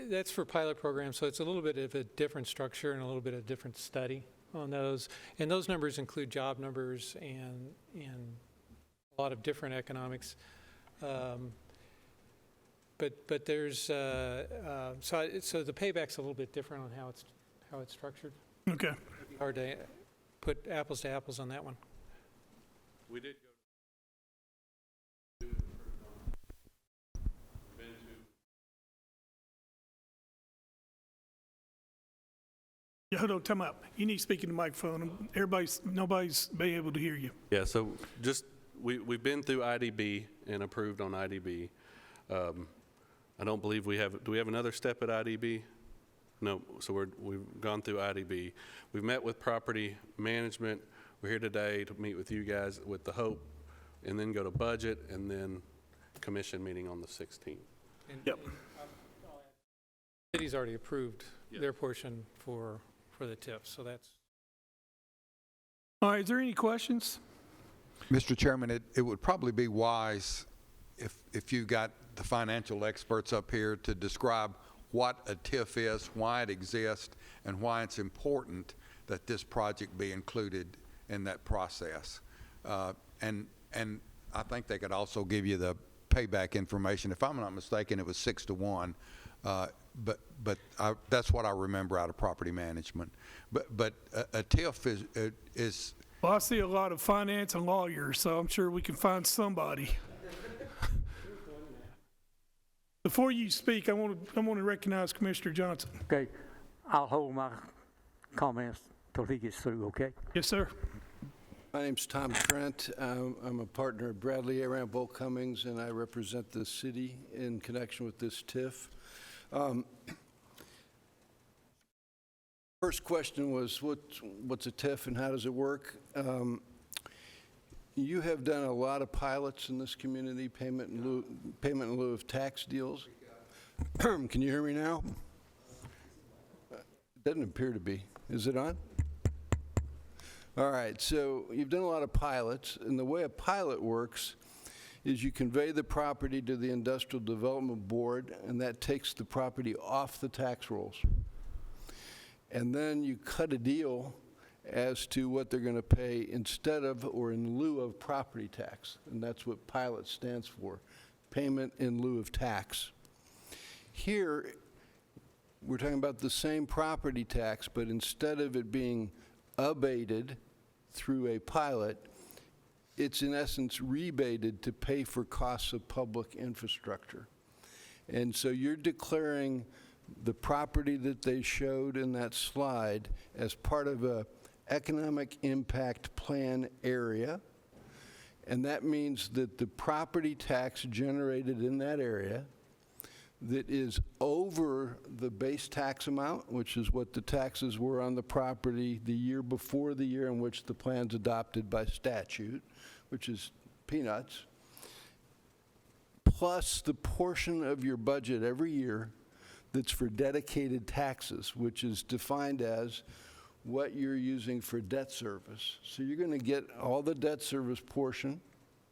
H: that's for pilot programs, so it's a little bit of a different structure and a little bit of different study on those. And those numbers include job numbers and a lot of different economics. But there's, so the payback's a little bit different on how it's structured.
A: Okay.
H: It'd be hard to put apples to apples on that one.
F: We did go
A: Yeah, hold on, time out. You need to speak in the microphone. Nobody's been able to hear you.
F: Yeah, so just, we've been through IDB and approved on IDB. I don't believe we have, do we have another step at IDB? No, so we've gone through IDB. We've met with property management. We're here today to meet with you guys with the hope, and then go to budget, and then commission meeting on the 16th.
A: Yep.
H: The city's already approved their portion for the TIF, so that's.
A: All right, is there any questions?
G: Mr. Chairman, it would probably be wise if you got the financial experts up here to describe what a TIF is, why it exists, and why it's important that this project be included in that process. And I think they could also give you the payback information. If I'm not mistaken, it was 6 to 1. But that's what I remember out of property management. But a TIF is.
A: Well, I see a lot of finance and lawyers, so I'm sure we can find somebody. Before you speak, I want to recognize Commissioner Johnson.
W: Okay, I'll hold my comments till he gets through, okay?
A: Yes, sir.
K: My name's Tom Trent. I'm a partner at Bradley Aram Bull Cummings, and I represent the city in connection with this TIF. First question was, what's a TIF and how does it work? You have done a lot of pilots in this community, payment in lieu of tax deals. Can you hear me now? It doesn't appear to be. Is it on? All right, so you've done a lot of pilots, and the way a pilot works is you convey the property to the Industrial Development Board, and that takes the property off the tax rolls. And then you cut a deal as to what they're going to pay instead of or in lieu of property tax. And that's what pilot stands for, payment in lieu of tax. Here, we're talking about the same property tax, but instead of it being abated through a pilot, it's in essence rebated to pay for costs of public infrastructure. And so you're declaring the property that they showed in that slide as part of a economic impact plan area, and that means that the property tax generated in that area that is over the base tax amount, which is what the taxes were on the property the year before the year in which the plan's adopted by statute, which is peanuts, plus the portion of your budget every year that's for dedicated taxes, which is defined as what you're using for debt service. So you're going to get all the debt service portion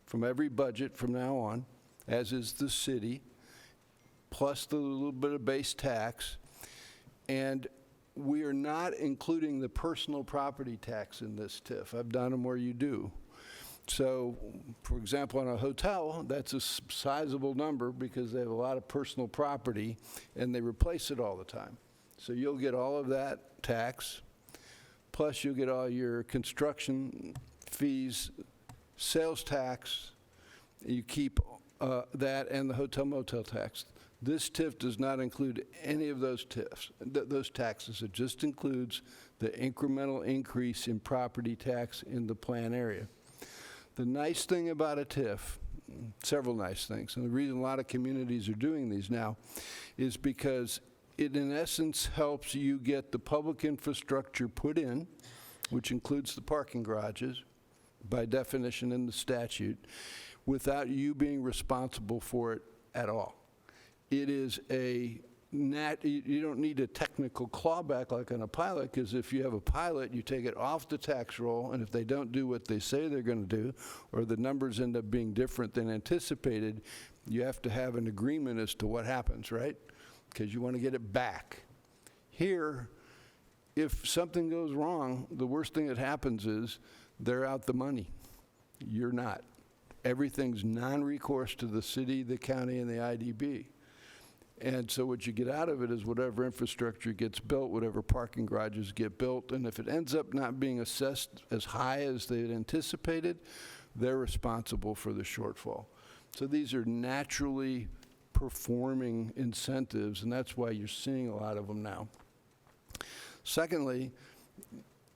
K: from every budget from now on, as is the city, plus the little bit of base tax. And we are not including the personal property tax in this TIF. I've done them where you do. So, for example, on a hotel, that's a sizable number because they have a lot of personal property and they replace it all the time. So you'll get all of that tax, plus you'll get all your construction fees, sales tax, you keep that, and the hotel motel tax. This TIF does not include any of those TIFs, those taxes. It just includes the incremental increase in property tax in the plan area. The nice thing about a TIF, several nice things, and the reason a lot of communities are doing these now is because it in essence helps you get the public infrastructure put in, which includes the parking garages, by definition in the statute, without you being responsible for it at all. It is you don't need a technical clawback like on a pilot, because if you have a pilot, you take it off the tax roll, and if they don't do what they say they're going to do, or the numbers end up being different than anticipated, you have to have an agreement as to what happens, right? Because you want to get it back. Here, if something goes wrong, the worst thing that happens is they're out the money. You're not. Everything's non-recourse to the city, the county, and the IDB. And so what you get out of it is whatever infrastructure gets built, whatever parking garages get built, and if it ends up not being assessed as high as they had anticipated, they're responsible for the shortfall. So these are naturally performing incentives, and that's why you're seeing a lot of them now. Secondly,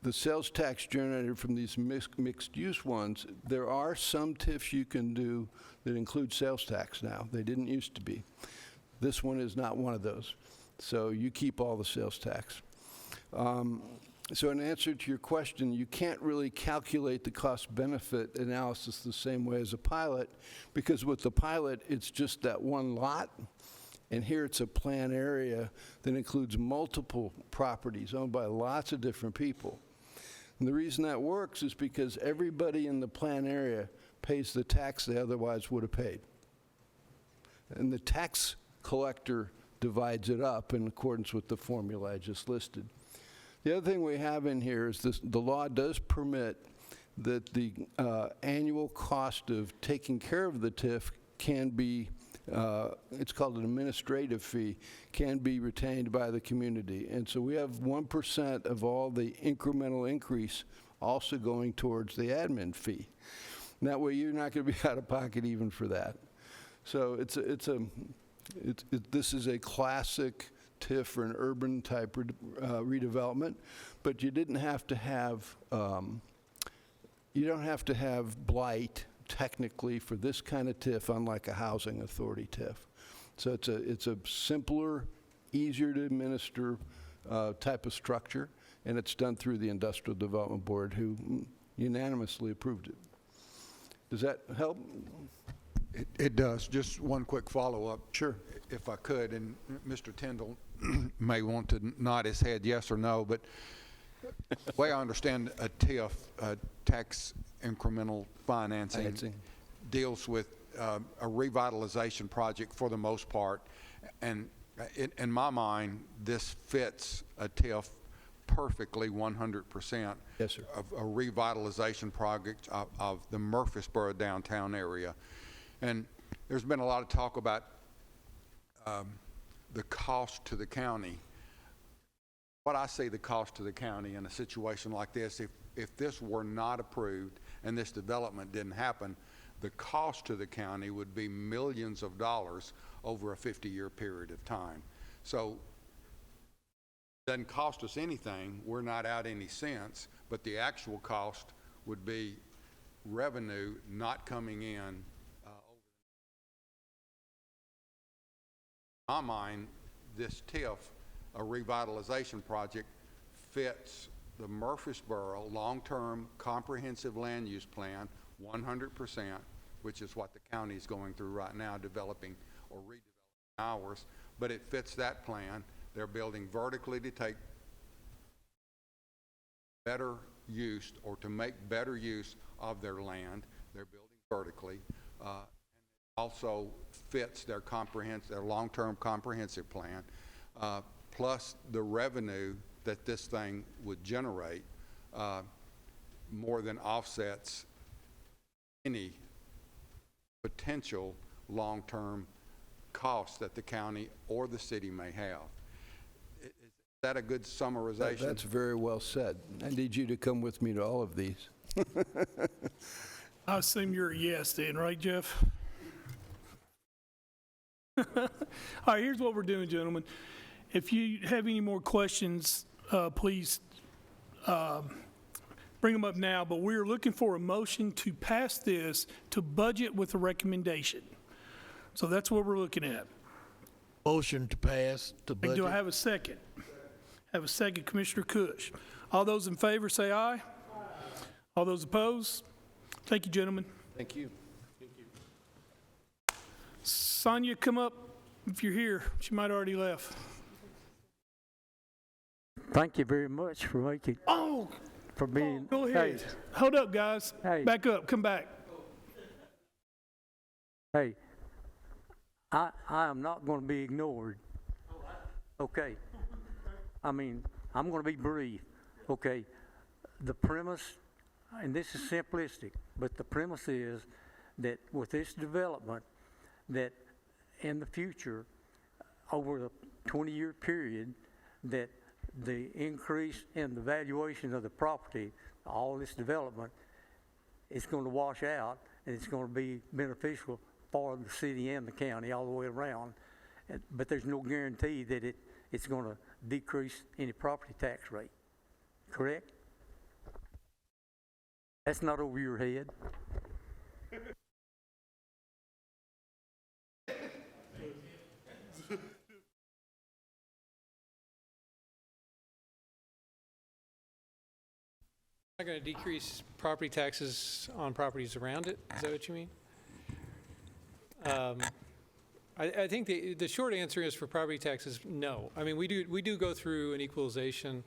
K: the sales tax generated from these mixed-use ones, there are some TIFs you can do that include sales tax now. They didn't used to be. This one is not one of those. So you keep all the sales tax. So in answer to your question, you can't really calculate the cost-benefit analysis the same way as a pilot, because with the pilot, it's just that one lot, and here it's a plan area that includes multiple properties owned by lots of different people. And the reason that works is because everybody in the plan area pays the tax they otherwise would have paid. And the tax collector divides it up in accordance with the formula I just listed. The other thing we have in here is the law does permit that the annual cost of taking care of the TIF can be, it's called an administrative fee, can be retained by the community. And so we have 1% of all the incremental increase also going towards the admin fee. And that way you're not going to be out of pocket even for that. So this is a classic TIF for an urban type redevelopment, but you didn't have to have, you don't have to have blight technically for this kind of TIF, unlike a housing authority TIF. So it's a simpler, easier to administer type of structure, and it's done through the Industrial Development Board, who unanimously approved it. Does that help?
G: It does. Just one quick follow-up.
K: Sure.
G: If I could, and Mr. Tyndall may want to nod his head yes or no, but the way I understand a TIF, tax incremental financing, deals with a revitalization project for the most part. And in my mind, this fits a TIF perfectly 100%.
K: Yes, sir.
G: Of a revitalization project of the Murfreesboro downtown area. And there's been a lot of talk about the cost to the county. What I see the cost to the county in a situation like this, if this were not approved and this development didn't happen, the cost to the county would be millions of dollars over a 50-year period of time. So it doesn't cost us anything. We're not out any cents, but the actual cost would be revenue not coming in. In my mind, this TIF, a revitalization project, fits the Murfreesboro long-term comprehensive land use plan 100%, which is what the county is going through right now, developing or redeveloping ours, but it fits that plan. They're building vertically to take better use or to make better use of their land. They're building vertically. Also fits their long-term comprehensive plan, plus the revenue that this thing would generate more than offsets any potential long-term costs that the county or the city may have. Is that a good summarization?
K: That's very well said. I need you to come with me to all of these.
A: I assume you're a yes then, right, Jeff? All right, here's what we're doing, gentlemen. If you have any more questions, please bring them up now, but we're looking for a motion to pass this to budget with a recommendation. So that's what we're looking at.
V: Motion to pass to
A: And
V: budget.
A: do I have a second? Have a second, Commissioner Cush. All those in favor say aye. All those opposed? Thank you, gentlemen.
G: Thank you.
A: Sonia, come up if you're here. She might already left.
W: Thank you very much for making,
A: Oh,
W: for being.
A: go ahead.
W: Hey,
A: Hold up, guys.
W: Hey.
A: Back up. Come back.
W: hey, I am not going to be ignored. Okay. I mean, I'm going to be brief. Okay. The premise, and this is simplistic, but the premise is that with this development, that in the future, over the 20-year period, that the increase in the valuation of the property, all this development, is going to wash out, and it's going to be beneficial for the city and the county all the way around. But there's no guarantee that it's going to decrease any property tax rate. Correct? That's not over your head.
H: Not going to decrease property taxes on properties around it? Is that what you mean? I think the short answer is for property taxes, no. I mean, we do go through an equalization,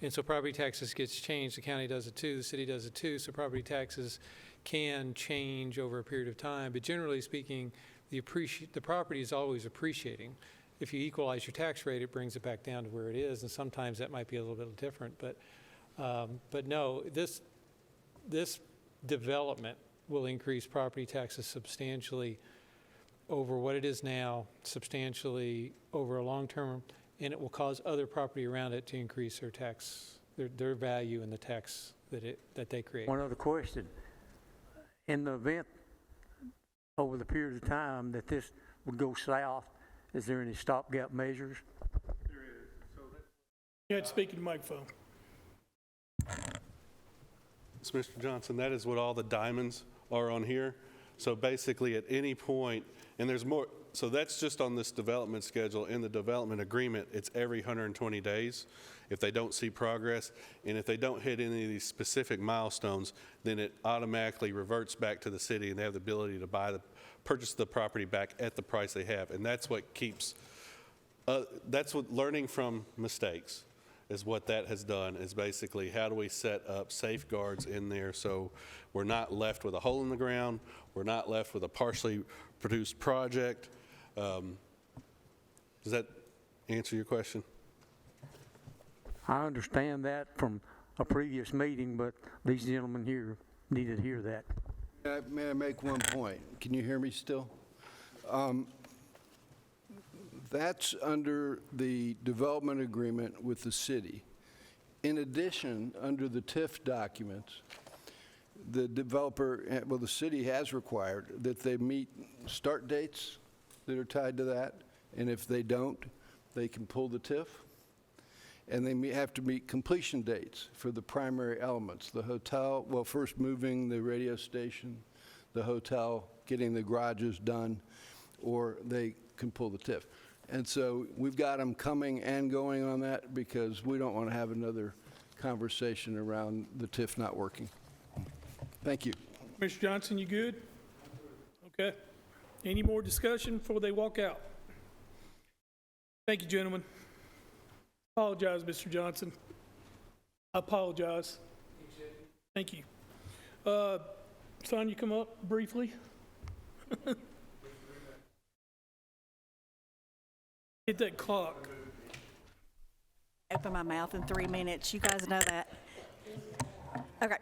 H: and so property taxes gets changed. The county does it too, the city does it too, so property taxes can change over a period of time. But generally speaking, the property is always appreciating. If you equalize your tax rate, it brings it back down to where it is, and sometimes that might be a little bit different. But no, this development will increase property taxes substantially over what it is now, substantially over a long term, and it will cause other property around it to increase their tax, their value in the tax that they create.
W: One other question. In the event over the period of time that this would go south, is there any stopgap measures?
A: There is. You had to speak in the microphone.
F: So, Mr. Johnson, that is what all the diamonds are on here. So basically at any point, and there's more, so that's just on this development schedule. In the development agreement, it's every 120 days if they don't see progress. And if they don't hit any of these specific milestones, then it automatically reverts back to the city and they have the ability to purchase the property back at the price they have. And that's what keeps, that's what learning from mistakes is what that has done, is basically how do we set up safeguards in there so we're not left with a hole in the ground, we're not left with a partially produced project. Does that answer your question?
W: I understand that from a previous meeting, but these gentlemen here needed to hear that.
K: May I make one point? Can you hear me still? That's under the development agreement with the city. In addition, under the TIF documents, the developer, well, the city has required that they meet start dates that are tied to that, and if they don't, they can pull the TIF. And they have to meet completion dates for the primary elements. The hotel, well, first moving the radio station, the hotel, getting the garages done, or they can pull the TIF. And so we've got them coming and going on that because we don't want to have another conversation around the TIF not working. Thank you.
A: Mr. Johnson, you good? Okay. Any more discussion before they walk out? Thank you, gentlemen. Apologize, Mr. Johnson. I apologize. Thank you. Sonia, come up briefly. Hit that clock.
J: Open my mouth in 3 minutes. You guys know that. Okay.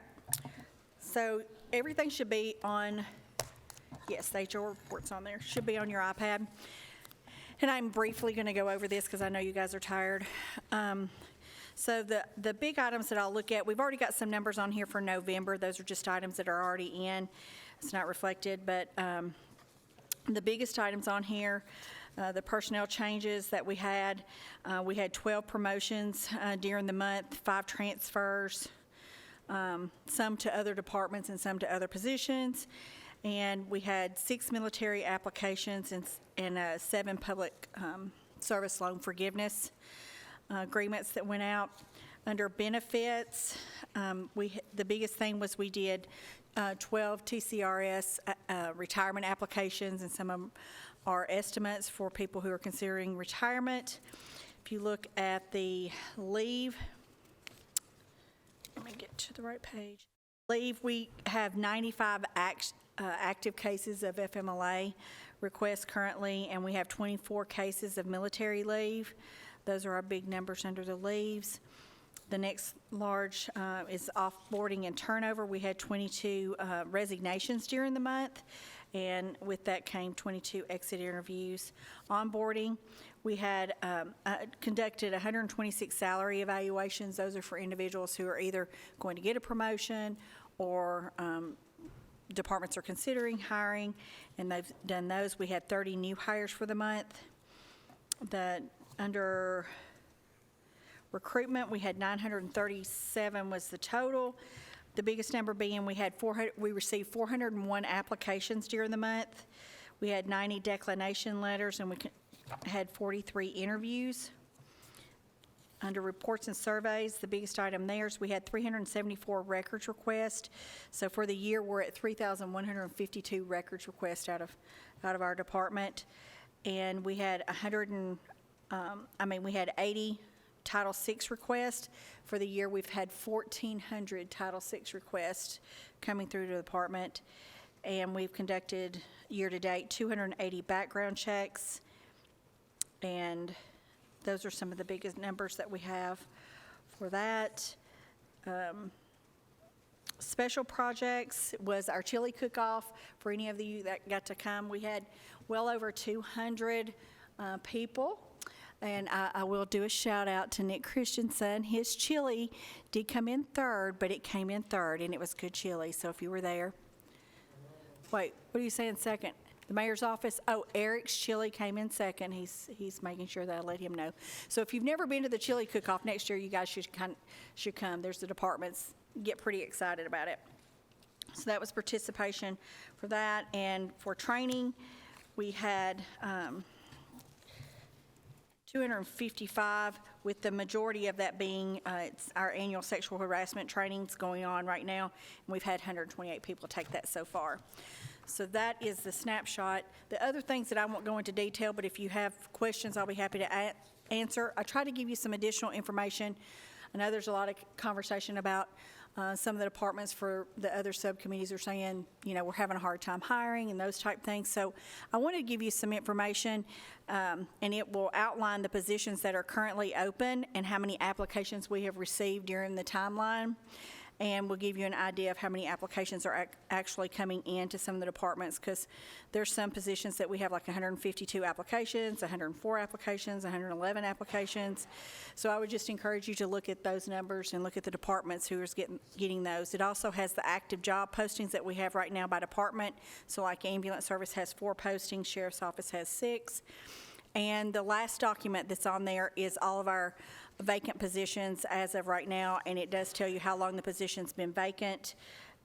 J: So everything should be on, yes, the HR report's on there, should be on your iPad. And I'm briefly going to go over this because I know you guys are tired. So the big items that I'll look at, we've already got some numbers on here for November. Those are just items that are already in. It's not reflected, but the biggest items on here, The personnel changes that we had 12 promotions during the month, 5 transfers, some to other departments and some to other positions. And we had 6 military applications and 7 public service loan forgiveness agreements that went out. Under benefits, the biggest thing was we did 12 TCRS retirement applications, and some of them are estimates for people who are considering retirement. If you look at the leave, let me get to the right page. Leave, we have 95 active cases of FMLA requests currently, and we have 24 cases of military leave. Those are our big numbers under the leaves. The next large is offboarding and turnover. We had 22 resignations during the month, and with that came 22 exit interviews. Onboarding, we had conducted 126 salary evaluations. Those are for individuals who are either going to get a promotion or departments are considering hiring, and they've done those. We had 30 new hires for the month. Under recruitment, we had 937 was the total. The biggest number being we received 401 applications during the month. We had 90 declination letters, and we had 43 interviews. Under reports and surveys, the biggest item there is we had 374 records requests. So for the year, we're at 3,152 records requests out of our department, and we had we had 80 Title VI requests. For the year, we've had 1,400 Title VI requests coming through the department, and we've conducted year-to-date 280 background checks, and those are some of the biggest numbers that we have for that. Special projects was our chili cook-off. For any of you that got to come, we had well over 200 people. And I will do a shout out to Nick Christensen. His chili did come in third, but it came in third, and it was good chili. So if you were there. Wait, what are you saying second? The mayor's office? Oh, Eric's chili came in second. He's making sure that I let him know. So if you've never been to the chili cook-off next year, you guys should come. There's the departments get pretty excited about it. So that was participation for that. And for training, we had 255, with the majority of that being it's our annual sexual harassment trainings going on right now, and we've had 128 people take that so far. So that is the snapshot. The other things that I won't go into detail, but if you have questions, I'll be happy to answer. I try to give you some additional information. I know there's a lot of conversation about some of the departments for the other subcommittees are saying, we're having a hard time hiring and those type things. So I want to give you some information, and it will outline the positions that are currently open and how many applications we have received during the timeline. And we'll give you an idea of how many applications are actually coming into some of the departments, because there's some positions that we have like 152 applications, 104 applications, 111 applications. So I would just encourage you to look at those numbers and look at the departments who are getting those. It also has the active job postings that we have right now by department. So like ambulance service has 4 postings, sheriff's office has 6. And the last document that's on there is all of our vacant positions as of right now, and it does tell you how long the position's been vacant,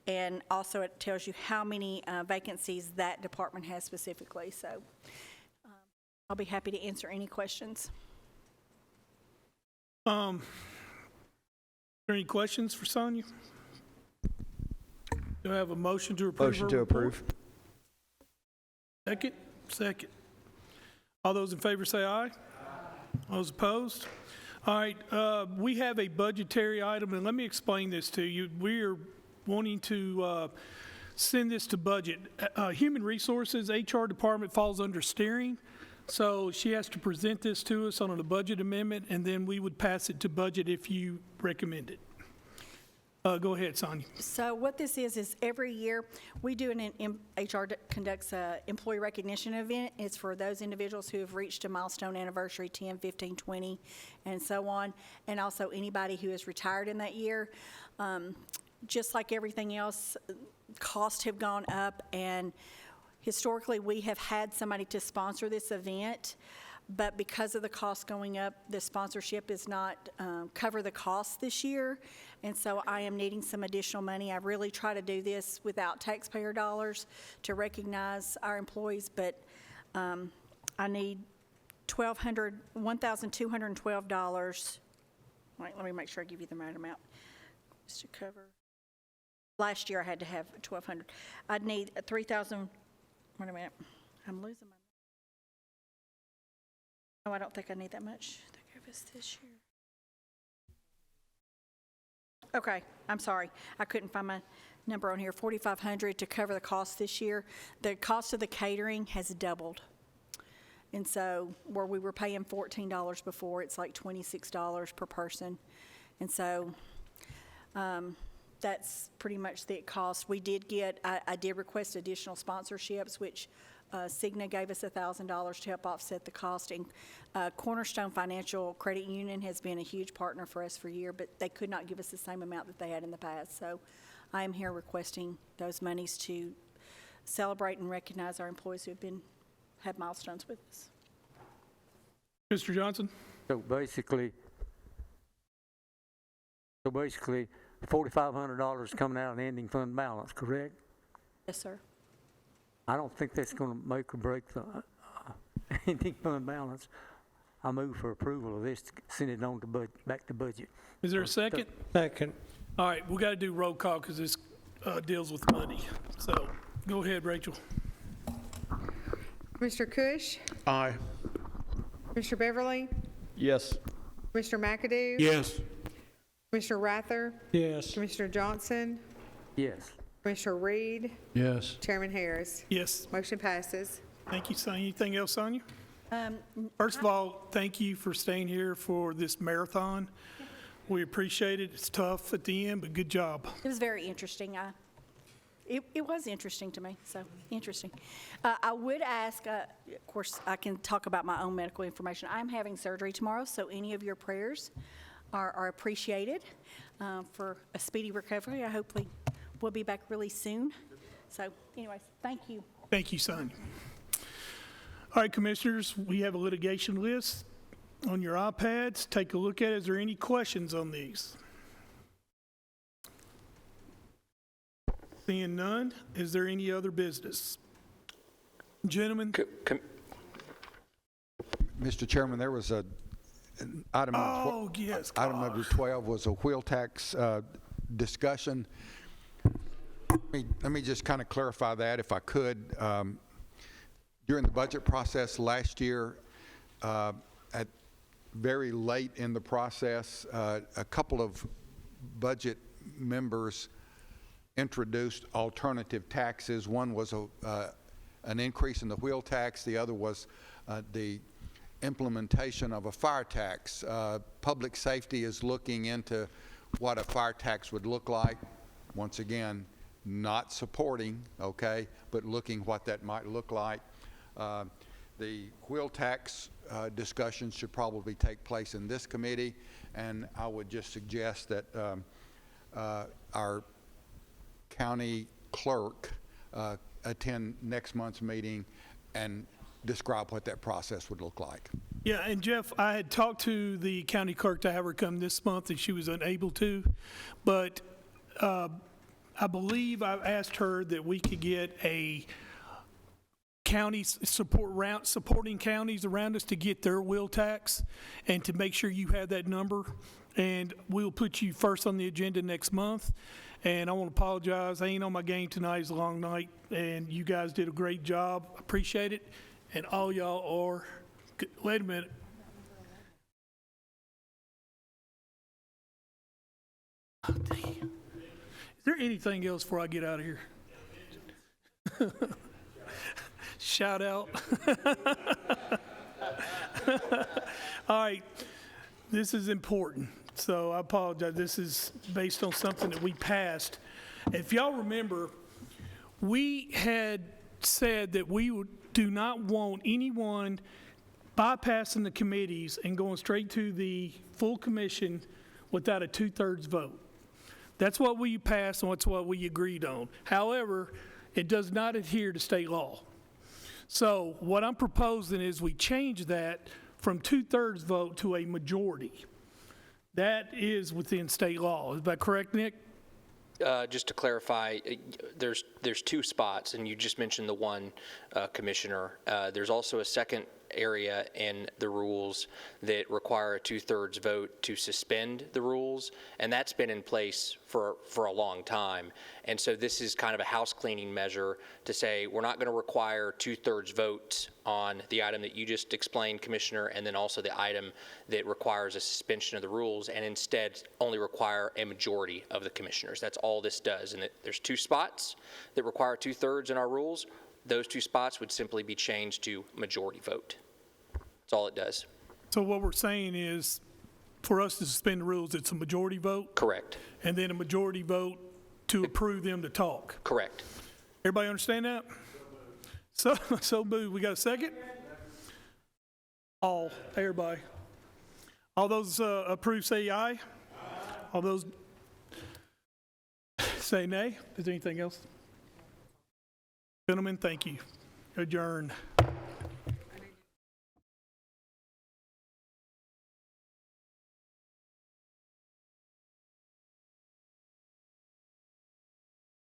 J: and also it tells you how many vacancies that department has specifically. So I'll be happy to answer any questions.
A: Are there any questions for Sonia? Do I have a motion to approve?
N: Motion to approve.
A: Second. All those in favor say aye. All those opposed? All right, we have a budgetary item, and let me explain this to you. We're wanting to send this to budget. Human Resources, HR department falls under steering, so she has to present this to us on a budget amendment, and then we would pass it to budget if you recommend it. Go ahead, Sonia.
J: So what this is every year we do HR conducts an employee recognition event. It's for those individuals who have reached a milestone anniversary, 10, 15, 20, and so on, and also anybody who is retired in that year. Just like everything else, costs have gone up, and Historically, we have had somebody to sponsor this event, but because of the cost going up, the sponsorship is not cover the cost this year, and so I am needing some additional money. I really try to do this without taxpayer dollars to recognize our employees, but I need $1,212. Wait, let me make sure I give you the right amount. Just to cover. Last year I had to have $1,200. I'd need 3,000. Wait a minute. I'm losing my. No, I don't think I need that much to cover this year. Okay, I'm sorry. I couldn't find my number on here. $4,500 to cover the cost this year. The cost of the catering has doubled. And so where we were paying $14 before, it's like $26 per person. And so that's pretty much the cost. We did get, I did request additional sponsorships, which Cigna gave us $1,000 to help offset the cost. And Cornerstone Financial Credit Union has been a huge partner for us for a year, but they could not give us the same amount that they had in the past. So I am here requesting those monies to celebrate and recognize our employees who have had milestones with us.
A: Mr. Johnson?
W: So basically, $4,500 coming out of the ending fund balance, correct?
J: Yes, sir.
W: I don't think that's going to make or break the ending fund balance. I move for approval of this to send it on to back to budget.
A: Is there a second?
O: Second.
A: All right, we got to do roll call because this deals with money. So go ahead, Rachel.
I: Mr. Cush?
E: Aye.
I: Mr. Beverly?
N: Yes.
I: Mr. McAdoo?
V: Yes.
I: Mr. Rather?
O: Yes.
I: Mr. Johnson?
W: Yes.
I: Mr. Reed?
V: Yes.
I: Chairman Harris?
A: Yes.
I: Motion passes.
A: Thank you, Sonia. Anything else, Sonia? First of all, thank you for staying here for this marathon. We appreciate it. It's tough at the end, but good job.
J: It was very interesting. It was interesting to me, so interesting. I would ask, of course, I can talk about my own medical information. I'm having surgery tomorrow, so any of your prayers are appreciated for a speedy recovery. I hopefully will be back really soon. So anyways, thank you.
A: Thank you, Sonia. All right, Commissioners, we have a litigation list on your iPads. Take a look at it. Is there any questions on these? Seeing none, is there any other business? Gentlemen?
G: Mr. Chairman, there was an item.
A: Yes.
G: Item number 12 was a wheel tax discussion. Let me just kind of clarify that if I could. During the budget process last year, at very late in the process, a couple of budget members introduced alternative taxes. One was an increase in the wheel tax. The other was the implementation of a fire tax. Public safety is looking into what a fire tax would look like. Once again, not supporting, okay, but looking what that might look like. The wheel tax discussion should probably take place in this committee, and I would just suggest that our county clerk attend next month's meeting and describe what that process would look like.
A: Yeah, and Jeff, I had talked to the county clerk to have her come this month, and she was unable to, but I believe I've asked her that we could get a counties supporting counties around us to get their wheel tax and to make sure you have that number, and we'll put you first on the agenda next month. And I want to apologize, I ain't on my game tonight. It's a long night, and you guys did a great job. Appreciate it. And all y'all are wait a minute. Oh, damn. Is there anything else before I get out of here? Shout out. All right, this is important, so I apologize. This is based on something that we passed. If y'all remember, we had said that we do not want anyone bypassing the committees and going straight to the full commission without a 2/3 vote. That's what we passed and that's what we agreed on. However, it does not adhere to state law. So what I'm proposing is we change that from 2/3 vote to a majority. That is within state law. Is that correct, Nick?
D: Just to clarify, there's two spots, and you just mentioned the one, Commissioner. There's also a second area in the rules that require a 2/3 vote to suspend the rules, and that's been in place for a long time. And so this is kind of a house cleaning measure to say we're not going to require 2/3 votes on the item that you just explained, Commissioner, and then also the item that requires a suspension of the rules, and instead only require a majority of the commissioners. That's all this does. And there's two spots that require 2/3 in our rules. Those two spots would simply be changed to majority vote. That's all it does.
A: So what we're saying is, for us to suspend the rules, it's a majority vote?
D: Correct.
A: And then a majority vote to approve them to talk?
D: Correct.
A: Everybody understand that? So moved. We got a second? Everybody. All those approve say aye. All those say nay. Is there anything else? Gentlemen, thank you. Adjourn.